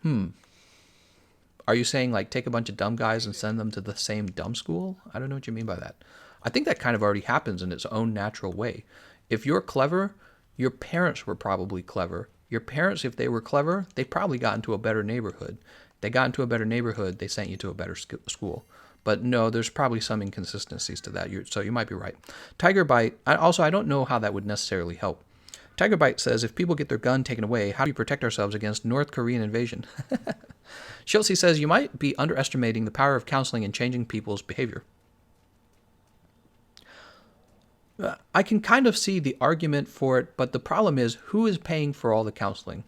Are you saying like take a bunch of dumb guys and send them to the same dumb school? I don't know what you mean by that. I think that kind of already happens in its own natural way. If you're clever, your parents were probably clever. Your parents, if they were clever, they probably got into a better neighborhood. They got into a better neighborhood, they sent you to a better school. But no, there's probably some inconsistencies to that, so you might be right. Tiger Bite, I don't know how that would necessarily help. Tiger Bite says, if people get their gun taken away, how do we protect ourselves against North Korean invasion? Chelsea says, you might be underestimating the power of counseling and changing people's behavior. I can kind of see the argument for it, but the problem is, who is paying for all the counseling?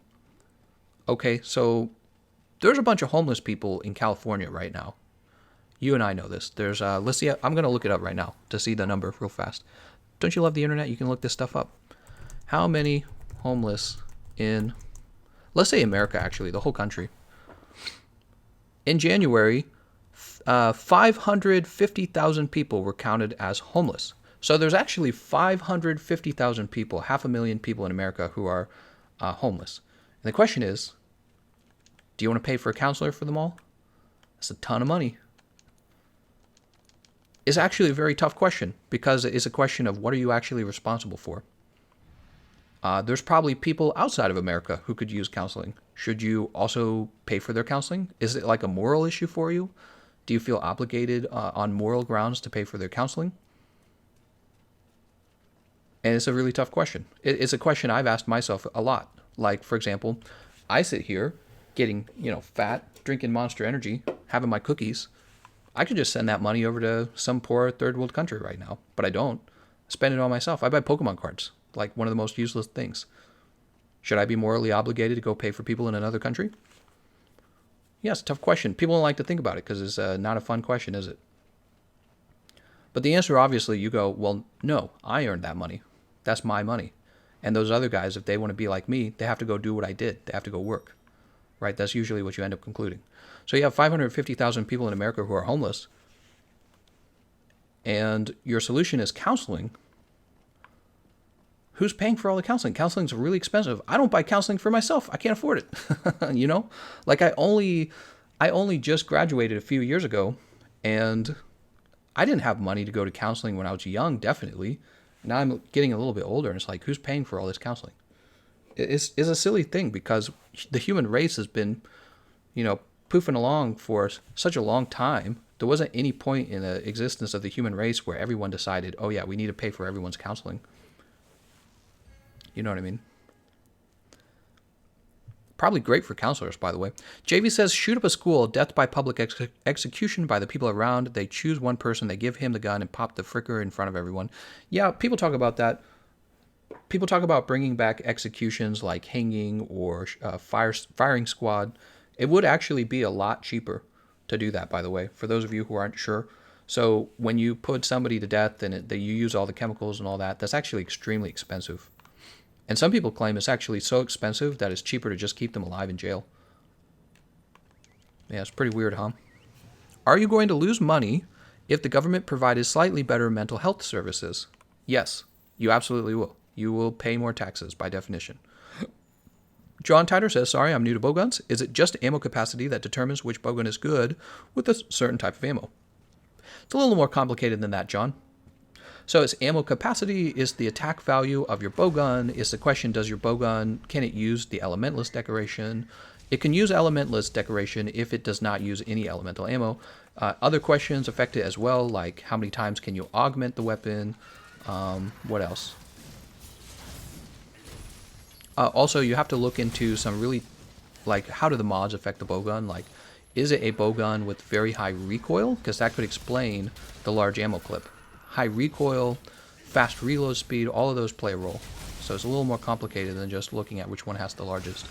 Okay, so there's a bunch of homeless people in California right now. You and I know this. There's, let's see, I'm going to look it up right now to see the number real fast. Don't you love the internet? You can look this stuff up. How many homeless in, let's say America actually, the whole country. In January, 550,000 people were counted as homeless. So there's actually 550,000 people, 500,000 people in America who are homeless. And the question is, do you want to pay for a counselor for them all? That's a ton of money. It's actually a very tough question because it is a question of what are you actually responsible for? There's probably people outside of America who could use counseling. Should you also pay for their counseling? Is it like a moral issue for you? Do you feel obligated on moral grounds to pay for their counseling? And it's a really tough question. It's a question I've asked myself a lot. Like, for example, I sit here getting, fat, drinking Monster Energy, having my cookies. I could just send that money over to some poor third world country right now, but I don't. I spend it on myself. I buy Pokemon cards, like one of the most useless things. Should I be morally obligated to go pay for people in another country? Yes, tough question. People don't like to think about it because it's not a fun question, is it? But the answer, obviously, you go, well, no, I earned that money. That's my money. And those other guys, if they want to be like me, they have to go do what I did. They have to go work. Right? That's usually what you end up concluding. So you have 550,000 people in America who are homeless. And your solution is counseling. Who's paying for all the counseling? Counseling's really expensive. I don't buy counseling for myself. I can't afford it. Like I only just graduated a few years ago, And I didn't have money to go to counseling when I was young, definitely. Now I'm getting a little bit older, and it's like, who's paying for all this counseling? It's a silly thing because the human race has been, poofing along for such a long time. There wasn't any point in the existence of the human race where everyone decided, oh yeah, we need to pay for everyone's counseling. You know what I mean? Probably great for counselors, by the way. JV says, shoot up a school, death by public execution by the people around. They choose one person, they give him the gun, and pop the fricker in front of everyone. Yeah, people talk about that. People talk about bringing back executions like hanging or firing squad. It would actually be a lot cheaper to do that, by the way, for those of you who aren't sure. So when you put somebody to death and you use all the chemicals and all that, that's actually extremely expensive. And some people claim it's actually so expensive that it's cheaper to just keep them alive in jail. Yeah, it's pretty weird, huh? Are you going to lose money if the government provided slightly better mental health services? Yes, you absolutely will. You will pay more taxes by definition. John Tyler says, sorry, I'm new to bowguns. Is it just ammo capacity that determines which bowgun is good with a certain type of ammo? It's a little more complicated than that, John. So it's ammo capacity, is the attack value of your bowgun, is the question, does your bowgun, can it use the elementalist decoration? It can use elementalist decoration if it does not use any elemental ammo. Other questions affect it as well, like how many times can you augment the weapon? What else? Also, you have to look into some really, like, how do the mods affect the bowgun? Like, is it a bowgun with very high recoil? Because that could explain the large ammo clip. High recoil, fast reload speed, all of those play a role. So it's a little more complicated than just looking at which one has the largest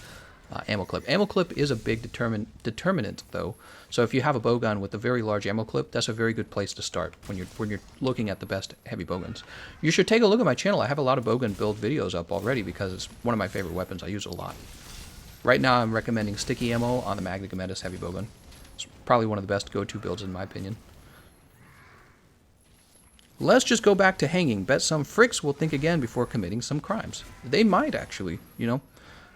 ammo clip. Ammo clip is a big determinant, though. So if you have a bowgun with a very large ammo clip, that's a very good place to start when you're looking at the best heavy bowguns. You should take a look at my channel. I have a lot of bowgun build videos up already because it's one of my favorite weapons. I use it a lot. Right now, I'm recommending sticky ammo on the Magna Gamedis heavy bowgun. It's probably one of the best go-to builds in my opinion. Let's just go back to hanging. Bet some fricks will think again before committing some crimes. They might actually,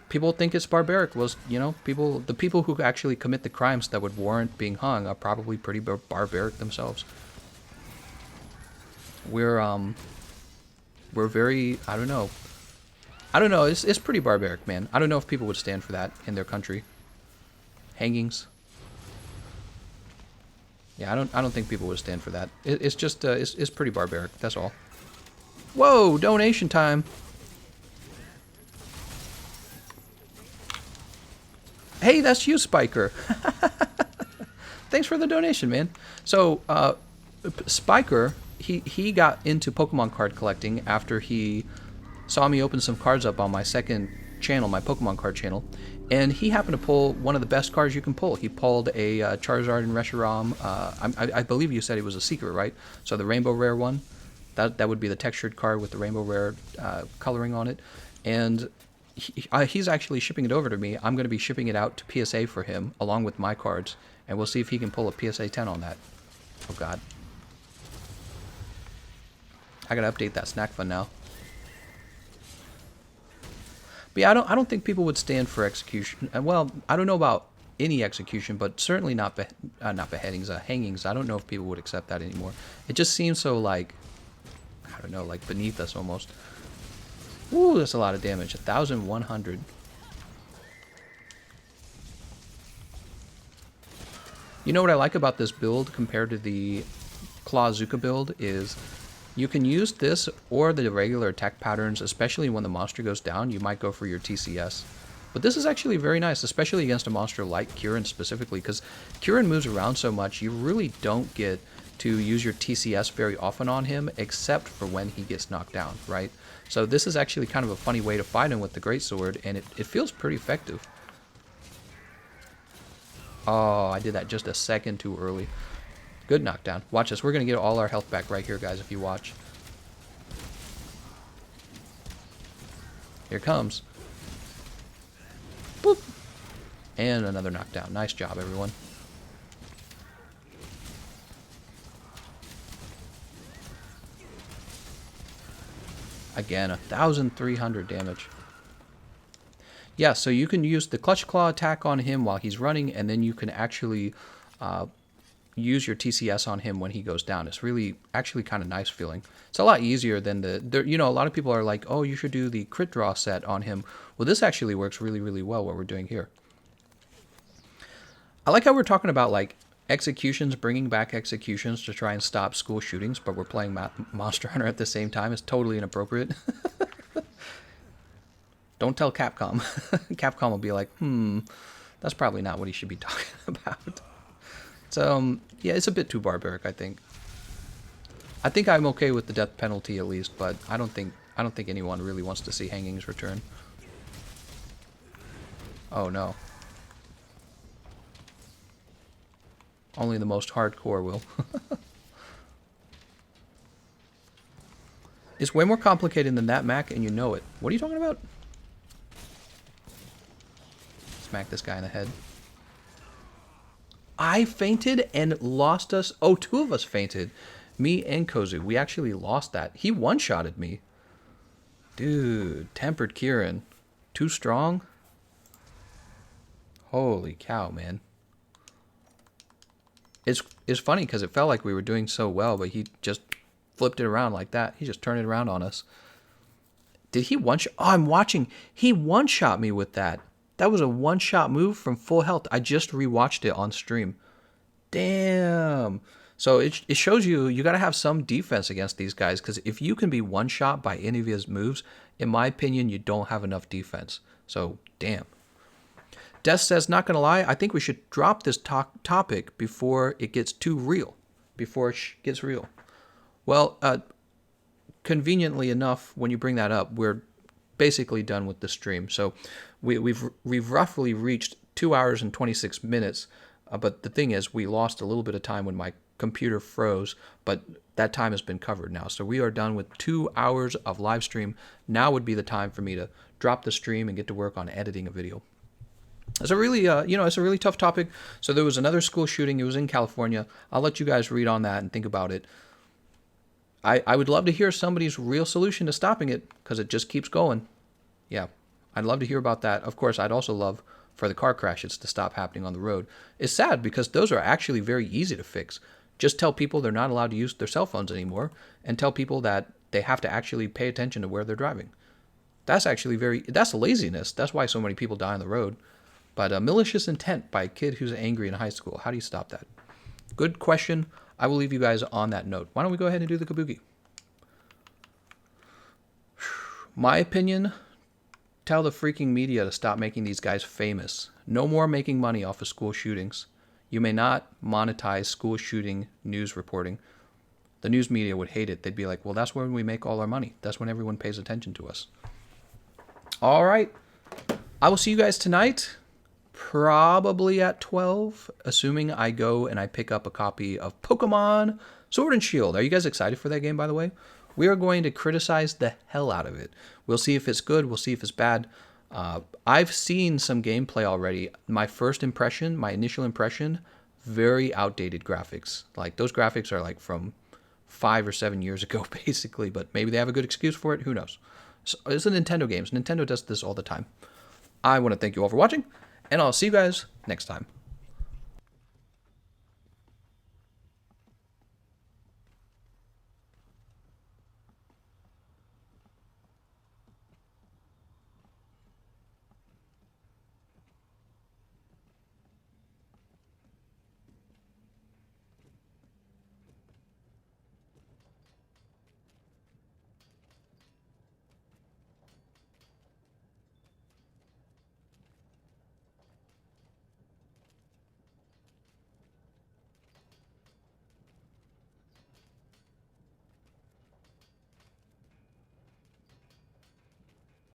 People think it's barbaric. Well, the people who actually commit the crimes that would warrant being hung are probably pretty barbaric themselves. We're very, I don't know. It's pretty barbaric, man. I don't know if people would stand for that in their country. Hangings. Yeah, I don't think people would stand for that. It's just, it's pretty barbaric. That's all. Whoa, donation time. Hey, that's you, Spiker. Thanks for the donation, man. So, Spiker, he got into Pokemon card collecting after he saw me open some cards up on my second channel, my Pokemon card channel, and he happened to pull one of the best cards you can pull. He pulled a Charizard and Reshiram. I believe you said it was a secret, right? So the Rainbow Rare one, that would be the textured card with the Rainbow Rare coloring on it, and he's actually shipping it over to me. I'm going to be shipping it out to PSA for him, along with my cards, and we'll see if he can pull a PSA 10 on that. Oh, God. I got to update that snack fund now. But yeah, I don't think people would stand for execution. Well, I don't know about any execution, but certainly not beheadings, hangings. I don't know if people would accept that anymore. It just seems so, like, I don't know, like beneath us almost. Ooh, that's a lot of damage. 1,100. You know what I like about this build compared to the Claw-Zuka build is you can use this or the regular attack patterns, especially when the monster goes down. You might go for your TCS. But this is actually very nice, especially against a monster like Kirin specifically, because Kirin moves around so much, you really don't get to use your TCS very often on him, except for when he gets knocked down, right? So this is actually kind of a funny way to fight him with the Greatsword, and it feels pretty effective. Oh, I did that just a second too early. Good knockdown. Watch this. We're going to get all our health back right here, guys, if you watch. Here it comes. Boop. And another knockdown. Nice job, everyone. Again, 1,300 damage. Yeah, so you can use the Clutch Claw attack on him while he's running, and then you can actually, use your TCS on him when he goes down. It's really actually kind of nice feeling. It's a lot easier than a lot of people are like, oh, you should do the crit draw set on him. Well, this actually works really, really well, what we're doing here. I like how we're talking about like executions, bringing back executions to try and stop school shootings, but we're playing Monster Hunter at the same time. It's totally inappropriate. Don't tell Capcom. Capcom will be like, that's probably not what he should be talking about. So, yeah, it's a bit too barbaric, I think. I think I'm okay with the death penalty at least, but I don't think anyone really wants to see hangings return. Oh no. Only the most hardcore will. It's way more complicated than that, Mac, and you know it. What are you talking about? Smack this guy in the head. I fainted and lost us. Oh, two of us fainted. Me and Kozu. We actually lost that. He one-shotted me. Dude, tempered Kirin. Too strong? Holy cow, man. It's funny because it felt like we were doing so well, but he just flipped it around like that. He just turned it around on us. Did he one-shot? Oh, I'm watching. He one-shot me with that. That was a one-shot move from full health. I just rewatched it on stream. Damn. So it shows you got to have some defense against these guys, because if you can be one-shot by any of his moves, in my opinion, you don't have enough defense. So, damn. Death says, not going to lie, I think we should drop this topic before it gets too real. Before it gets real. Well, conveniently enough, when you bring that up, we're basically done with the stream. So we've roughly reached 2 hours and 26 minutes. But the thing is, we lost a little bit of time when my computer froze, but that time has been covered now. So we are done with 2 hours of live stream. Now would be the time for me to drop the stream and get to work on editing a video. It's a really, it's a really tough topic. So there was another school shooting. It was in California. I'll let you guys read on that and think about it. I would love to hear somebody's real solution to stopping it, because it just keeps going. Yeah, I'd love to hear about that. Of course, I'd also love for the car crashes to stop happening on the road. It's sad because those are actually very easy to fix. Just tell people they're not allowed to use their cell phones anymore, and tell people that they have to actually pay attention to where they're driving. That's actually that's laziness. That's why so many people die on the road. But malicious intent by a kid who's angry in high school. How do you stop that? Good question. I will leave you guys on that note. Why don't we go ahead and do the kabuki? My opinion, tell the freaking media to stop making these guys famous. No more making money off of school shootings. You may not monetize school shooting news reporting. The news media would hate it. They'd be like, well, that's when we make all our money. That's when everyone pays attention to us. All right. I will see you guys tonight. Probably at 12, assuming I go and I pick up a copy of Pokemon Sword and Shield. Are you guys excited for that game, by the way? We are going to criticize the hell out of it. We'll see if it's good. We'll see if it's bad. I've seen some gameplay already. My initial impression, very outdated graphics. Like, those graphics are like from 5 or 7 years ago, basically. But maybe they have a good excuse for it. Who knows? So it's a Nintendo game. Nintendo does this all the time. I want to thank you all for watching, and I'll see you guys next time.